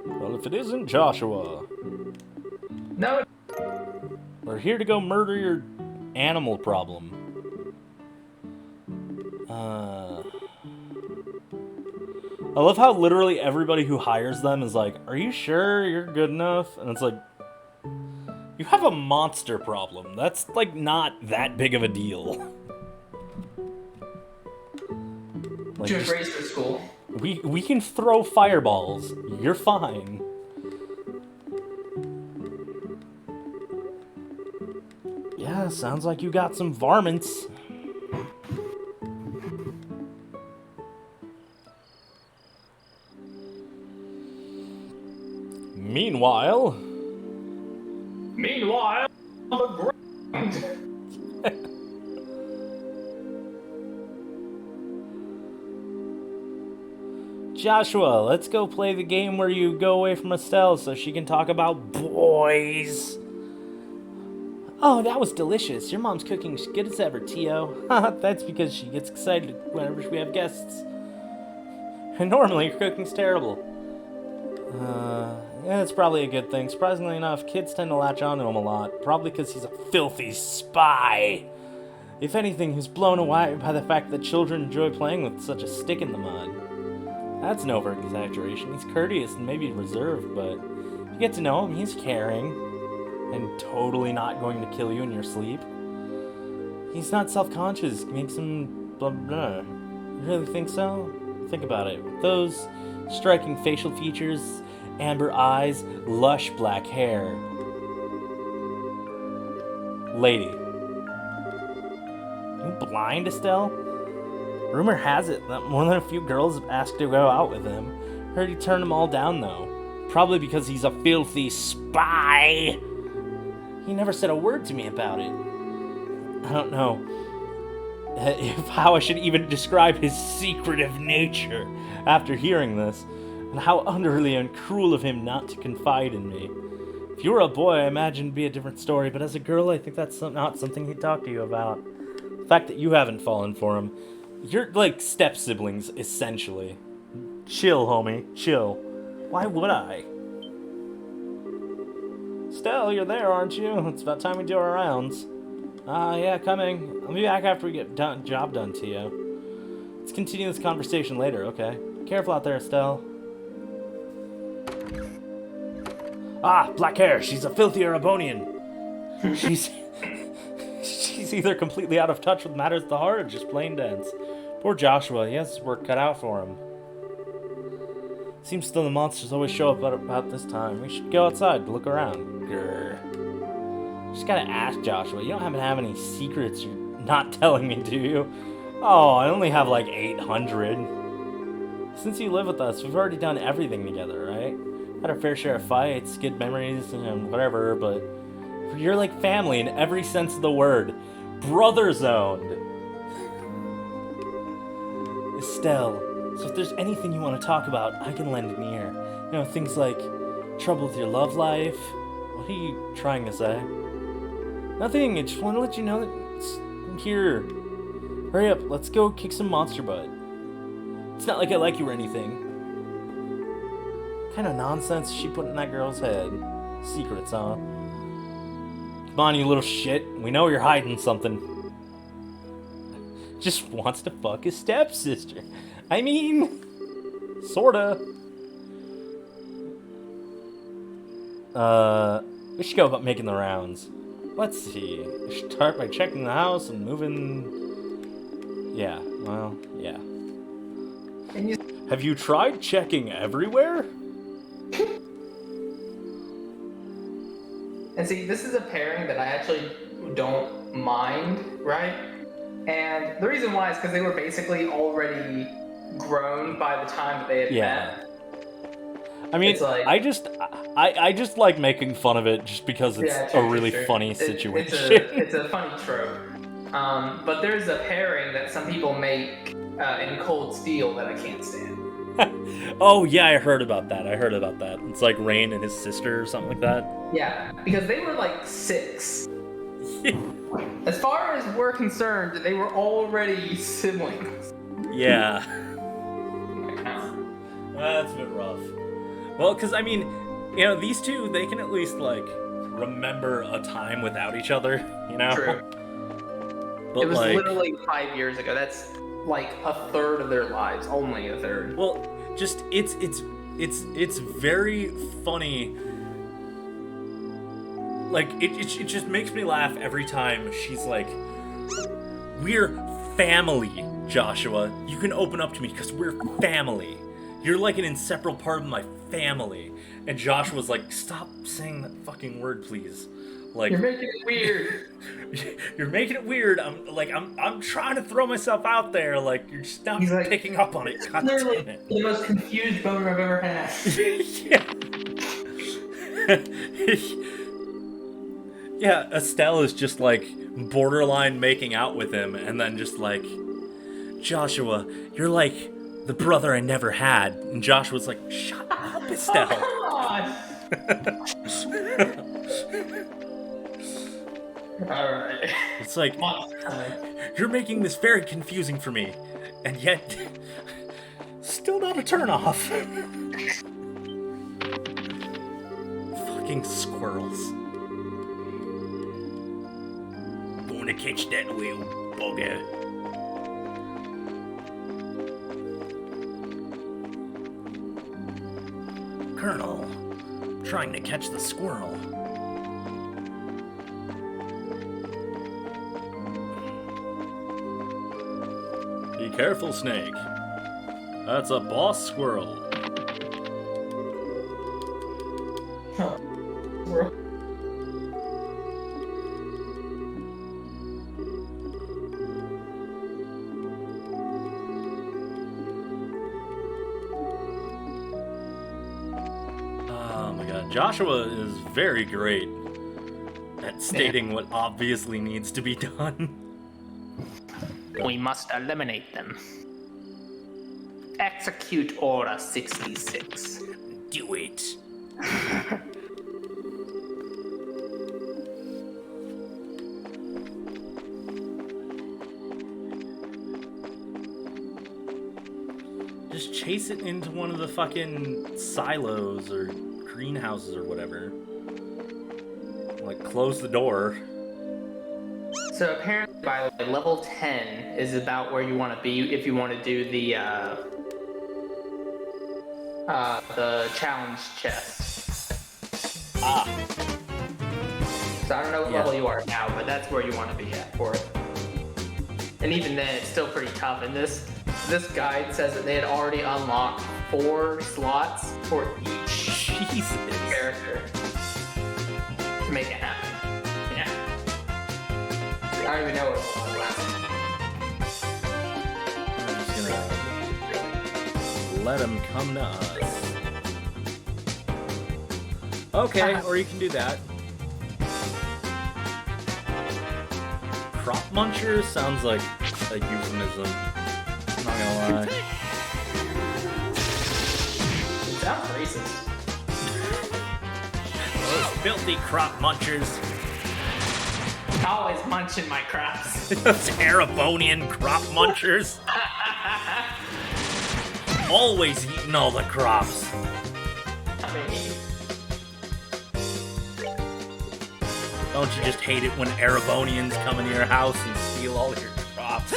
Well, if it isn't Joshua, No. we're here to go murder your animal problem. I love how literally everybody who hires them is like, are you sure you're good enough? And it's like, you have a monster problem. That's, like, not that big of a deal. Like, Just raised for school. we can throw fireballs. You're fine. Yeah, sounds like you got some varmints. Meanwhile, On the ground. Joshua, let's go play the game where you go away from Estelle so she can talk about boys. Oh, that was delicious. Your mom's cooking as good as ever, Tio. That's because she gets excited whenever we have guests. And normally your cooking's terrible. Yeah, it's probably a good thing. Surprisingly enough, kids tend to latch onto him a lot. Probably because he's a filthy spy. If anything, he's blown away by the fact that children enjoy playing with such a stick in the mud. That's no over-exaggeration. He's courteous and maybe reserved, but if you get to know him, he's caring and totally not going to kill you in your sleep. He's not self-conscious. Makes him blah blah. You really think so? Think about it. With those striking facial features, amber eyes, lush black hair. Lady. You blind, Estelle? Rumor has it that more than a few girls have asked to go out with him. Heard he turned them all down, though. Probably because he's a filthy spy. He never said a word to me about it. I don't know how I should even describe his secretive nature after hearing this, and how utterly and cruel of him not to confide in me. If you were a boy, I imagine it'd be a different story, but as a girl, I think that's not something he'd talk to you about. The fact that you haven't fallen for him, you're like step-siblings, essentially. Chill, homie, chill. Why would I? Stell, you're there, aren't you? It's about time we do our rounds. Yeah, coming. I'll be back after we get job done, Tio. Let's continue this conversation later, okay? Careful out there, Estelle. Ah, black hair. She's a filthy Arabonian. She's either completely out of touch with matters of the heart or just plain dense. Poor Joshua, he has his work cut out for him. Seems the monsters always show up at about this time. We should go outside to look around. Grr. Just gotta ask Joshua, you don't happen to have any secrets you're not telling me, do you? Oh, I only have like 800. Since you live with us, we've already done everything together, right? Had our fair share of fights, good memories, and whatever, but you're like family in every sense of the word. Brother-zoned. Estelle, so if there's anything you want to talk about, I can lend an ear. You know, things like trouble with your love life. What are you trying to say? Nothing, I just want to let you know that I'm here. Hurry up, let's go kick some monster butt. It's not like I like you or anything. What kind of nonsense is she put in that girl's head? Secrets, huh? Come on, you little shit. We know you're hiding something. Just wants to fuck his stepsister. I mean, sorta. We should go about making the rounds. Let's see. We should start by checking the house and moving. Yeah, well, yeah. Have you tried checking everywhere? And see, this is a pairing that I actually don't mind, right? And the reason why is because they were basically already grown by the time that they had met. I mean, It's like- I just like making fun of it just because it's Yeah, a true, really true. funny situation. It's a funny trope. But there's a pairing that some people make in Cold Steel that I can't stand. Oh yeah, I heard about that. It's like Rain and his sister or something like that. Yeah, because they were like 6. As far as we're concerned, they were already siblings. Yeah. That's a bit rough. Well, because, I mean, you know, these two, they can at least, like, remember a time without each other, you know? True. But, It was like, literally 5 years ago. That's like a third of their lives. Only a third. well, just, it's very funny. Like, it just makes me laugh every time she's like, we're family, Joshua. You can open up to me because we're family. You're like an inseparable part of my family. And Joshua's like, stop saying that fucking word, please. Like, You're making it weird. you're making it weird. I'm trying to throw myself out there. Like, you're just not He's like, picking up on it. God Literally damn it. the most confused boner I've ever had. Yeah, Estelle is just like borderline making out with him, and then just like, Joshua, you're like the brother I never had. And Joshua's like, shut up, Estelle. Alright. It's like, you're making this very confusing for me, and yet, still not a turnoff. Fucking squirrels. Gonna catch that whale, bugger. Colonel, trying to catch the squirrel. Be careful, Snake. That's a boss squirrel. Oh my god, Joshua is very great at stating what obviously needs to be done. We must eliminate them. Execute Aura 66. Do it. Just chase it into one of the fucking silos or greenhouses or whatever. Like, close the door. So apparently by level 10 is about where you want to be if you want to do the challenge chest. Ah. So So I don't know what level you are now, but that's where you want to be at for it. And even then, it's still pretty tough. And this guide says that they had already unlocked 4 slots for each character to make it happen. Yeah. I don't even know what it was last. I'm just gonna let him come to us. Okay, or you can do that. Crop muncher sounds like a euphemism. I'm not gonna lie. It sounds racist. Those filthy crop munchers. Always munching my crops. Those Erebonian crop munchers. Always eating all the crops. I mean, Don't you just hate it when Erebonians come into your house and steal all your crops?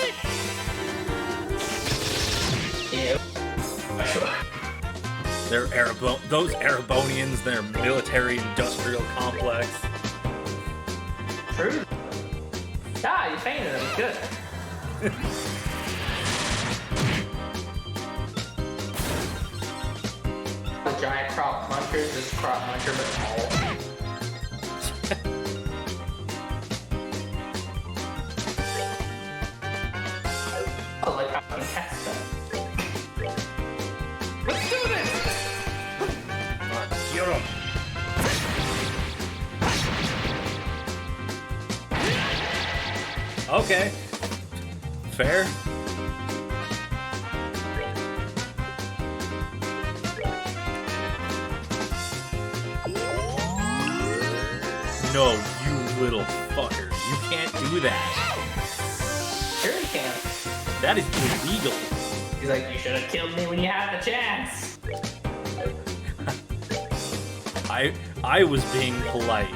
yeah. Those Erebonians, their military-industrial complex. True. Ah, you painted them. Good. The giant crop munchers, this crop muncher, but tall. I like how you cast that. Let's do this! Get 'em. Okay. Fair. No, you little fucker. You can't do that. Sure you can. That is illegal. He's like, you should have killed me when you had the chance. I was being polite,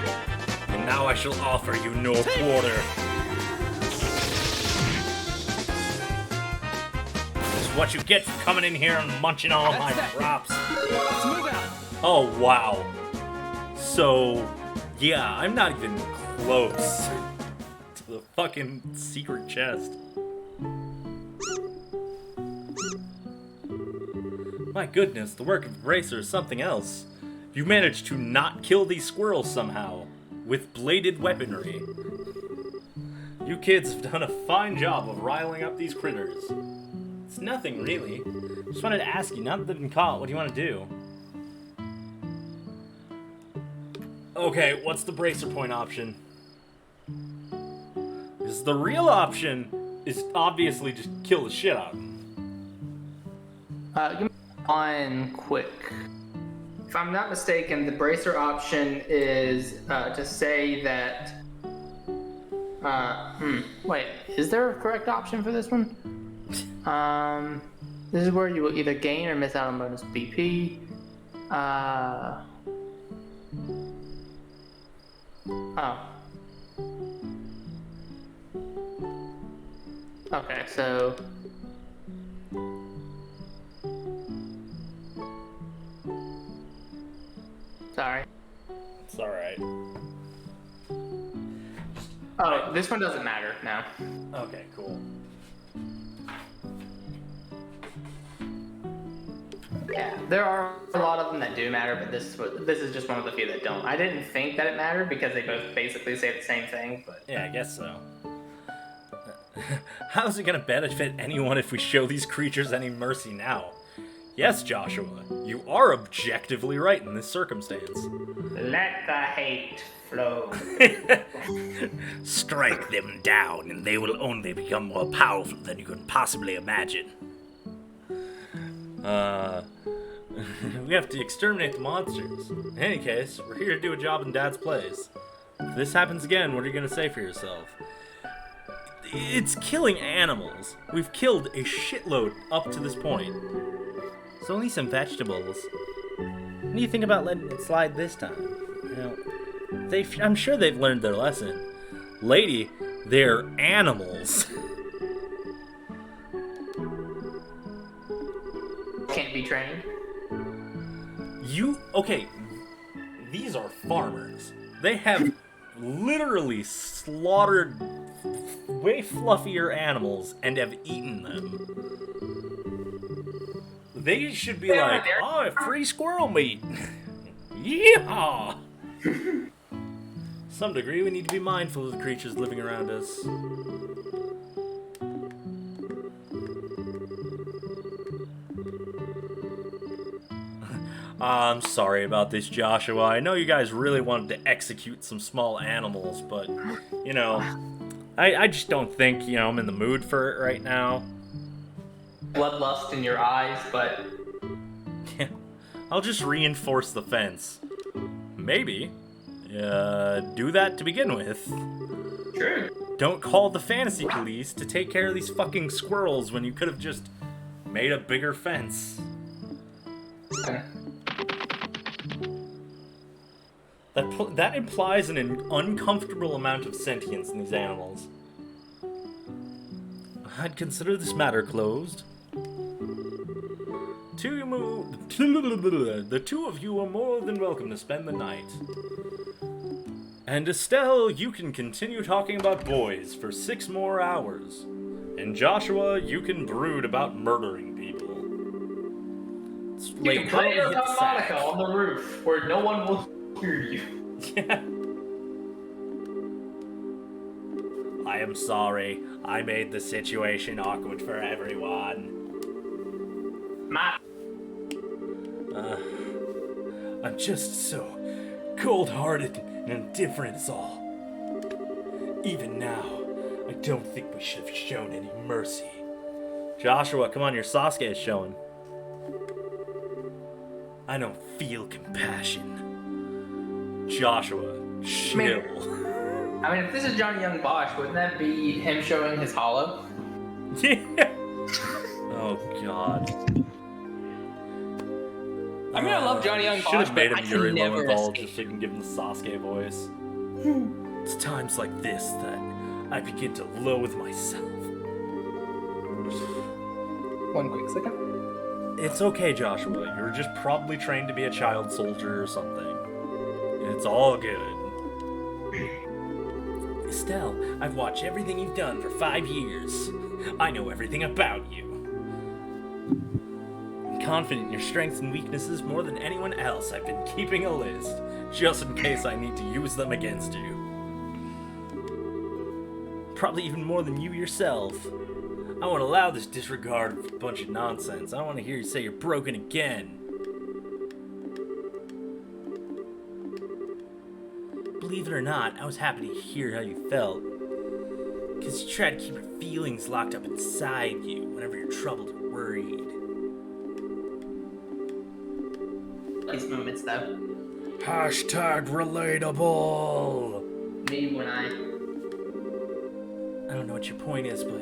and now I shall offer you no quarter. This is what you get for coming in here and munching all my crops. Let's move out. Oh, wow. So, yeah, I'm not even close to the fucking secret chest. My goodness, the work of Bracer is something else. You managed to not kill these squirrels somehow, with bladed weaponry. You kids have done a fine job of riling up these critters. It's nothing, really. Just wanted to ask you, now that they've been caught, what do you want to do? Okay, what's the Bracer point option? Because the real option is obviously just kill the shit out of them. Give me one quick. If I'm not mistaken, the bracer option is to say that. Wait, is there a correct option for this one? This is where you will either gain or miss out on bonus BP. Oh. Okay, so. Sorry. It's alright. Oh, this one doesn't matter now. Okay, cool. Yeah, there are a lot of them that do matter, but this is just one of the few that don't. I didn't think that it mattered because they both basically say the same thing, but Yeah, I guess so. How's it gonna benefit anyone if we show these creatures any mercy now? Yes, Joshua, you are objectively right in this circumstance. let the hate flow. Strike them down, and they will only become more powerful than you can possibly imagine. We have to exterminate the monsters. In any case, we're here to do a job in Dad's place. If this happens again, what are you gonna say for yourself? It's killing animals. We've killed a shitload up to this point. It's only some vegetables. What do you think about letting it slide this time? You know, I'm sure they've learned their lesson. Lady, they're animals. Can't be trained. Okay, these are farmers. They have literally slaughtered way fluffier animals and have eaten them. They should be like, oh, free squirrel meat. Yeehaw! Some degree, we need to be mindful of the creatures living around us. I'm sorry about this, Joshua. I know you guys really wanted to execute some small animals, but, you know, I just don't think, you know, I'm in the mood for it right now. Bloodlust in your eyes, but... Yeah, I'll just reinforce the fence. Maybe. Do that to begin with. Sure. Don't call the fantasy police to take care of these fucking squirrels when you could have just made a bigger fence. Okay. That implies an uncomfortable amount of sentience in these animals. I'd consider this matter closed. The two of you are more than welcome to spend the night. And Estelle, you can continue talking about boys for 6 more hours. And Joshua, you can brood about murdering people. You can play your harmonica on the roof where no one will hear you. Yeah. I am sorry. I made the situation awkward for everyone. I'm just so cold-hearted and indifferent is all. Even now, I don't think we should have shown any mercy. Joshua, come on, your Sasuke is showing. I don't feel compassion. Joshua, chill. I mean, if this is Johnny Young Bosch, wouldn't that be him showing his hollow? Yeah. Oh, God. I mean, I love Johnny Young Bosch, should have made but him I Yuri can never Lowenthal escape just so you can give him the Sasuke voice. It's times like this that I begin to loathe myself. One quick second. It's okay, Joshua. You're just probably trained to be a child soldier or something. It's all good. Estelle, I've watched everything you've done for 5 years. I know everything about you. I'm confident in your strengths and weaknesses more than anyone else. I've been keeping a list, just in case I need to use them against you. Probably even more than you yourself. I won't allow this disregard of a bunch of nonsense. I don't want to hear you say you're broken again. Believe it or not, I was happy to hear how you felt. Because you try to keep your feelings locked up inside you whenever you're troubled or worried. These moments, though. Hashtag relatable. Me when I don't know what your point is, but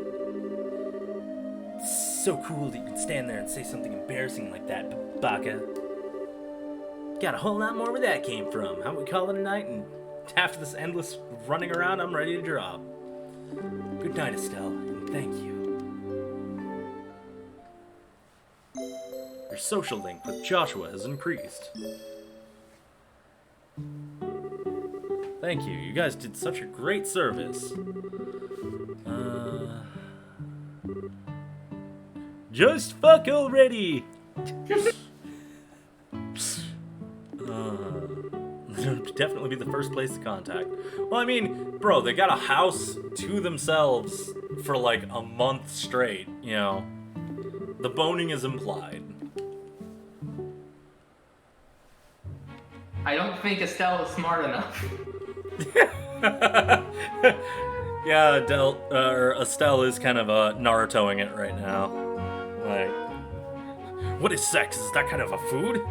it's so cool that you can stand there and say something embarrassing like that, Baka. Got a whole lot more where that came from. How about we call it a night, and after this endless running around, I'm ready to drop. Good night, Estelle, and thank you. Your social link with Joshua has increased. Thank you. You guys did such a great service. Just fuck already! Definitely be the first place to contact. Well, I mean, bro, they got a house to themselves for like a month straight, you know. The boning is implied. I don't think Estelle is smart enough. Yeah, Estelle is kind of Narutoing it right now. Like, what is sex? Is that kind of a food?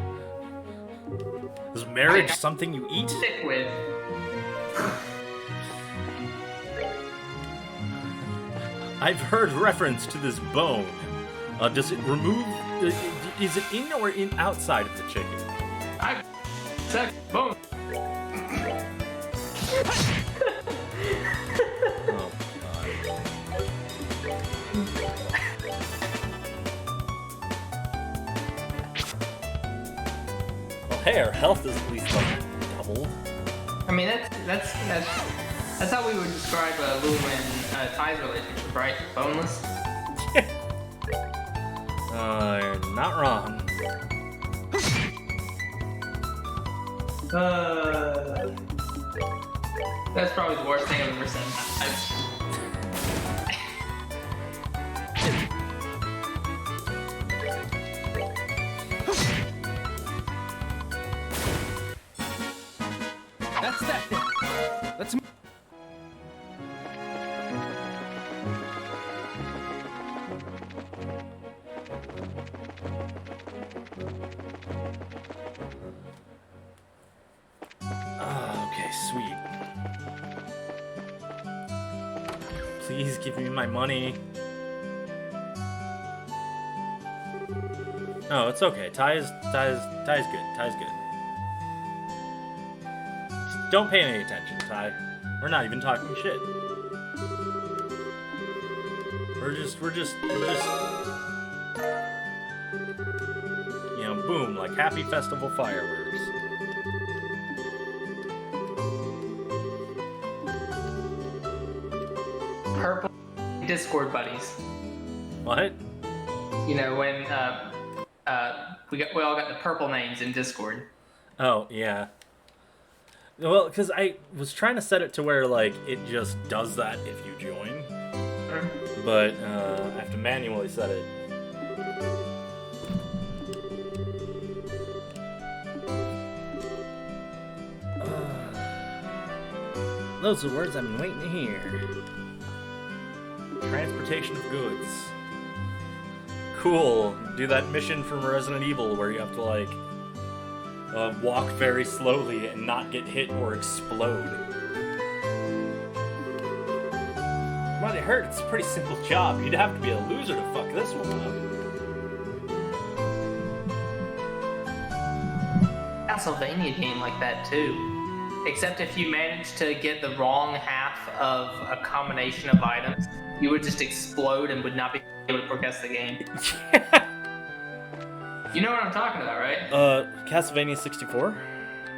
Is marriage something you eat? Stick with. I've heard reference to this bone. Does it remove? Is it in or outside of the chicken? Sex. Boom. Oh God. Well, hey, our health is at least like doubled. I mean, that's how we would describe Lulu and Ty's relationship, right? Boneless. You're not wrong. That's probably the worst thing I've ever said. That's that then. Let's move. Okay, sweet. Please give me my money. No, it's okay. Ty's good. Ty's good. Just don't pay any attention, Ty. We're not even talking shit. We're just you know, boom, like happy festival fireworks. Purple Discord buddies. What? You know, when we all got the purple names in Discord. Oh, yeah. Well, because I was trying to set it to where, like, it just does that if you join. But, I have to manually set it. Those are words I've been waiting to hear. Transportation of goods. Cool. Do that mission from Resident Evil where you have to, like, walk very slowly and not get hit or explode. Well, it hurt. It's a pretty simple job. You'd have to be a loser to fuck this one up. Castlevania game like that too. Except if you managed to get the wrong half of a combination of items, you would just explode and would not be able to progress the game. You know what I'm talking about, right? Castlevania 64?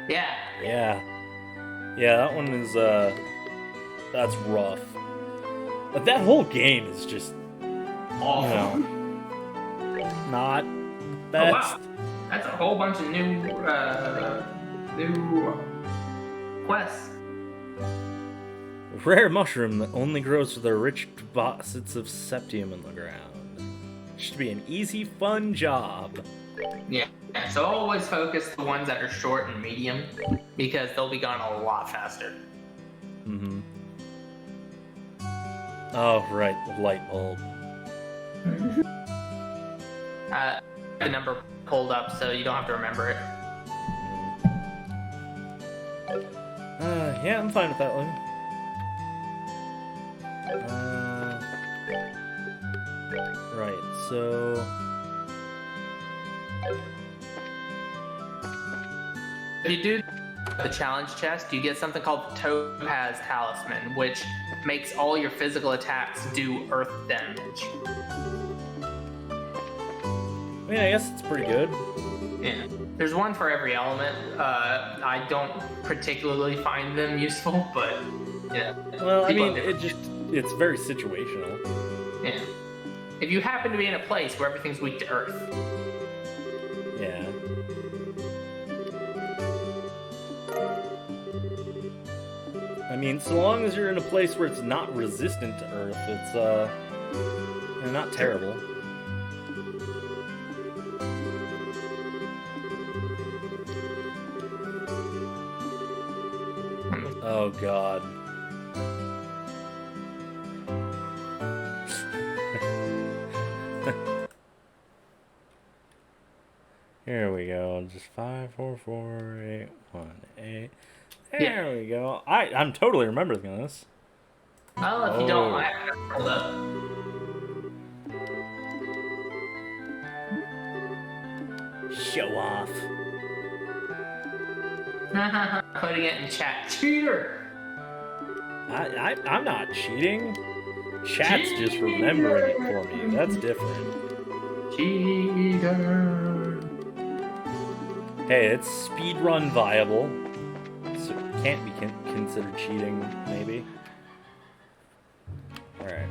Yeah. Yeah. Yeah, that one is, that's rough. But that whole game is just, Awful. you know, not best. Oh, wow. That's a whole bunch of new quests. Rare mushroom that only grows with the rich deposits of septium in the ground. Should be an easy, fun job. Yeah. So always focus the ones that are short and medium because they'll be gone a lot faster. Mm-hmm. Oh, right, the light bulb. The number pulled up so you don't have to remember it. Yeah, I'm fine with that one. Right, so... If you do the challenge chest, you get something called Topaz Talisman, which makes all your physical attacks do earth damage. I mean, I guess it's pretty good. Yeah. There's one for every element. I don't particularly find them useful, but yeah. Well, I People mean, have it's very situational. Yeah. If you happen to be in a place where everything's weak to earth. Yeah. I mean, so long as you're in a place where it's not resistant to earth, it's, you know, not terrible. Oh, God. Here we go. Just 5, 4, 4, 8, 1, 8. There we go. I'm totally remembering this. Well, if you don't, I have to hold up. Show off. Putting it in chat. Cheater! I'm not cheating. Chat's just remembering it for me. That's different. Cheater! Hey, it's speedrun viable. can't be considered cheating, maybe. Alright.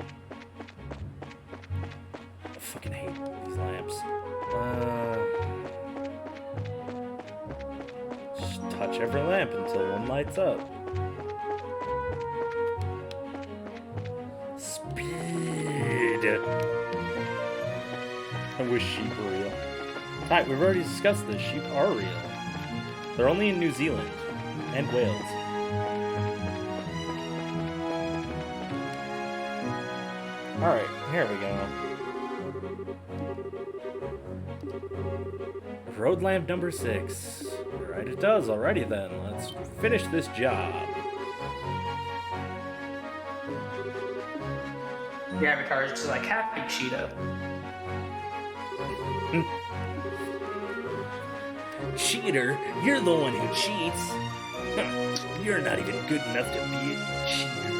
I fucking hate these lamps. Just touch every lamp until one lights up. Speed! I wish sheep were real. Ty, we've already discussed this. Sheep are real. They're only in New Zealand. And Wales. Alright, here we go. Road lamp number 6. Right, it does. Alrighty then. Let's finish this job. The avatar is just like Happy Cheeto. Cheater, you're the one who cheats. You're not even good enough to be a cheater.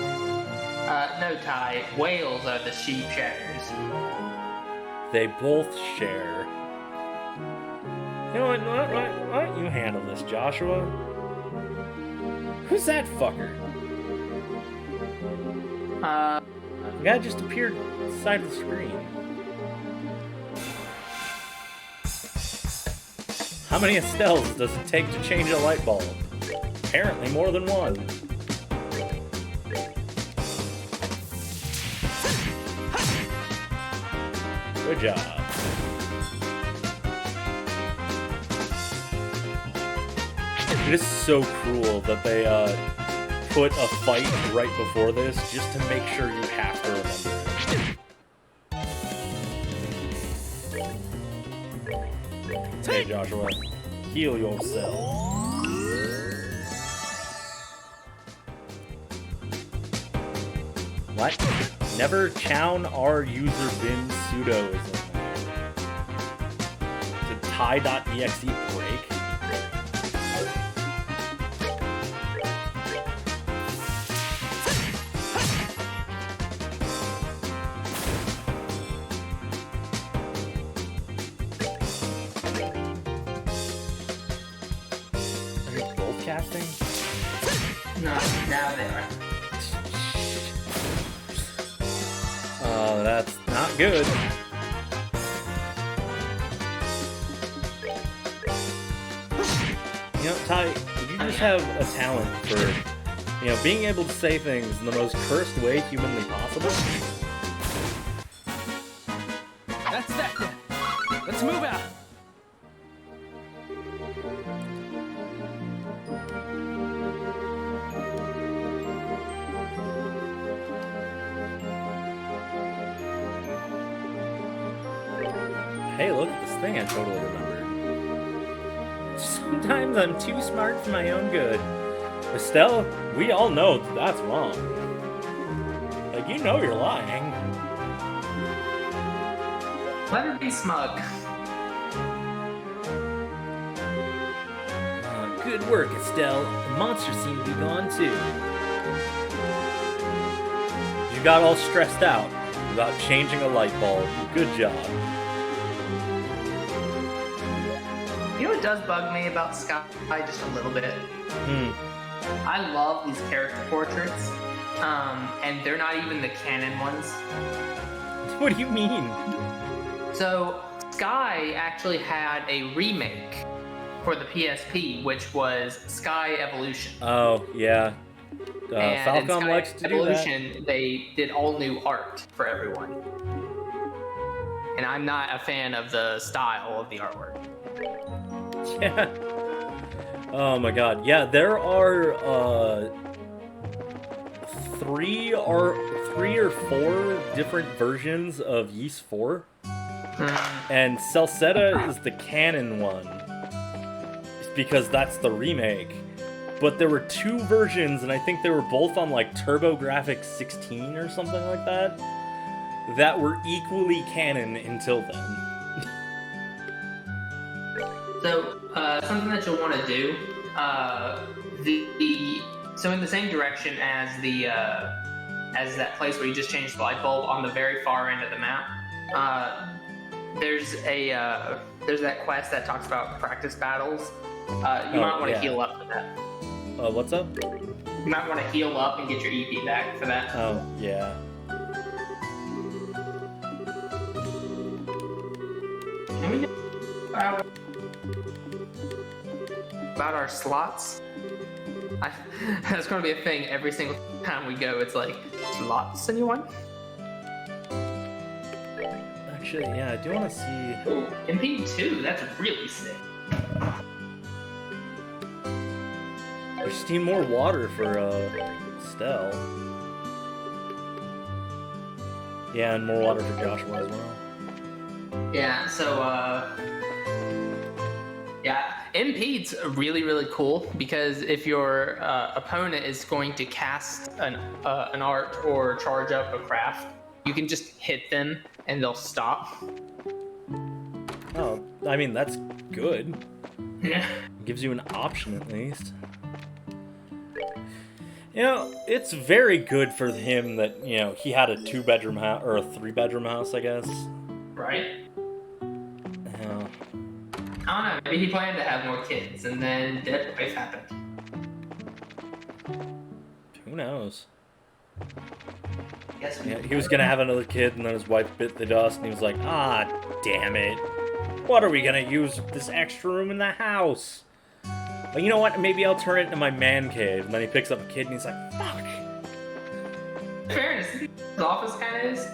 No, Ty. Whales are the sheep shares. They both share. You know what? Why don't you handle this, Joshua? Who's that fucker? The guy just appeared on the side of the screen. How many Estelles does it take to change a light bulb? Apparently more than one. Good job. It is so cruel that they put a fight right before this just to make sure you have to remember it. Hey Joshua, heal yourself. What? Never chown our user bin pseudoism. Did tie.exe break? Are they both casting? No, now they are. Oh, that's not good. You know, Ty, you just have a talent for, being able to say things in the most cursed way humanly possible. That's that then. Let's move out. Hey, look at this thing I totally remembered. Sometimes I'm too smart for my own good. Estelle, we all know that's wrong. Like, you know you're lying. Let her be smug. Good work, Estelle. The monsters seem to be gone too. You got all stressed out about changing a light bulb. Good job. You know what does bug me about Sky just a little bit? I love these character portraits, and they're not even the canon ones. What do you mean? So, Sky actually had a remake for the PSP, which was Sky Evolution. Oh, yeah. And Falcom in Sky likes to Evolution, do that. they did all new art for everyone. And I'm not a fan of the style of the artwork. Yeah. Oh my god. Yeah, there are three or four different versions of Ys 4. And Celceta is the canon one. Because that's the remake. But there were two versions, and I think they were both on like TurboGrafx 16 or something like that, that were equally canon until then. So, something that you'll want to do, so in the same direction as as that place where you just changed the light bulb on the very far end of the map, there's that quest that talks about practice battles. You might want to heal up for that. What's up? You might want to heal up and get your EP back for that. Oh, yeah. Can we about our slots? That's going to be a thing every single time we go. It's like, slots, anyone? Actually, yeah, I do want to see... Ooh, MP2, that's really sick. We just need more water for, Stell. Yeah, and more water for Joshua as well. Yeah, so, yeah, MP's really, really cool because if your opponent is going to cast an art or charge up a craft, you can just hit them and they'll stop. Oh, I mean, that's good. Yeah. Gives you an option at least. You know, it's very good for him that, you know, he had a 2-bedroom house, or a 3-bedroom house, I guess. Right? Yeah. I don't know, maybe he planned to have more kids and then dead wife happened. Who knows? Yes, Yeah, he was gonna have another kid, and then his wife bit the dust, and he was like, ah, damn it. What are we gonna use this extra room in the house? Well, you know what? Maybe I'll turn it into my man cave. And then he picks up a kid, and he's like, fuck. Fairness, his office kind of is.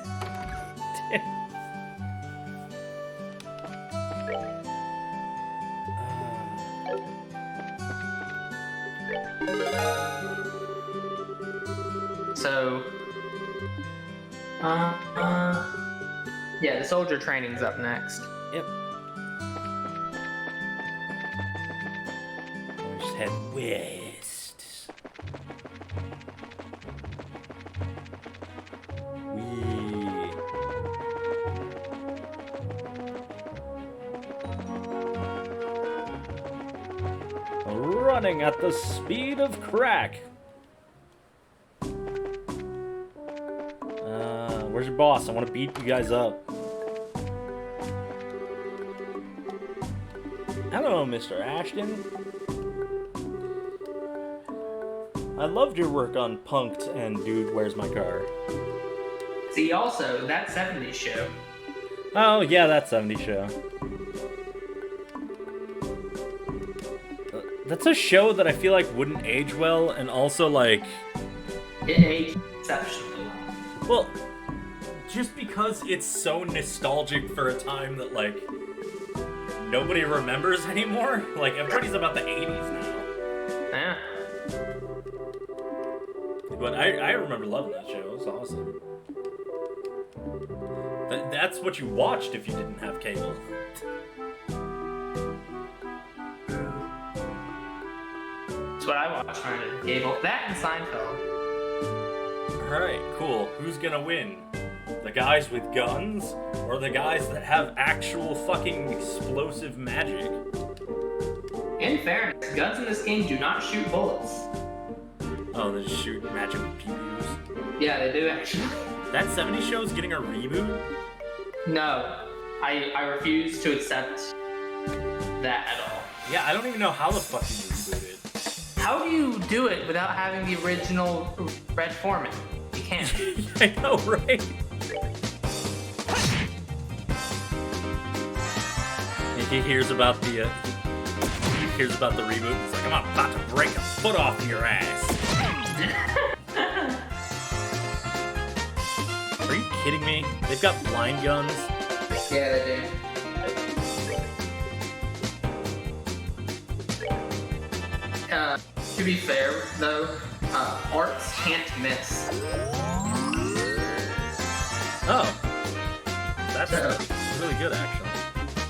So, yeah, the soldier training's up next. Yep. We'll just head west. Running at the speed of crack. Where's your boss? I want to beat you guys up. Hello, Mr. Ashton. I loved your work on Punk'd and Dude, Where's My Car? See, also, that 70s show. Oh, yeah, that 70s show. That's a show that I feel like wouldn't age well, and also, like... It aged exceptionally well. Well, just because it's so nostalgic for a time that, like, nobody remembers anymore. Like, everybody's about the 80s now. Yeah. But I remember loving that show. It was awesome. That's what you watched if you didn't have cable. That's what I watched when I did cable. That and Seinfeld. Alright, cool. Who's gonna win? The guys with guns, or the guys that have actual fucking explosive magic? In fairness, guns in this game do not shoot bullets. Oh, they just shoot magic with pew-pews? Yeah, they do actually. That 70s show is getting a reboot? No, I refuse to accept that at all. Yeah, I don't even know how the fuck you reboot it. How do you do it without having the original Red Foreman? You can't. I know, right? He hears about the reboot. He's like, I'm about to break a foot off your ass. Are you kidding me? They've got blind guns. Yeah, they do. To be fair, though, arts can't miss. Oh, that's really good, actually.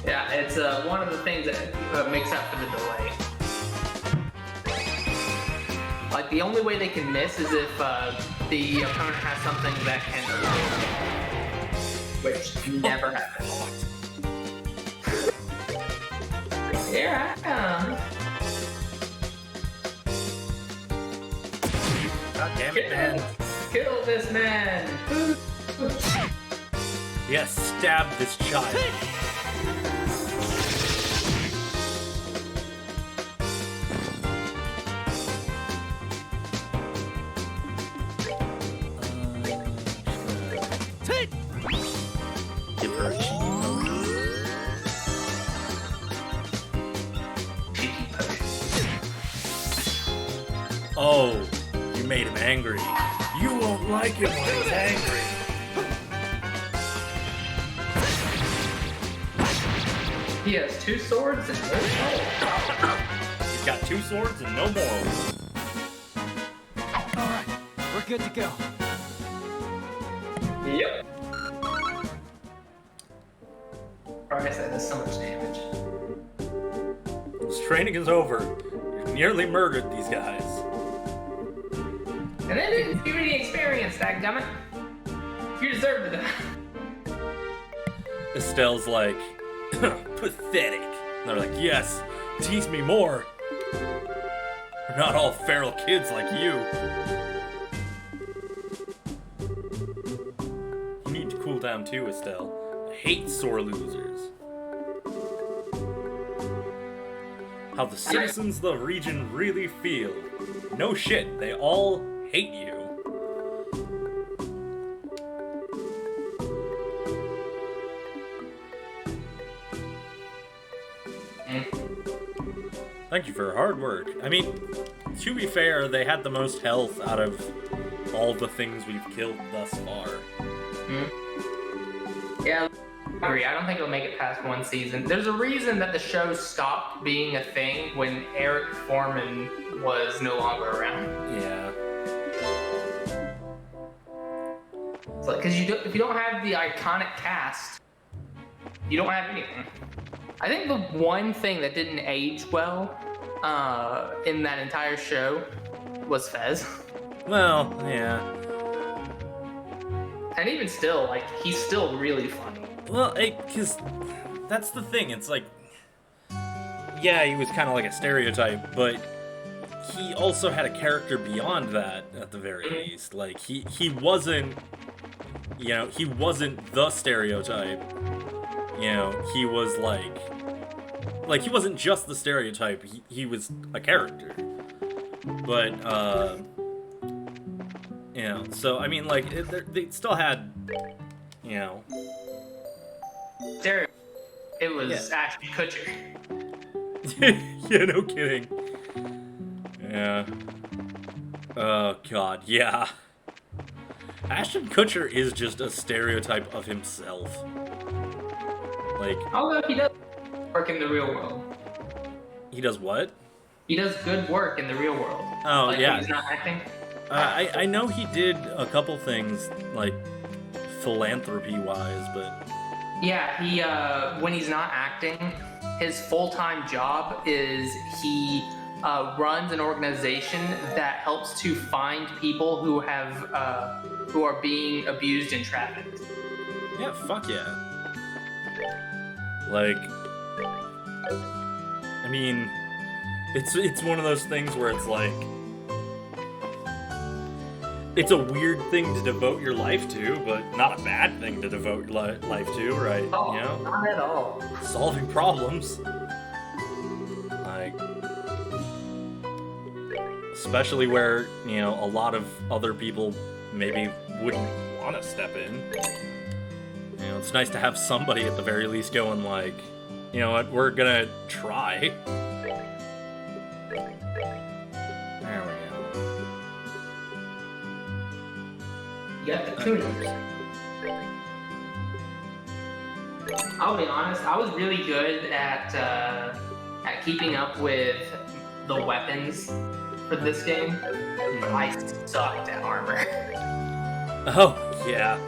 Yeah, it's one of the things that makes up for the delay. Like, the only way they can miss is if the opponent has something that can which never happens. Here I come. God damn it, man. Kill this man! Yes, stab this child. Oh, you made him angry. You won't like him when he's angry. He has 2 swords and no more. He's got 2 swords and no more. Alright, we're good to go. Yep. Alright, that does so much damage. This training is over. You nearly murdered these guys. And then didn't give me the experience, dadgummit. You deserve to die. Estelle's like, pathetic. And they're like, yes, tease me more. We're not all feral kids like you. You need to cool down too, Estelle. I hate sore losers. How the citizens of the region really feel. No shit, they all hate you. Thank you for your hard work. I mean, to be fair, they had the most health out of all the things we've killed thus far. Yeah, I agree. I don't think it'll make it past 1 season. There's a reason that the show stopped being a thing when Eric Foreman was no longer around. Yeah. Because if you don't have the iconic cast, you don't have anything. I think the one thing that didn't age well in that entire show was Fez. Well, yeah. And even still, like, he's still really funny. Well, because that's the thing. It's like, yeah, he was kind of like a stereotype, but he also had a character beyond that, at the very least. Like, he wasn't, you know, he wasn't the stereotype. You know, he was like he wasn't just the stereotype, he was a character. But, you know, so, I mean, like, they still had, you know... It was Ashton Kutcher. Yeah, no kidding. Yeah. Oh, God, yeah. Ashton Kutcher is just a stereotype of himself. Like... Although he does work in the real world. He does what? He does good work in the real world. Oh, like, yeah. When he's not acting. I know he did a couple things, like, philanthropy-wise, but... Yeah, he, when he's not acting, his full-time job is he runs an organization that helps to find people who are being abused and trafficked. Yeah, fuck yeah. Like, I mean, it's one of those things where it's like, it's a weird thing to devote your life to, but not a bad thing to devote your life to, right? Oh, you know? not at all. Solving problems. Like, especially where, you know, a lot of other people maybe wouldn't want to step in. You know, it's nice to have somebody at the very least going like, you know what, we're gonna try. There we go. You got the tuners. I'll be honest, I was really good at keeping up with the weapons for this game. I sucked at armor. Oh, yeah.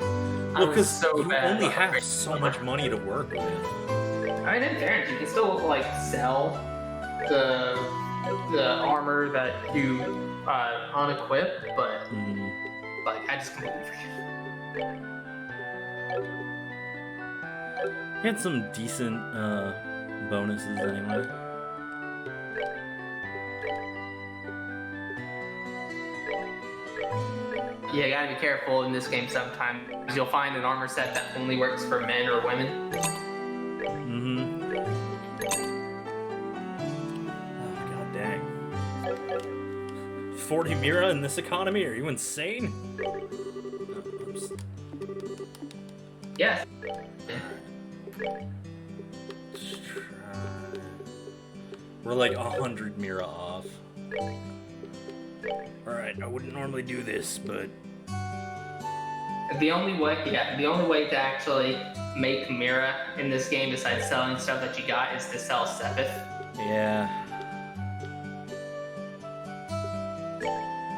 Well, because so you bad only at have armor. so much money to work with. I mean, in fairness, you can still like sell the armor that you unequip, but like I just completely forget. We had some decent bonuses anyway. Yeah, you gotta be careful in this game sometimes. You'll find an armor set that only works for men or women. Oh, god dang. 40 Mira in this economy? Are you insane? Oh, oops. Yes. Let's try. We're like 100 Mira off. Alright, I wouldn't normally do this, but... The only way to actually make Mira in this game, besides selling stuff that you got, is to sell Sepith. Yeah.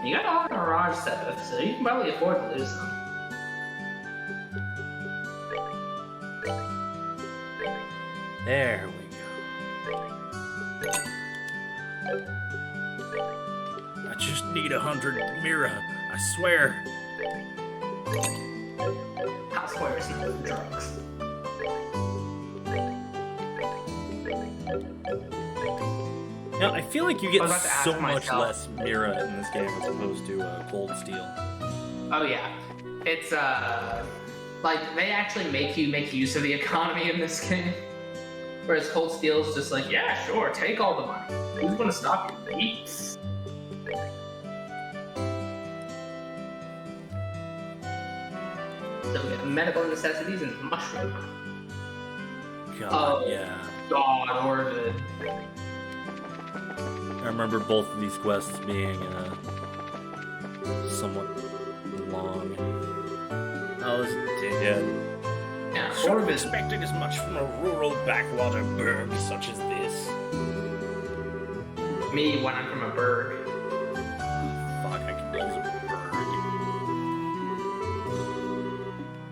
You got a lot of Mirage Sepith, so you can probably afford to lose them. There we go. I just need 100 Mira, I swear. I swear it's not drugs. Now, I feel like you get I was about to ask so much myself. less Mira in this game as opposed to Cold Steel. Oh yeah, it's like they actually make you make use of the economy in this game. Whereas Cold Steel is just like, yeah, sure, take all the money. Who's gonna stop your beats? So we have medical necessities and mushroom. God, Oh. yeah. God, Orvid. I remember both of these quests being somewhat long. Oh, this is dead. Yeah, Sort of Orvid. expecting as much from a rural backwater burg such as this. Me when I'm from a burg. Fuck, I can use a burg.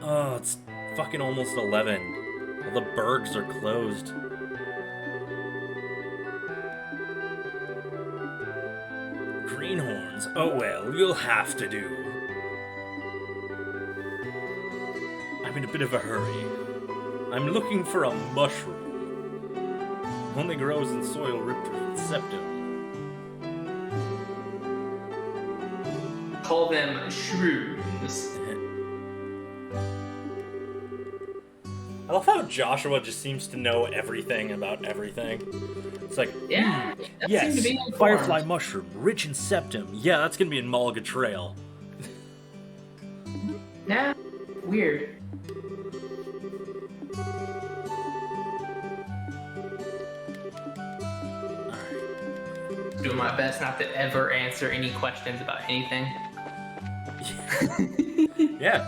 Oh, it's fucking almost 11. All the burgs are closed. Greenhorns. Oh well, you'll have to do. I'm in a bit of a hurry. I'm looking for a mushroom. Only grows in soil ripped with septum. Call them shrooms. I love how Joshua just seems to know everything about everything. It's like, Yeah, that yes, seemed to be informed. firefly mushroom, rich in septum. Yeah, that's gonna be in Mulga Trail. Nah, weird. Alright. Doing my best not to ever answer any questions about anything. Yeah.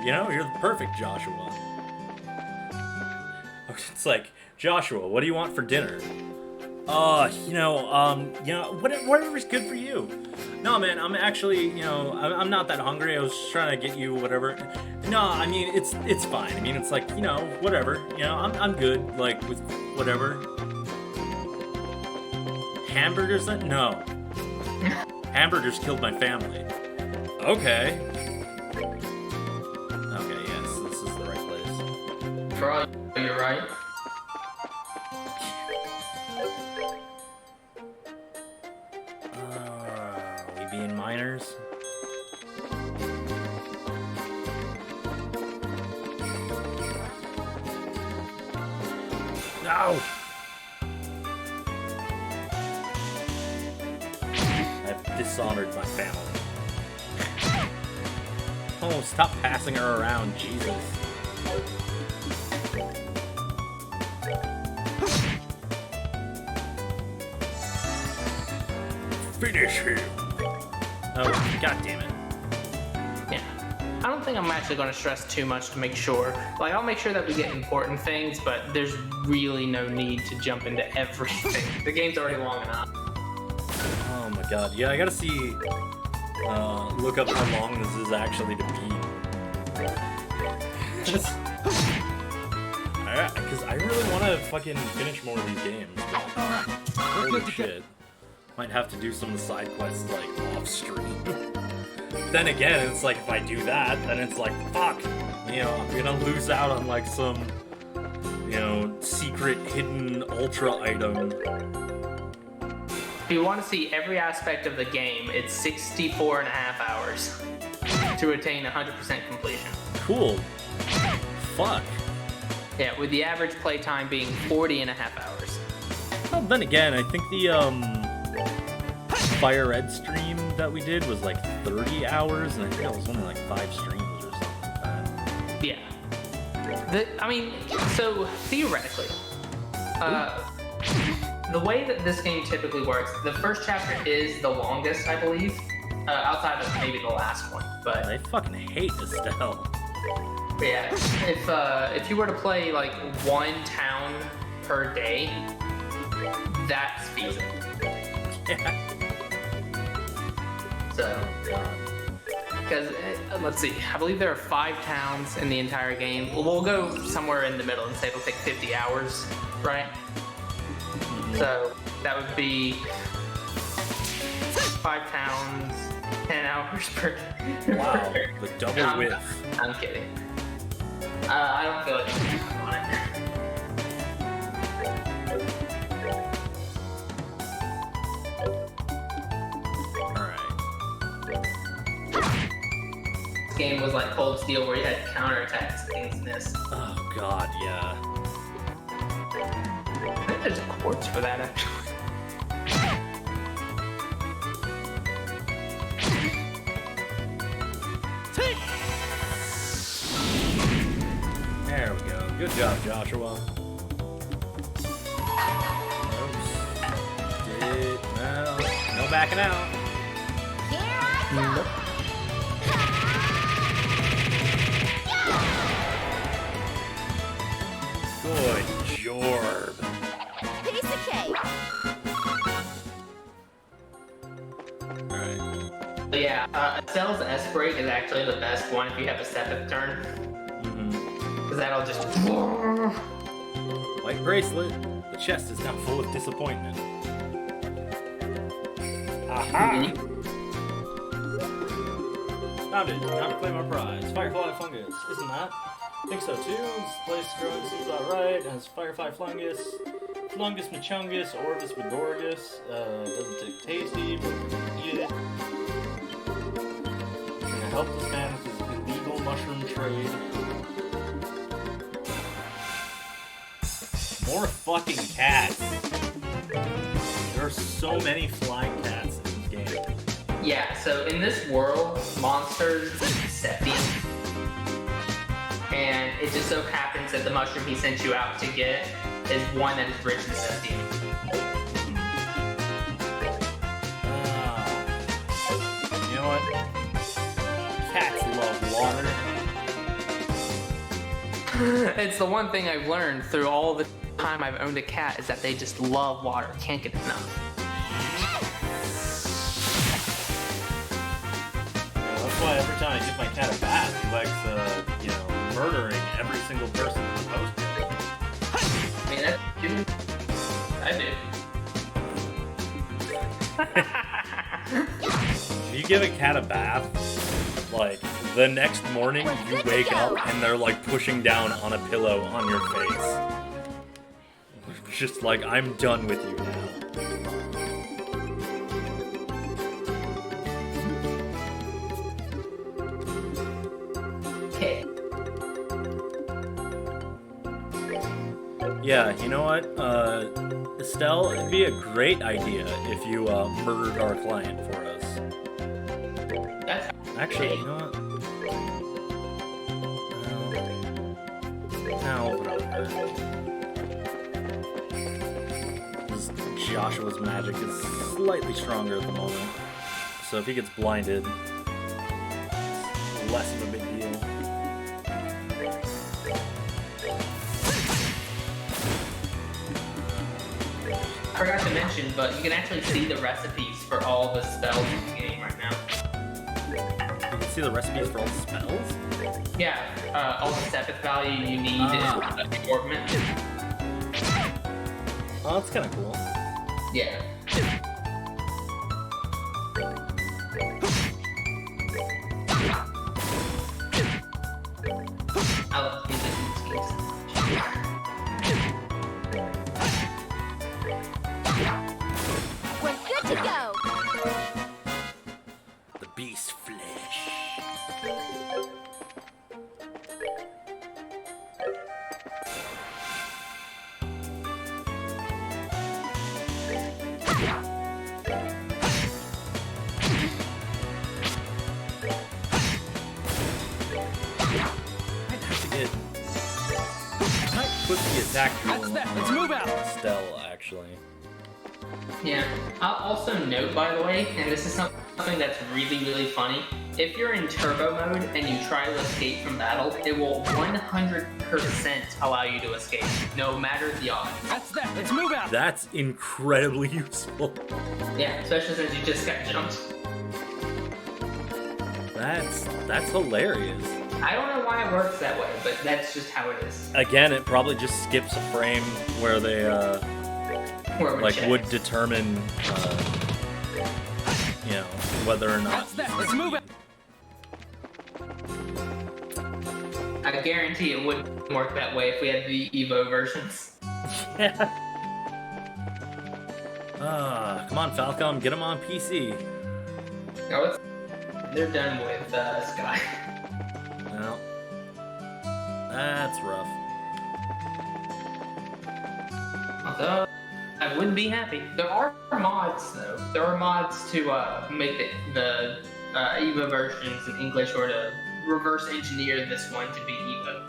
You know, you're the perfect Joshua. It's like, Joshua, what do you want for dinner? Whatever's good for you. No, man, I'm actually, I'm not that hungry. I was just trying to get you whatever. No, I mean, it's fine. I mean, it's like, whatever. I'm good, like, with whatever. Hamburgers then? No. Hamburgers killed my family. Okay. Okay, yes, this is the right place. For all you're right. We being minors? No! I've dishonored my family. Oh, stop passing her around, Jesus. Finish him! Oh, god damn it. Yeah. I don't think I'm actually going to stress too much to make sure. Like, I'll make sure that we get important things, but there's really no need to jump into everything. The game's already long enough. Oh my god. Yeah, I gotta see. Look up how long this is actually to beat. Just. Because I really want to fucking finish more of these games. Holy shit. Might have to do some of the side quests, like, off stream. Then again, it's like, if I do that, then it's like, fuck! I'm gonna lose out on, like, some, secret hidden ultra item. If you want to see every aspect of the game, it's 64 and a half hours to attain 100% completion. Cool. Fuck. Yeah, with the average playtime being 40 and a half hours. Well, then again, I think the, Fire Red stream that we did was like 30 hours, and I think it was only like 5 streams or something like that. Yeah. So theoretically, the way that this game typically works, the first chapter is the longest, I believe, outside of maybe the last one. But I fucking hate Estelle. yeah, if you were to play like one town per day, that's feasible. Yeah. So, because let's see, I believe there are 5 towns in the entire game. We'll go somewhere in the middle and say it'll take 50 hours, right? So that would be 5 towns, 10 hours per. Wow, the double width. I'm kidding. I don't feel like I'm on it. This game was like Cold Steel, where you had counterattacks and things miss. Oh god, yeah. I think there's quartz for that actually. There we go. Good job, Joshua. Oops. No backing out. Here I come. Nope. Good jorb. Piece of cake. Alright. But yeah, Estelle's S break is actually the best one if you have a 7th turn, because that'll just. White bracelet. The chest is now full of disappointment. Aha! Found it. Now to claim our prize. Firefly fungus. Isn't that? I think so too. This place growing seems about right. It has firefly fungus. Fungus machungus, Orvis begorgus. Doesn't taste tasty, but we can eat it. We're gonna help this man with his illegal mushroom trade. More fucking cats. There are so many flying cats in this game. Yeah, so in this world, monsters eat septium. And it just so happens that the mushroom he sent you out to get is one that is rich in septium. You know what? Cats love water. It's the one thing I've learned through all the time I've owned a cat is that they just love water, can't get enough. That's why every time I give my cat a bath, he likes, murdering every single person in the post. I mean, that's cute. I do. If you give a cat a bath, like, the next morning you wake up and they're, like, pushing down on a pillow on your face. Just like, I'm done with you now. Okay. Yeah, you know what? Estelle, it'd be a great idea if you murdered our client for us. That's Actually, you know what? No, whatever. Joshua's magic is slightly stronger at the moment, so if he gets blinded, it's less of a big deal. I forgot to mention, but you can actually see the recipes for all the spells in the game right now. You can see the recipes for all the spells? Yeah, all the sepith value you need in the ornament. Oh, that's kind of cool. Yeah. I love music in these games. We're good to go. The beast flesh. Might put the attack That's that. Let's move out. Stella, actually. Yeah. I'll also note, by the way, and this is something that's really, really funny. If you're in turbo mode and you try to escape from battle, it will 100% allow you to escape, no matter the odds. That's that. Let's move out. That's incredibly useful. Yeah, especially since you just got jumped. That's hilarious. I don't know why it works that way, but that's just how it is. Again, it probably just skips a frame where they would determine whether or not. That's that. Let's move out. I guarantee it wouldn't work that way if we had the Evo versions. Yeah. Come on, Falcom, get him on PC. No, they're done with Sky. Well, that's rough. Although, I wouldn't be happy. There are mods, though. There are mods to make the Evo versions in English, or to reverse engineer this one to be Evo.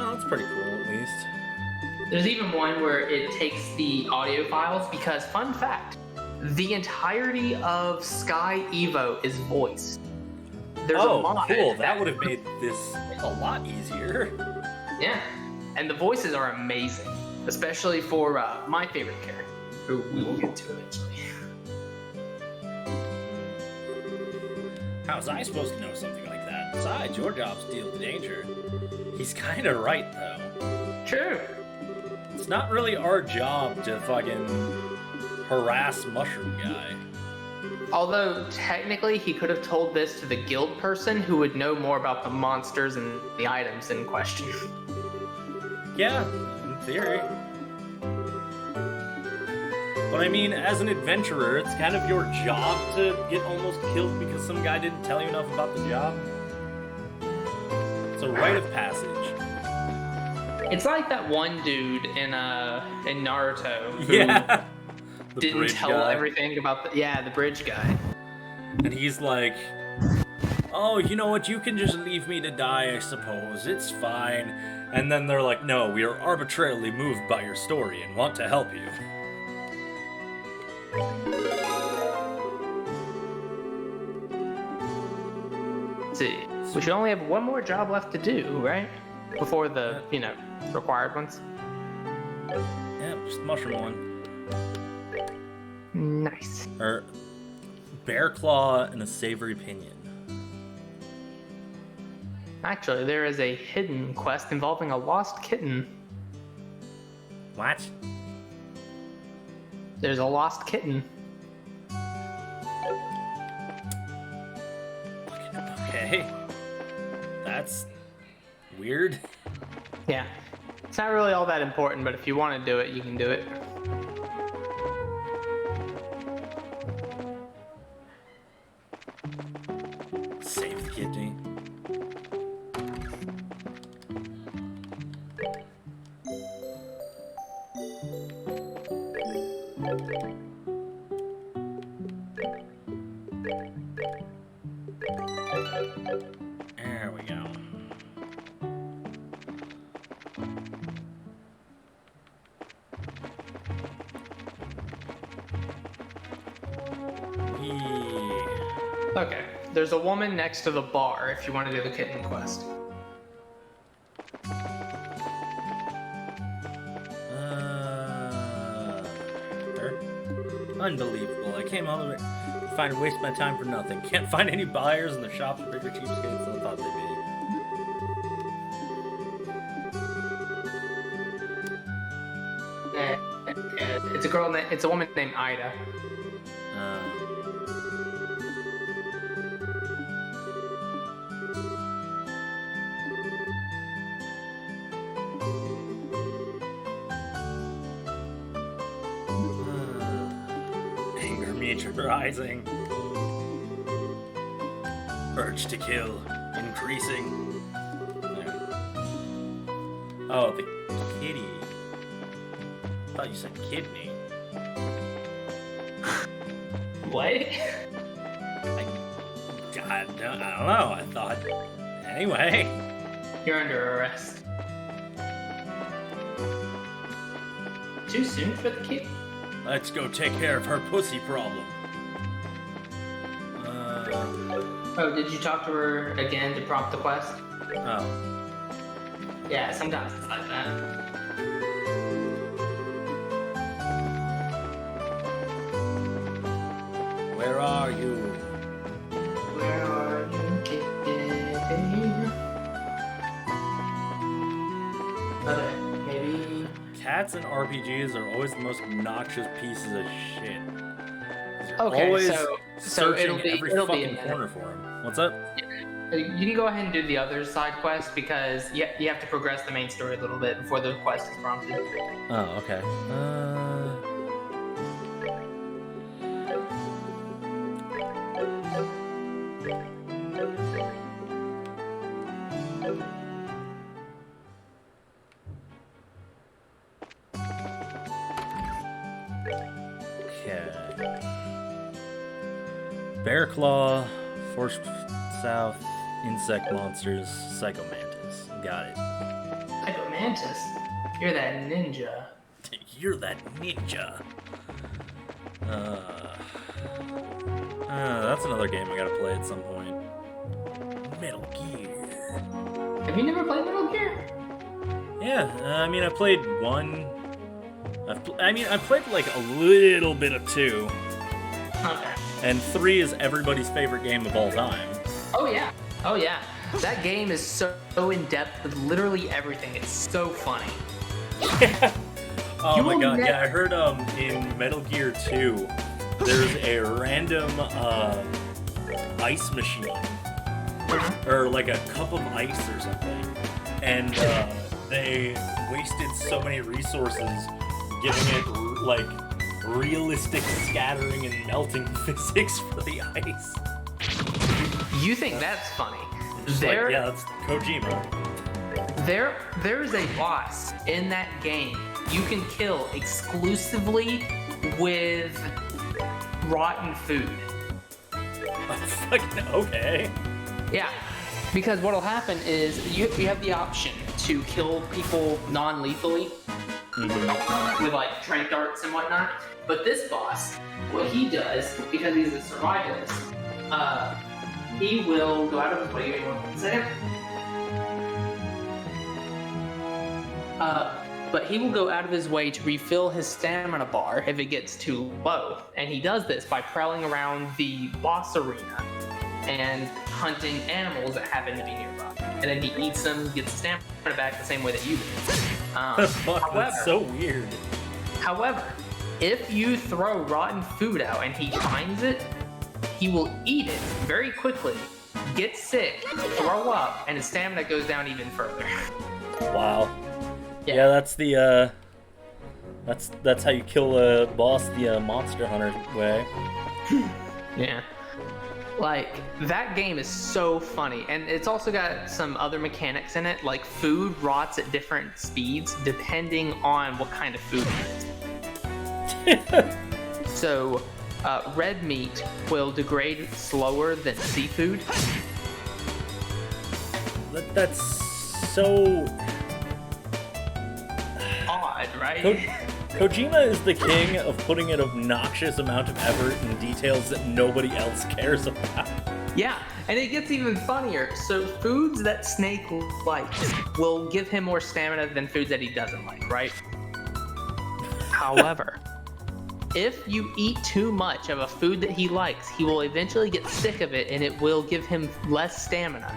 Oh, that's pretty cool, at least. There's even one where it takes the audio files, because, fun fact, the entirety of Sky Evo is voice. There's a mod. Cool. That would have made this a lot easier. Yeah. And the voices are amazing, especially for my favorite character, who we will get to eventually. How was I supposed to know something like that? Besides, your job's to deal with danger. He's kind of right, though. True. It's not really our job to fucking harass Mushroom Guy. Although, technically, he could have told this to the guild person who would know more about the monsters and the items in question. Yeah, in theory. But I mean, as an adventurer, it's kind of your job to get almost killed because some guy didn't tell you enough about the job. It's a rite of passage. It's like that one dude in Naruto who didn't tell everything about the bridge guy. And he's like, oh, you know what, you can just leave me to die, I suppose, it's fine. And then they're like, no, we are arbitrarily moved by your story and want to help you. Let's see, we should only have one more job left to do, right? Before the, required ones. Yeah, just the mushroom one. Nice. Or bear claw and a savory pinion. Actually, there is a hidden quest involving a lost kitten. What? There's a lost kitten. Okay. That's weird. Yeah. It's not really all that important, but if you want to do it, you can do it. Save the kidney. There we go. Okay, there's a woman next to the bar if you want to do the kitten quest. Unbelievable. I came all the way to find and waste my time for nothing. Can't find any buyers and the shops are bigger cheapskates than I thought they'd be. It's a woman named Ida. Rising. Urge to kill increasing. Oh, the kitty. I thought you said kidney. What? I don't know. I thought. Anyway. You're under arrest. Too soon for the kid? Let's go take care of her pussy problem. Oh, did you talk to her again to prompt the quest? Oh. Yeah, sometimes it's like that. Where are you? Where are you, kid? Okay, maybe. Cats in RPGs are always the most obnoxious pieces of shit. You're Okay, always so searching it'll be every a fucking minute. corner for him. What's up? You can go ahead and do the other side quest because you have to progress the main story a little bit before the quest is prompted. Oh, okay. Okay. Bear Claw, Force South, Insect Monsters, Psycho Mantis. Got it. Psycho Mantis, you're that ninja. You're that ninja. That's another game I gotta play at some point. Metal Gear. Have you never played Metal Gear? Yeah, I mean, I played one. I played like a little bit of 2, Okay. and 3 is everybody's favorite game of all time. Oh yeah. That game is so in depth with literally everything. It's so funny. Oh You my will god, yeah, never- I heard in Metal Gear 2, there's a random ice machine, or like a cup of ice or something, and they wasted so many resources giving it like realistic scattering and melting physics for the ice. You think that's funny? Just like, yeah, that's Kojima. There is a boss in that game you can kill exclusively with rotten food. Fucking okay. Yeah, because what'll happen is you have the option to kill people non-lethally with like trank darts and whatnot. But this boss, what he does, because he's a survivalist, he will go out of his way. Wait 1 second. But he will go out of his way to refill his stamina bar if it gets too low. And he does this by prowling around the boss arena and hunting animals that happen to be nearby. And then he eats them, gets the stamina back the same way that you do. Fuck, that's so weird. However, if you throw rotten food out and he finds it, he will eat it very quickly, get sick, throw up, and his stamina goes down even further. Wow. Yeah, that's the that's how you kill a boss the Monster Hunter way. Yeah. Like, that game is so funny, and it's also got some other mechanics in it, like food rots at different speeds depending on what kind of food it is. So, red meat will degrade slower than seafood. That's so Odd, right? Kojima is the king of putting an obnoxious amount of effort in details that nobody else cares about. Yeah, and it gets even funnier. So foods that Snake likes will give him more stamina than foods that he doesn't like, right? However, if you eat too much of a food that he likes, he will eventually get sick of it and it will give him less stamina.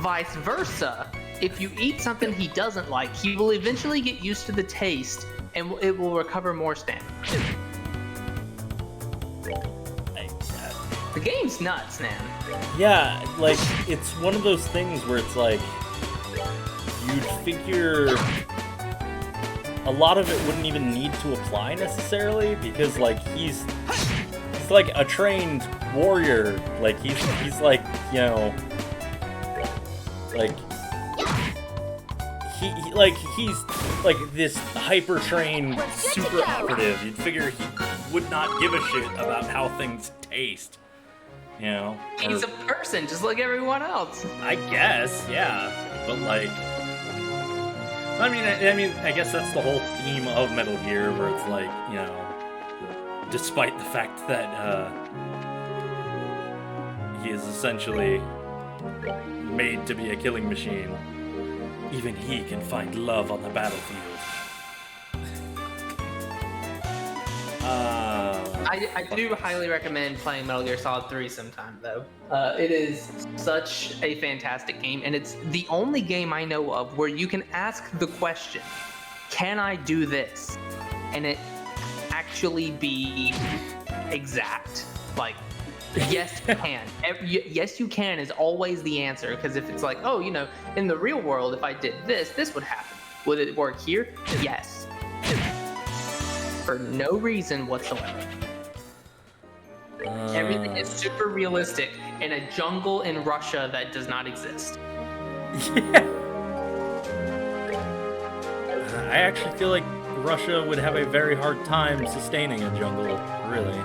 Vice versa, if you eat something he doesn't like, he will eventually get used to the taste and it will recover more stamina. The game's nuts, man. Yeah, like, it's one of those things where it's like, you'd figure a lot of it wouldn't even need to apply necessarily, because, like, he's like a trained warrior. Like, he's like, you know, like, he's like this hyper-trained super operative. You'd figure he would not give a shit about how things taste. You know? He's a person just like everyone else. I guess, yeah. But like, I guess that's the whole theme of Metal Gear, where it's like, you know, despite the fact that he is essentially made to be a killing machine, even he can find love on the battlefield. I do highly recommend playing Metal Gear Solid 3 sometime, though. It is such a fantastic game, and it's the only game I know of where you can ask the question, can I do this? And it actually be exact. Like, yes, you can. Yes, you can is always the answer, because if it's like, oh, you know, in the real world, if I did this, this would happen. Would it work here? Yes. For no reason whatsoever. Everything is super realistic in a jungle in Russia that does not exist. Yeah. I actually feel like Russia would have a very hard time sustaining a jungle, really.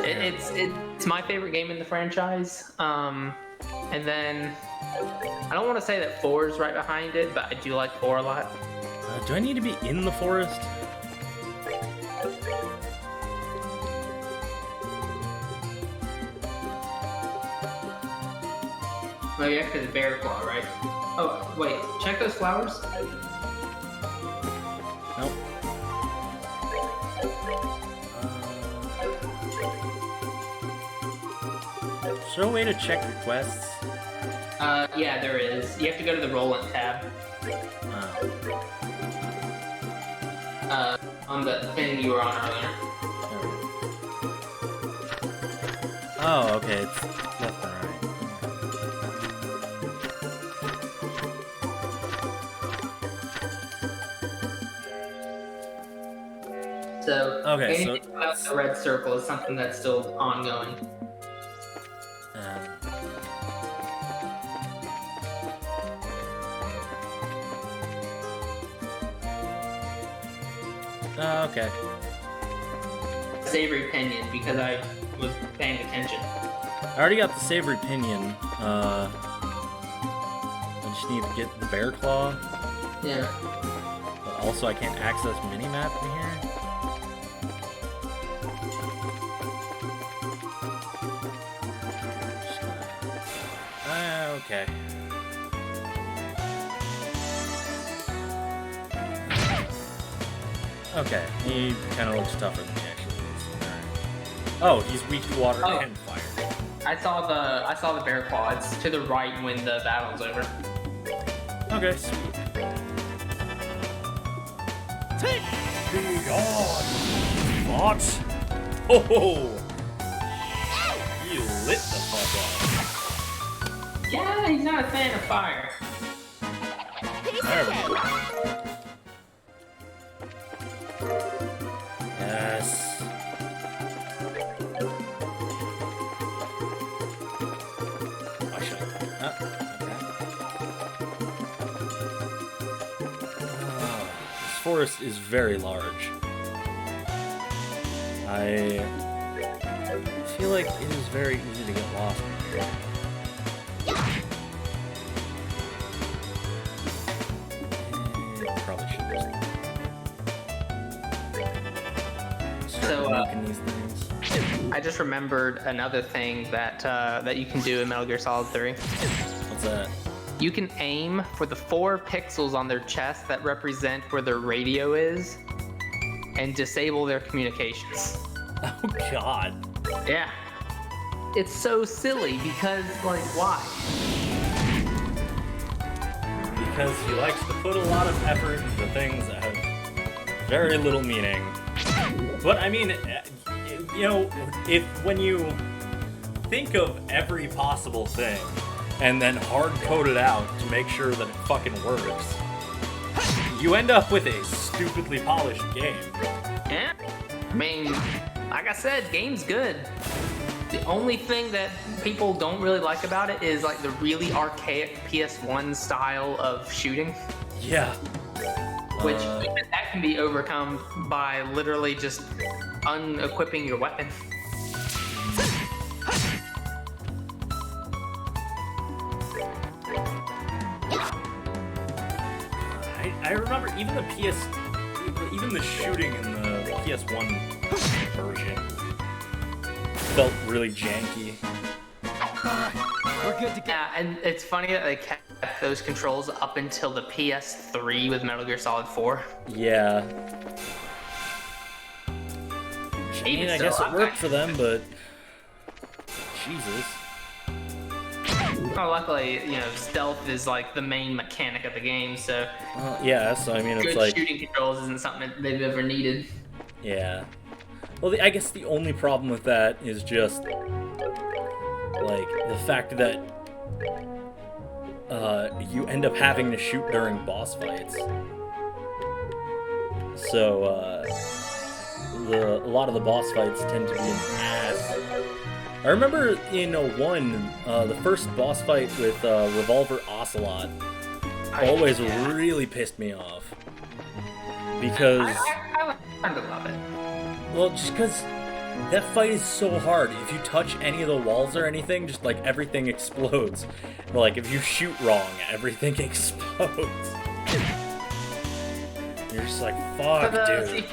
It's my favorite game in the franchise. And then I don't want to say that 4 is right behind it, but I do like 4 a lot. Do I need to be in the forest? Oh, yeah, because it's bear claw, right? Oh, wait, check those flowers. Nope. Is there a way to check requests? Yeah, there is. You have to go to the Roll-In tab. On the thing you were on earlier. Oh, okay, it's left and right. So, Okay, anything about the red circle is something that's still ongoing. Okay. Savory Pinion, because I was paying attention. I already got the savory pinion. I just need to get the bear claw. Yeah. But also, I can't access minimap in here. Okay. Okay, he kind of looks tougher than he actually is. Alright. Oh, he's weak to water and fire. I saw the bear claw. It's to the right when the battle's over. Okay, sweet. Take me on! What? Oh! He lit the fuck up. Yeah, he's not a fan of fire. There we go. Yes. I should. Okay. This forest is very large. I feel like it is very easy to get lost in here. Probably should just start making these things. I just remembered another thing that you can do in Metal Gear Solid 3. What's that? You can aim for the 4 pixels on their chest that represent where their radio is, and disable their communications. Oh god. Yeah. It's so silly because, like, why? Because he likes to put a lot of effort into things that have very little meaning. But I mean, you know, when you think of every possible thing and then hard code it out to make sure that it fucking works, you end up with a stupidly polished game. Yeah. I mean, like I said, game's good. The only thing that people don't really like about it is like the really archaic PS1 style of shooting. Yeah. Which even that can be overcome by literally just unequipping your weapon. even the even the shooting in the PS1 version felt really janky. Alright, we're good to go. Yeah, and it's funny that they kept those controls up until the PS3 with Metal Gear Solid 4. Yeah. I mean, I guess it worked for them, but Jesus. Oh, luckily, you know, stealth is like the main mechanic of the game, so Yeah, so I mean, it's good like, shooting controls isn't something that they've ever needed. yeah. Well, I guess the only problem with that is just like the fact that you end up having to shoot during boss fights. So a lot of the boss fights tend to be an ass. I remember in 1, the first boss fight with Revolver Ocelot always really pissed me off. Because... I learned to love it. Well, just because that fight is so hard. If you touch any of the walls or anything, just like everything explodes. Like if you shoot wrong, everything explodes. You're just like, fuck, dude.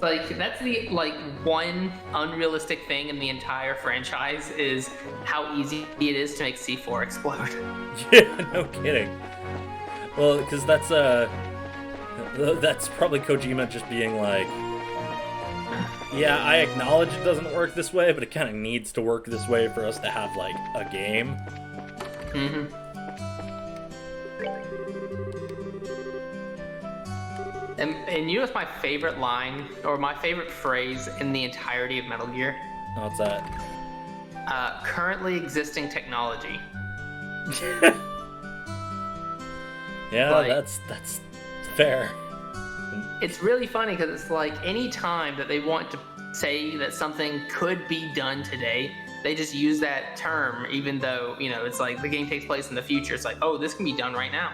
Like, that's the, like, one unrealistic thing in the entire franchise is how easy it is to make C4 explode. Yeah, no kidding. Well, because that's probably Kojima just being like, yeah, I acknowledge it doesn't work this way, but it kind of needs to work this way for us to have, like, a game. Mm-hmm. And you know what's my favorite line, or my favorite phrase in the entirety of Metal Gear? What's that? Currently existing technology. Yeah, Like- that's fair. It's really funny because it's like any time that they want to say that something could be done today, they just use that term, even though, you know, it's like the game takes place in the future. It's like, oh, this can be done right now.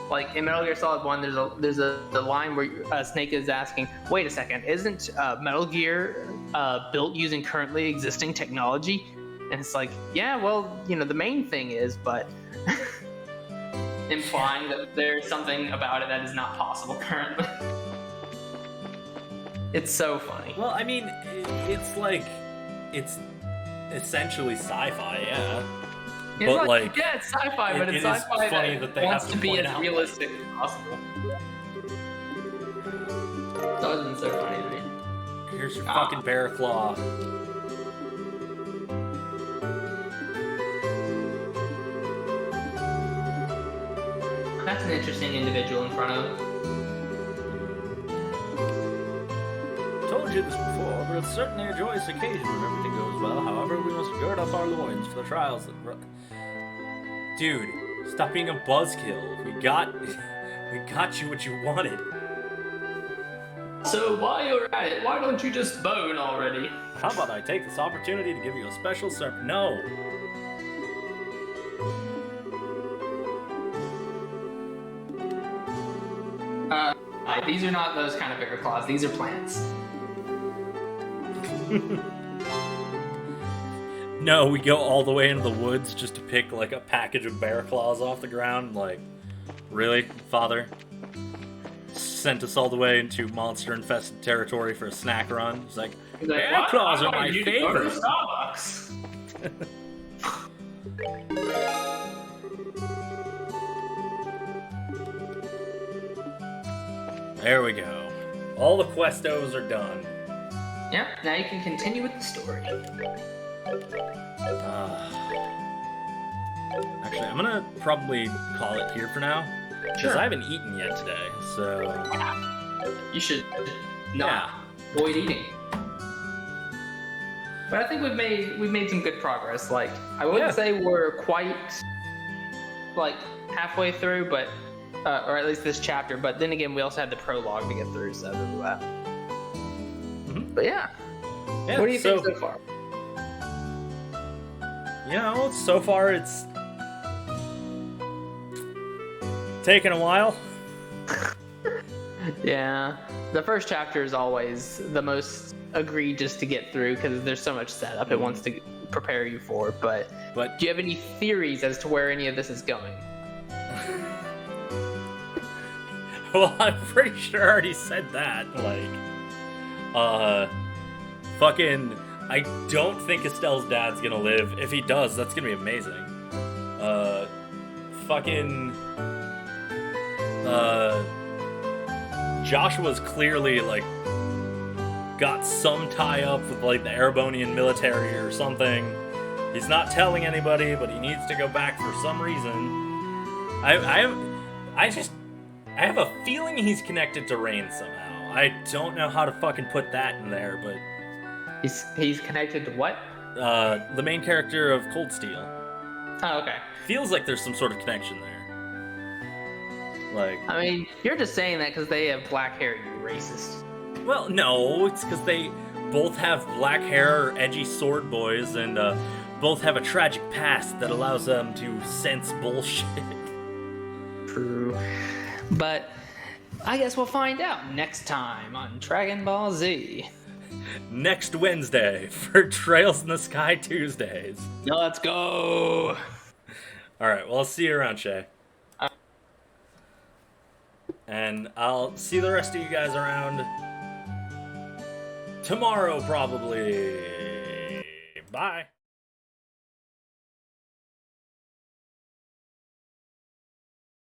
Like in Metal Gear Solid 1, there's the line where Snake is asking, wait a second, isn't Metal Gear built using currently existing technology? And it's like, yeah, well, you know, the main thing is, but implying that there's something about it that is not possible currently. It's so funny. Well, I mean, it's like, it's essentially sci-fi, yeah. It's But, like, yeah, it's sci-fi, but it it's is sci-fi funny that they wants have to to be point as out, realistic as possible. It's always been so funny to me. Here's your fucking bear claw. That's an interesting individual in front of. Told you this before, but it's certainly a joyous occasion when everything goes well. However, we must gird up our loins for the trials that... Dude, stop being a buzzkill. We got you what you wanted. So while you're at it, why don't you just bone already? How about I take this opportunity to give you a special No. These are not those kind of bear claws. These are plants. No, we go all the way into the woods just to pick, like, a package of bear claws off the ground. Like, really, Father? Sent us all the way into monster-infested territory for a snack run. It's like, bear claws are my favorite. Starbucks. There we go. All the questos are done. Yep, now you can continue with the story. Actually, I'm gonna probably call it here for now. Because Sure. I haven't eaten yet today, so... You should not avoid eating. But I think we've made some good progress. Like, I wouldn't say we're quite like halfway through, but or at least this chapter. But then again, we also had the prologue to get through, so there's that. But yeah, what do you think so far? You know, so far it's taken a while. Yeah, the first chapter is always the most egregious to get through because there's so much setup it wants to prepare you for. But do you have any theories as to where any of this is going? Well, I'm pretty sure I already said that. Fucking, I don't think Estelle's dad's gonna live. If he does, that's gonna be amazing. Fucking, Joshua's clearly, like, got some tie-up with, like, the Erebonian military or something. He's not telling anybody, but he needs to go back for some reason. I have a feeling he's connected to Rain somehow. I don't know how to fucking put that in there, but... He's connected to what? The main character of Cold Steel. Oh, okay. Feels like there's some sort of connection there. Like... I mean, you're just saying that because they have black hair, you racist. Well, no, it's because they both have black hair, edgy sword boys, and both have a tragic past that allows them to sense bullshit. True. But I guess we'll find out next time on Dragon Ball Z. Next Wednesday for Trails in the Sky Tuesdays. Let's go! Alright, well, I'll see you around, Shay. And I'll see the rest of you guys around tomorrow, probably. Bye.